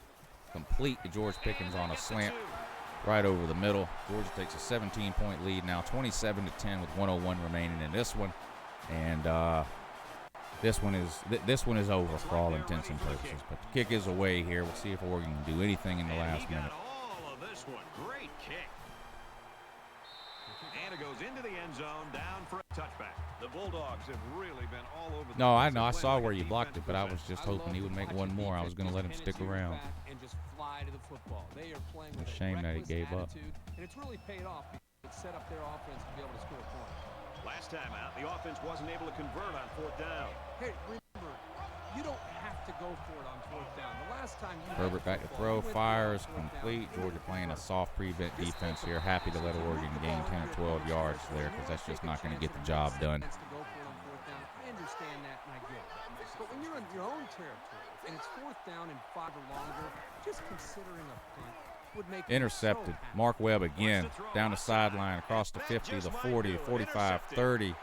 complete to George Pickens on a slant right over the middle. Georgia takes a 17-point lead now, 27-10 with 1:01 remaining in this one. And this one is over for all intents and purposes. But the kick is away here. We'll see if Oregon can do anything in the last minute. All of this one, great kick. And it goes into the end zone, down for a touchback. The Bulldogs have really been all over the No, I know. I saw where you blocked it, but I was just hoping he would make 1 more. I was going to let him stick around. And just fly to the football. They are playing with a shame that he gave up. And it's really paid off because it set up their offense to be able to score points. Last time out, the offense wasn't able to convert on 4th down. Hey, remember, you don't have to go for it on 4th down. The last time you Herbert back to throw, fires, complete. Georgia playing a soft prevent defense here. Happy to let Oregon gain 10 or 12 yards there because that's just not going to get the job done. I understand that, and I get it. But when you're in your own territory and it's 4th down and 5 or longer, just considering a punt would make intercepted. Mark Webb again down the sideline across the 50, the 40, 45, 30.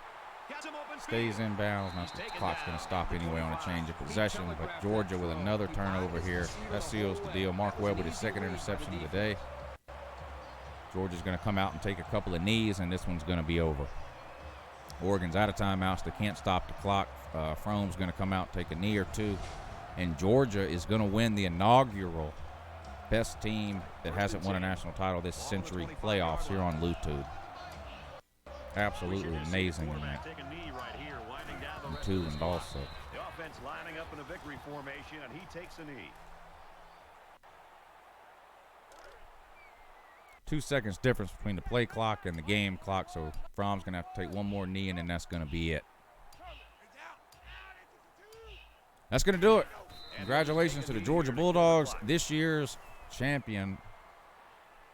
stays inbounds. Not that the clock's going to stop anyway on a change of possession, but Georgia with another turnover here. That seals the deal. Mark Webb with his second interception of the day. Georgia's going to come out and take a couple of knees, and this one's going to be over. Oregon's out of timeouts. They can't stop the clock. Fromm's going to come out, take a knee or two, and Georgia is going to win the inaugural best team that hasn't won a national title this century playoffs here on YouTube. Absolutely amazing in that. And Tooland also. The offense lining up in a victory formation, and he takes a knee. 2 seconds difference between the play clock and the game clock, so Fromm's going to have to take one more knee, and then that's going to be it. That's going to do it. Congratulations to the Georgia Bulldogs, this year's champion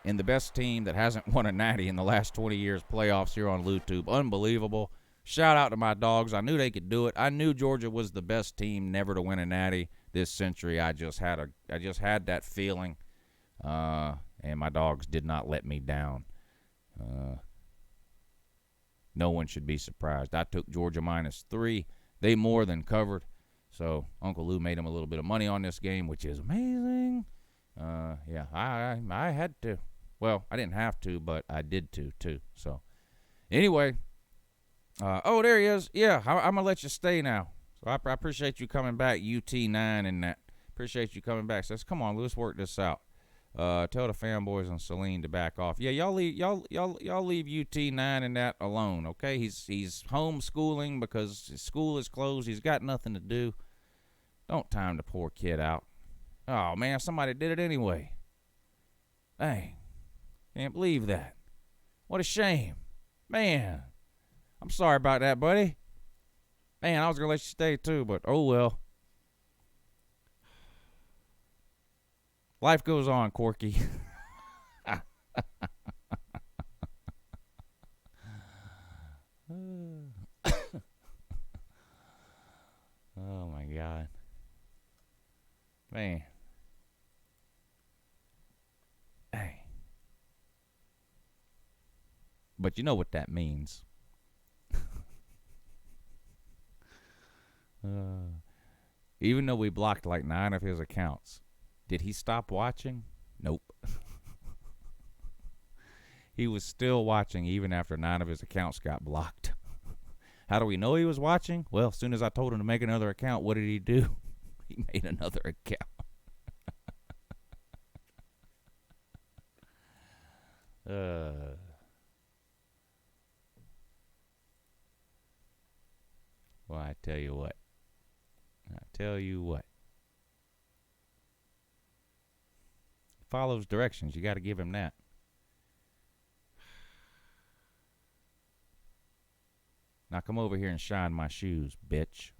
in the best team that hasn't won a natty in the last 20 years playoffs here on YouTube. Unbelievable. Shout out to my dogs. I knew they could do it. I knew Georgia was the best team never to win a natty this century. I just had that feeling, and my dogs did not let me down. No one should be surprised. I took Georgia -3. They more than covered. So Uncle Lou made him a little bit of money on this game, which is amazing. Yeah, I had to. Well, I didn't have to, but I did too. So anyway, oh, there he is. Yeah, I'm going to let you stay now. So I appreciate you coming back, UT9 and that. Appreciate you coming back. Says, come on, let's work this out. Tell the fanboys and Celine to back off. Yeah, y'all leave UT9 and that alone, okay? He's homeschooling because his school is closed. He's got nothing to do. Don't time the poor kid out. Oh man, somebody did it anyway. Dang, can't believe that. What a shame, man. I'm sorry about that, buddy. Man, I was gonna let you stay too, but oh well. Life goes on, Corky. Oh, my God. Man. Hey. But you know what that means. Even though we blocked like 9 of his accounts, did he stop watching? Nope. He was still watching even after 9 of his accounts got blocked. How do we know he was watching? Well, as soon as I told him to make another account, what did he do? He made another account. Well, I tell you what. Follows directions. You got to give him that. Now come over here and shine my shoes, bitch.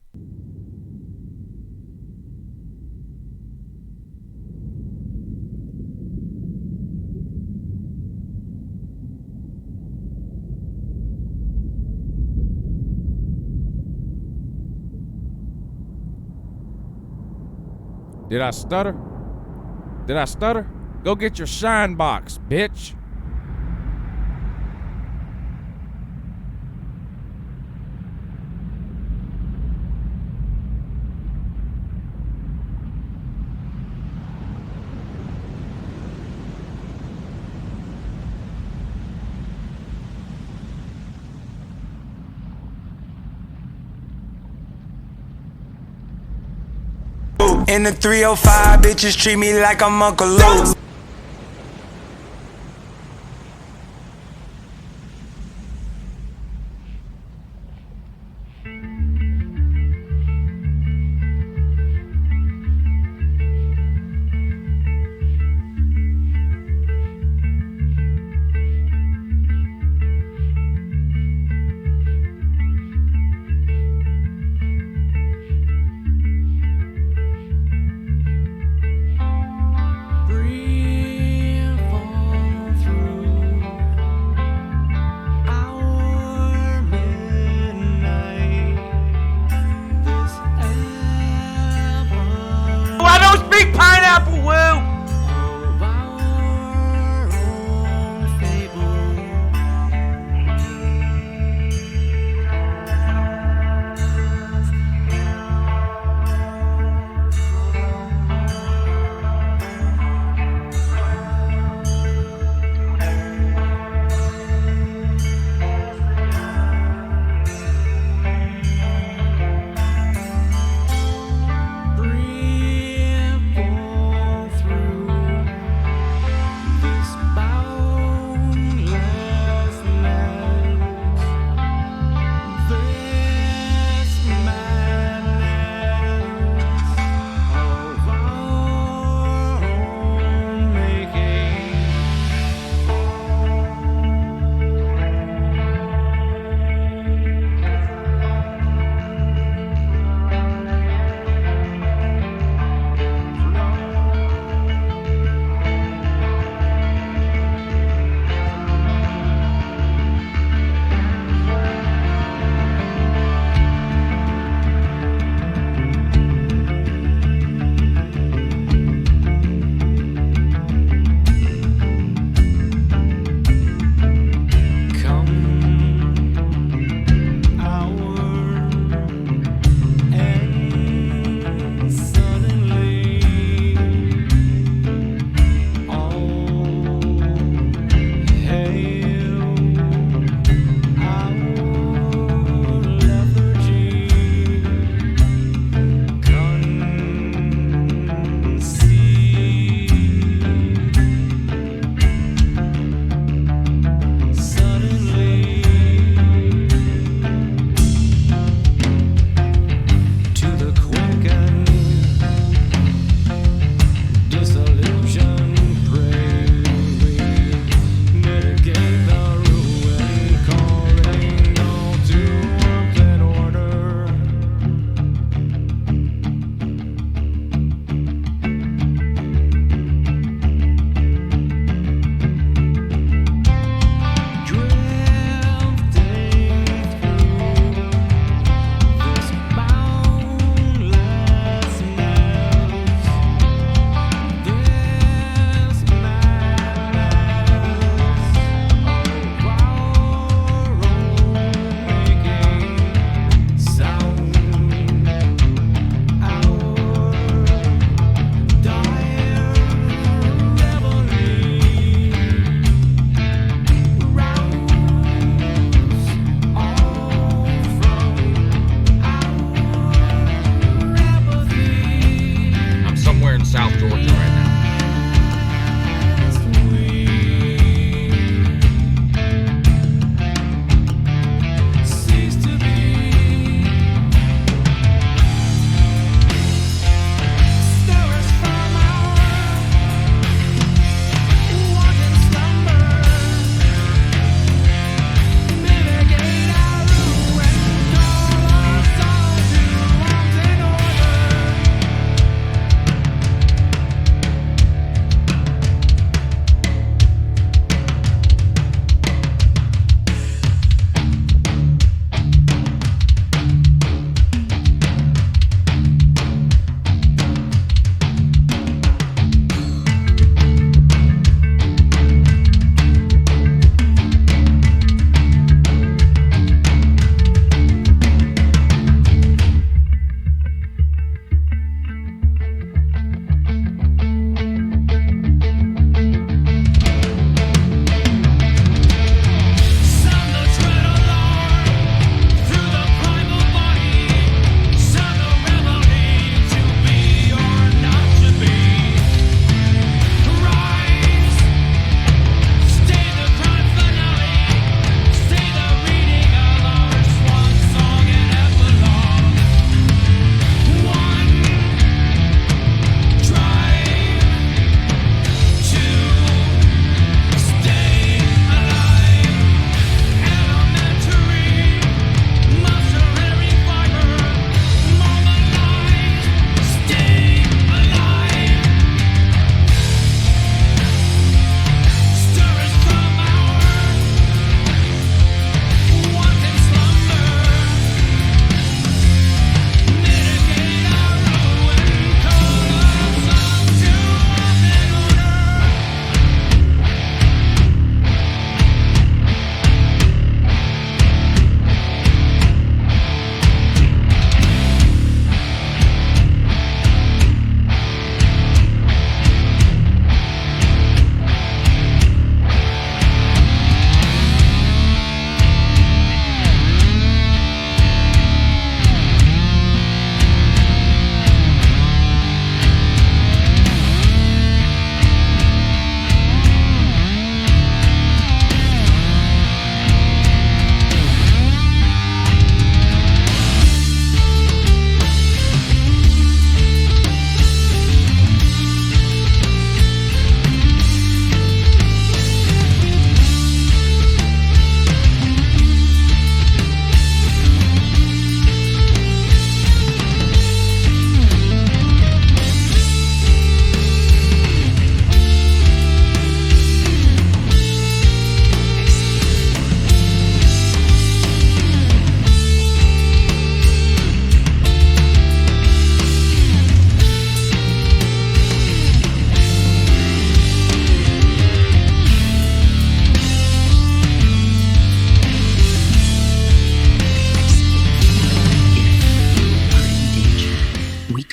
Did I stutter? Go get your shine box, bitch. In the 305, bitches treat me like I'm Uncle Lou.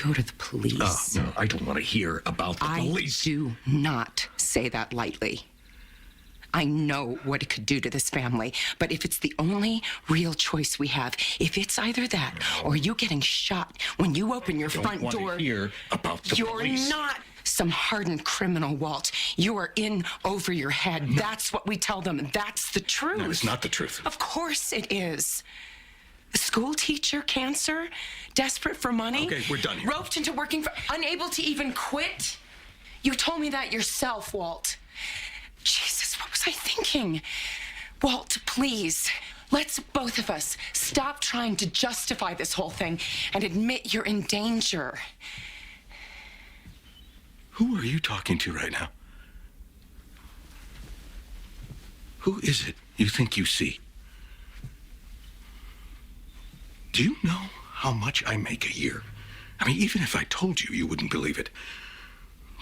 go to the police. No, I don't want to hear about the police. I do not say that lightly. I know what it could do to this family, but if it's the only real choice we have, if it's either that or you getting shot when you open your front door... I don't want to hear about the police. You're not some hardened criminal, Walt. You are in over your head. No. That's what we tell them. That's the truth. No, it's not the truth. Of course it is. A school teacher, cancer, desperate for money. Okay, we're done here. Roped into working for... Unable to even quit. You told me that yourself, Walt. Jesus, what was I thinking? Walt, please, let's both of us stop trying to justify this whole thing and admit you're in danger. Who are you talking to right now? Who is it you think you see? Do you know how much I make a year? I mean, even if I told you, you wouldn't believe it.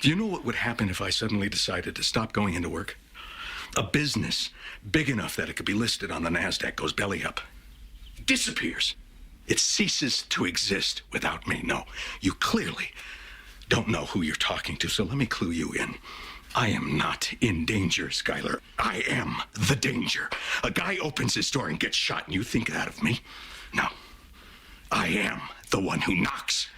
Do you know what would happen if I suddenly decided to stop going into work? A business big enough that it could be listed on the NASDAQ goes belly up. Disappears. It ceases to exist without me. No, you clearly don't know who you're talking to, so let me clue you in. I am not in danger, Skylar. I am the danger. A guy opens his door and gets shot, and you think that of me? No. I am the one who knocks.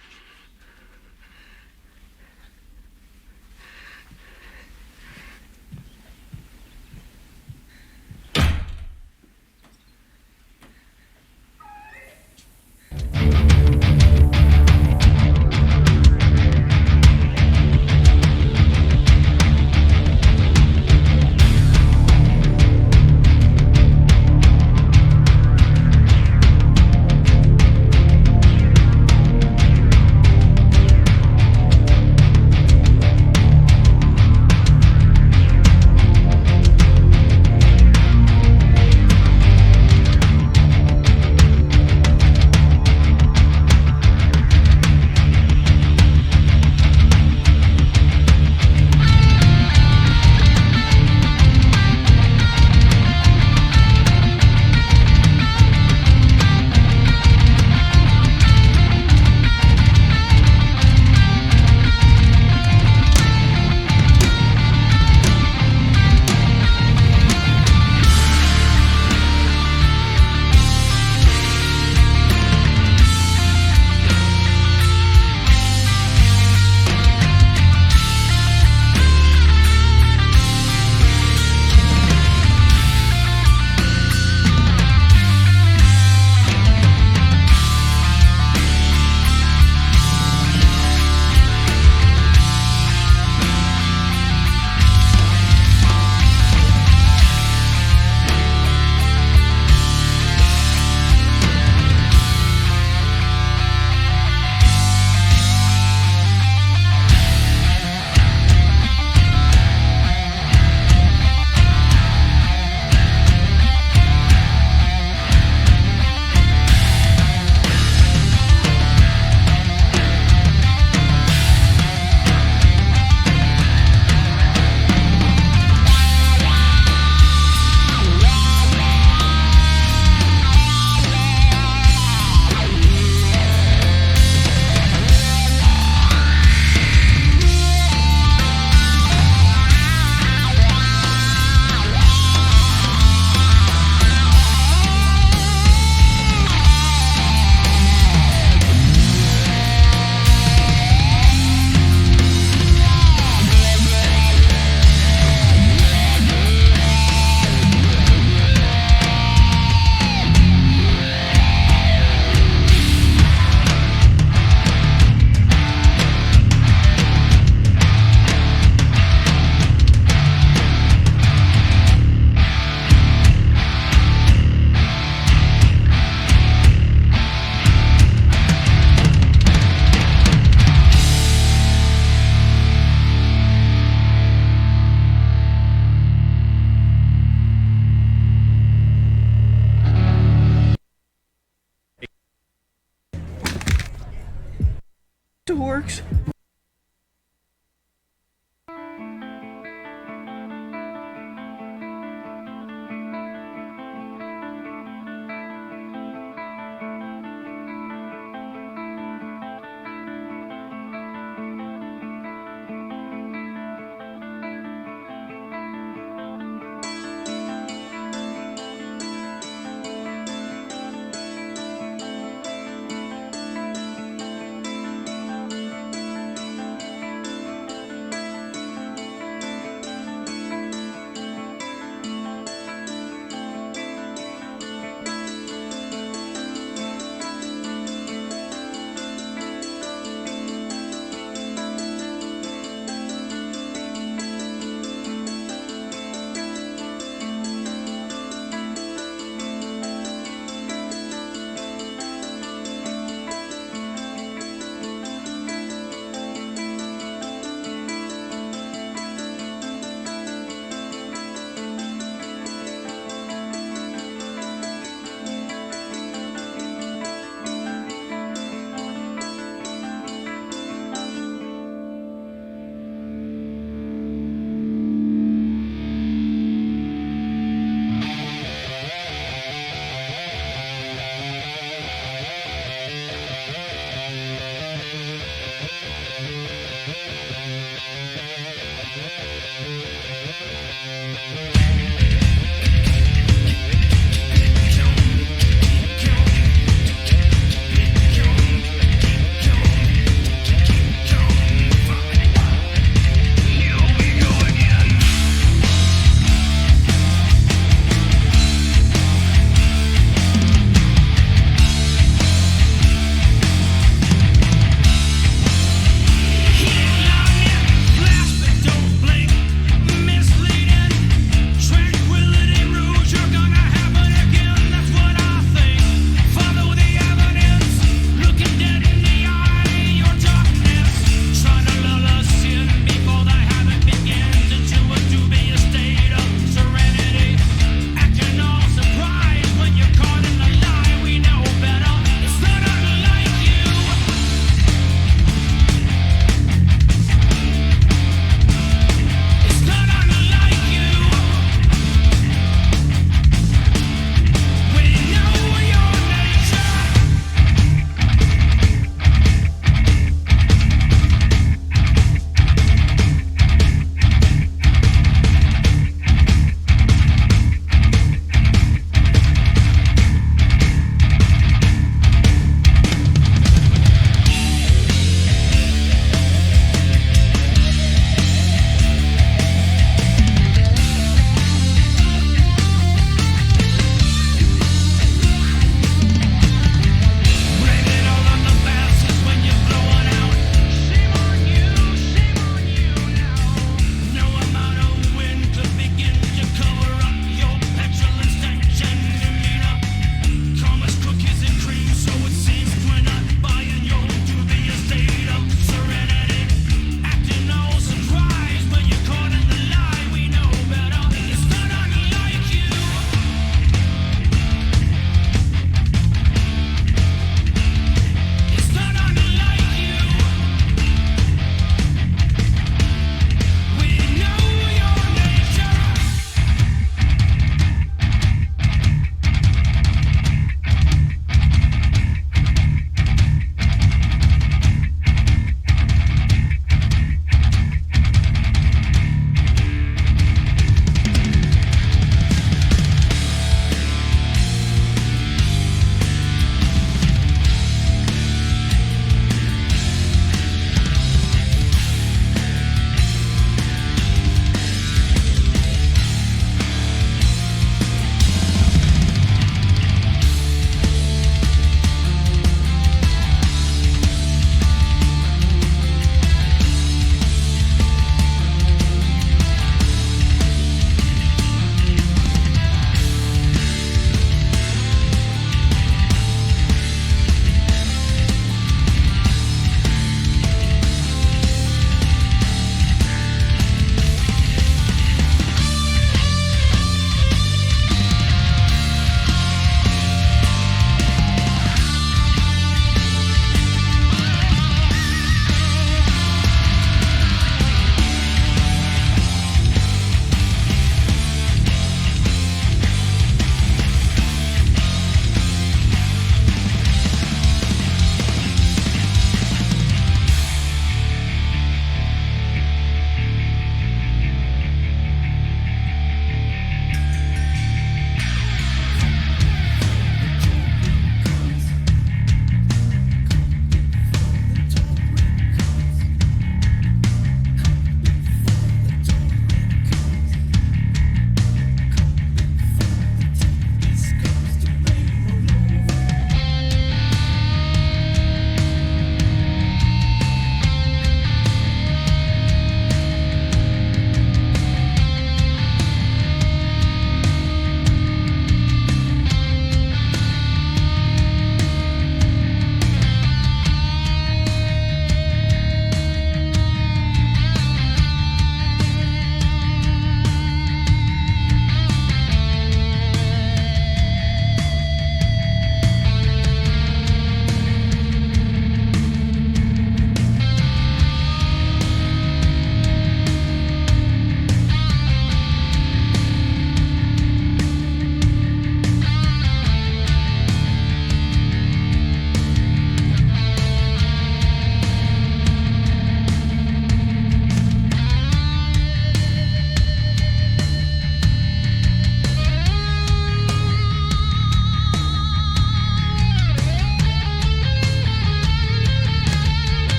Works.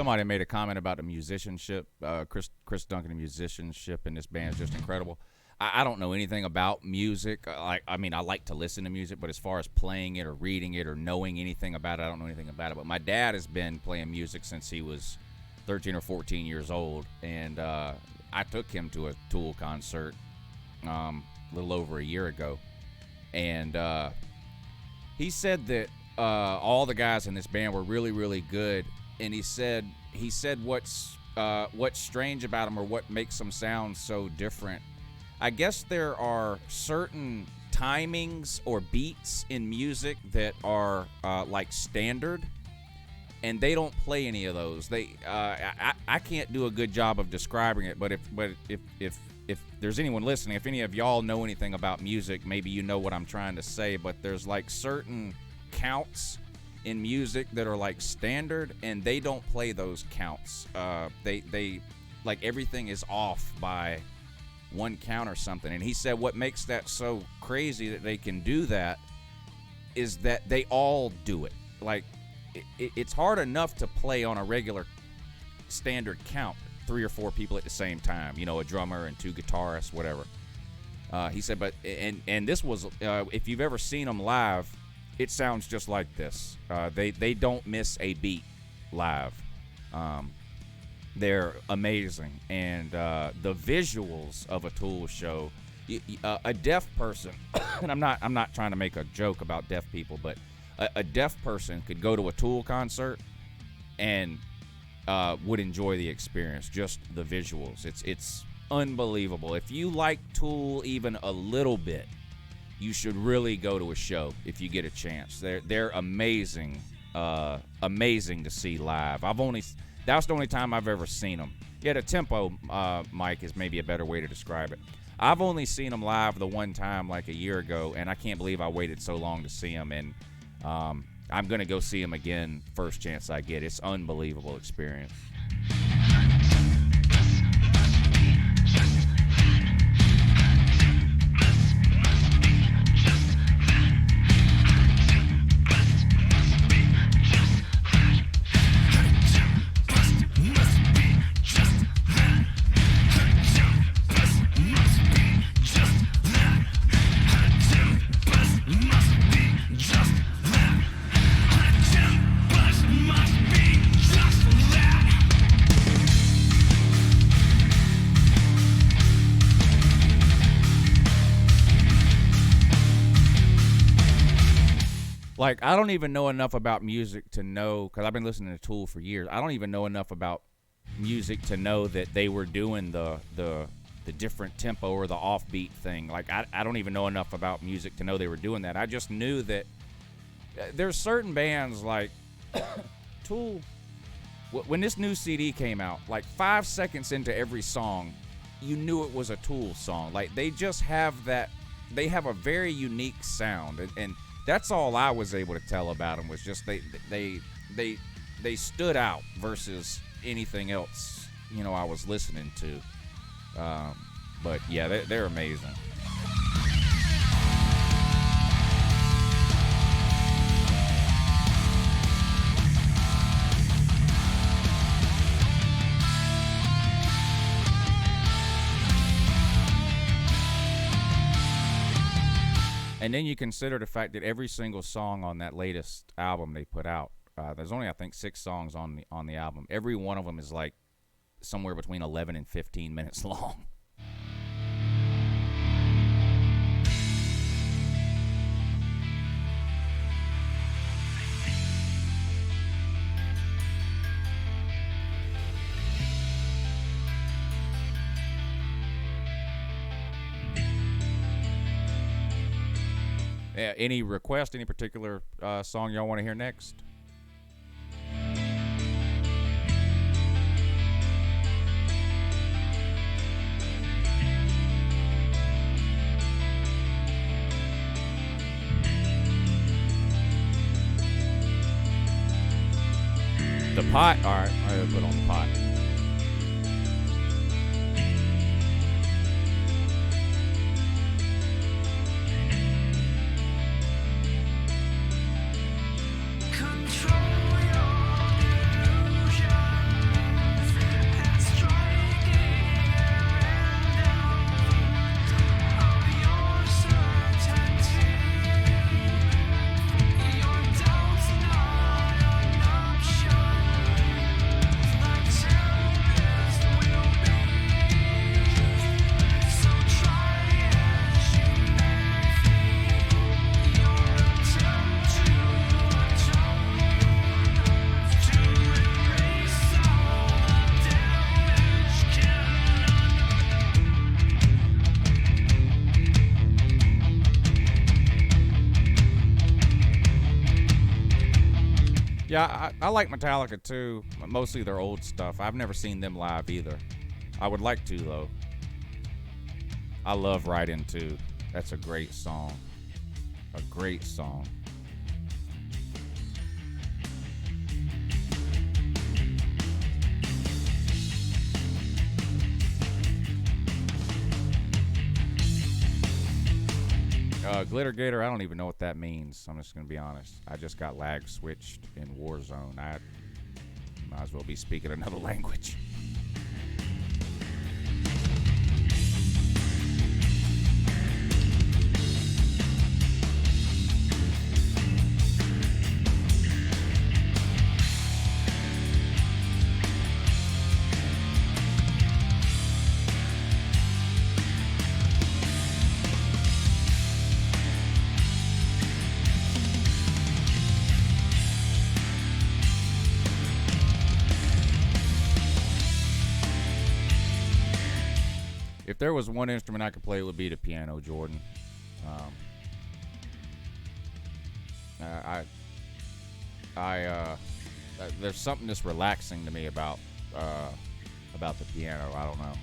somebody made a comment about the musicianship. Chris Duncan, the musicianship in this band is just incredible. I don't know anything about music. I like to listen to music, but as far as playing it or reading it or knowing anything about it, I don't know anything about it. But my dad has been playing music since he was 13 or 14 years old, and I took him to a Tool concert a little over a year ago, and he said that all the guys in this band were really, really good, and he said what's strange about them or what makes them sound so different. I guess there are certain timings or beats in music that are like standard, and they don't play any of those. I can't do a good job of describing it, but if there's anyone listening, if any of y'all know anything about music, maybe you know what I'm trying to say, but there's like certain counts in music that are like standard, and they don't play those counts. They like everything is off by one count or something. And he said what makes that so crazy that they can do that is that they all do it. Like it's hard enough to play on a regular standard count 3 or 4 people at the same time, a drummer and 2 guitarists, whatever. He said, but and this was if you've ever seen them live, it sounds just like this. They don't miss a beat live. They're amazing, and the visuals of a Tool show. A deaf person, and I'm not trying to make a joke about deaf people, but a deaf person could go to a Tool concert and would enjoy the experience, just the visuals. It's unbelievable. If you like Tool even a little bit, you should really go to a show if you get a chance. They're amazing, amazing to see live. That's the only time I've ever seen them. Yeah, the tempo, Mike, is maybe a better way to describe it. I've only seen them live the one time like a year ago, and I can't believe I waited so long to see them. And I'm going to go see them again first chance I get. It's unbelievable experience. Like, I don't even know enough about music to know, because I've been listening to Tool for years. I don't even know enough about music to know that they were doing the different tempo or the offbeat thing. Like, I don't even know enough about music to know they were doing that. I just knew that there's certain bands like Tool. When this new CD came out, like 5 seconds into every song, you knew it was a Tool song. Like, they just have that. They have a very unique sound, and that's all I was able to tell about them, was just they stood out versus anything else I was listening to. But yeah, they're amazing. And then you consider the fact that every single song on that latest album they put out, there's only, I think, 6 songs on the album. Every one of them is like somewhere between 11 and 15 minutes long. Any request, any particular song y'all want to hear next? The Pot? All right, I'm going to put on The Pot. Yeah, I like Metallica too, mostly their old stuff. I've never seen them live either. I would like to, though. I love Right Into. That's a great song. A great song. Glitter Gator, I don't even know what that means. I'm just going to be honest. I just got lag switched in Warzone. I might as well be speaking another language. If there was one instrument I could play, it would be the piano, Jordan. There's something just relaxing to me about the piano. I don't know.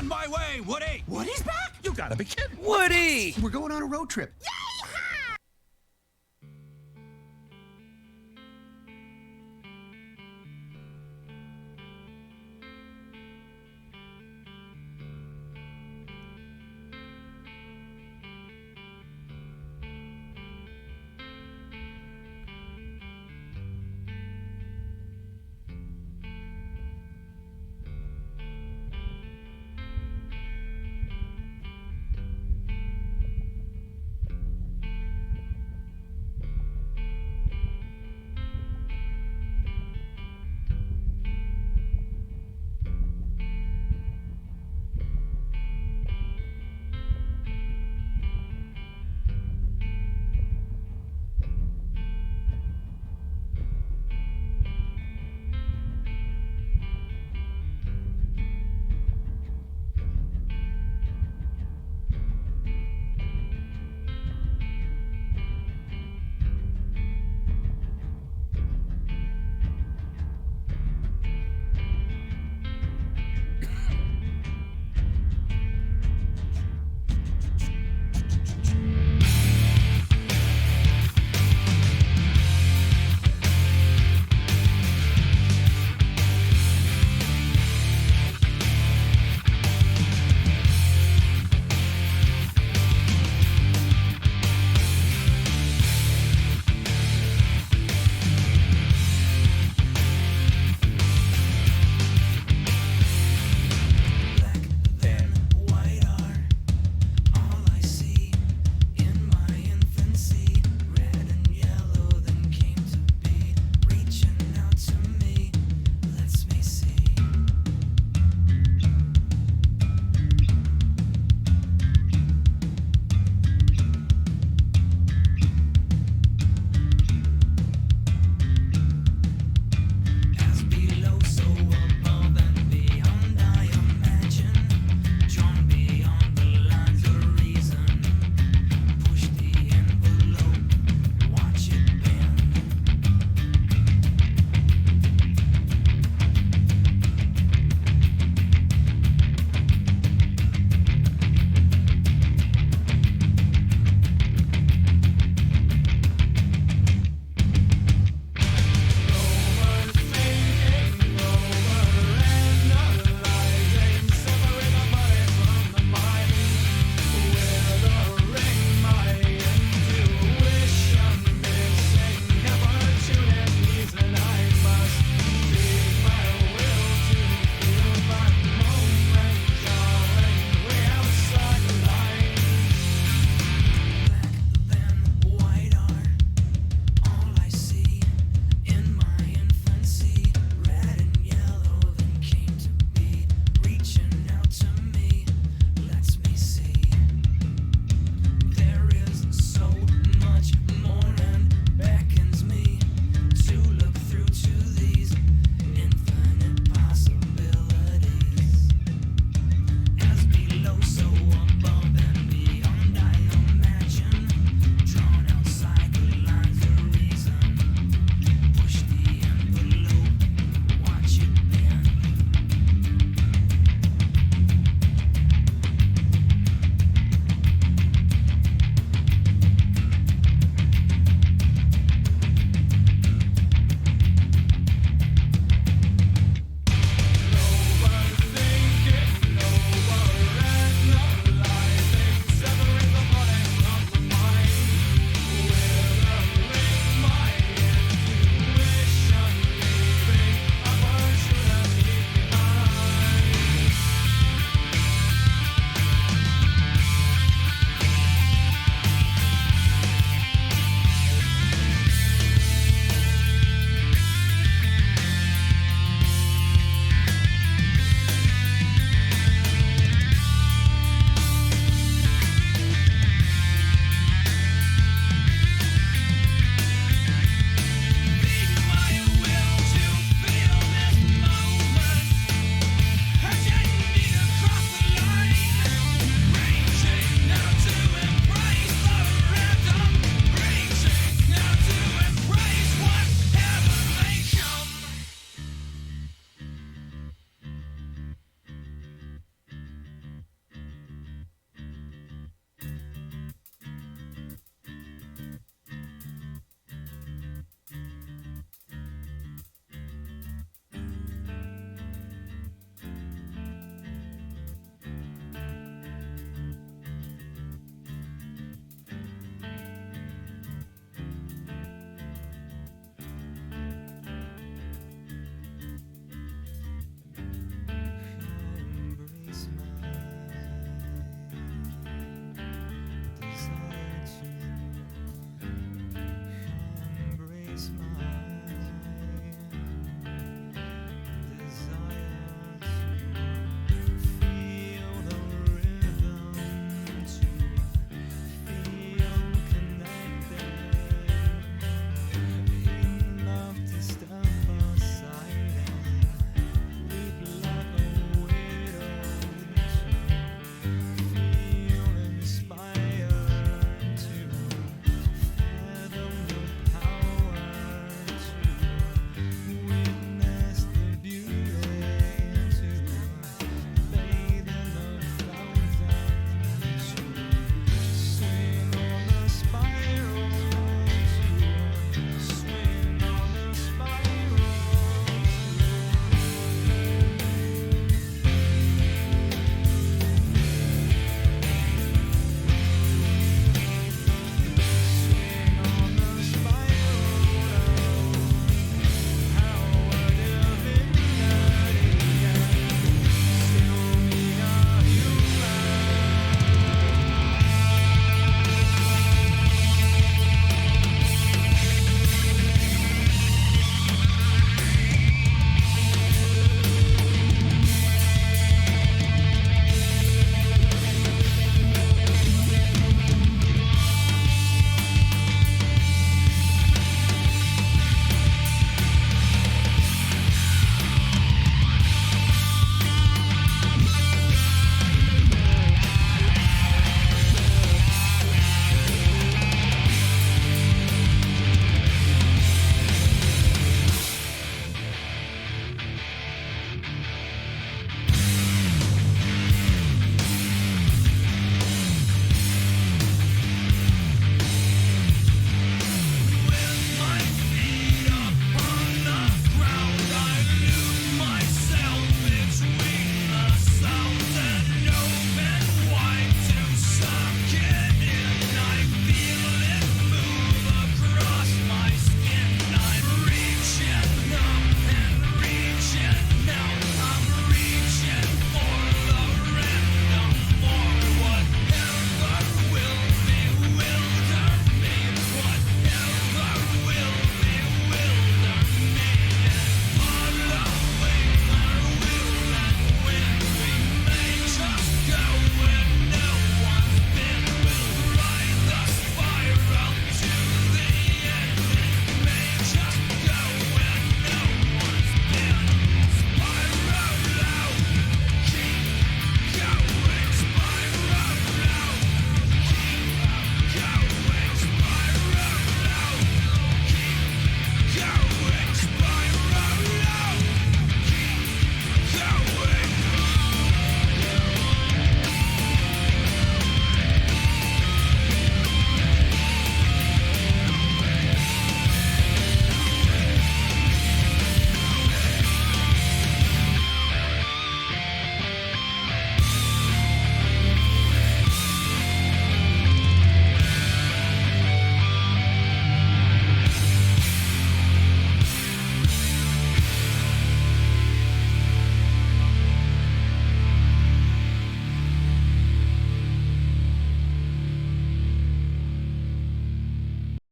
On my way, Woody! Woody's back? You gotta be kidding. Woody! We're going on a road trip. Yay!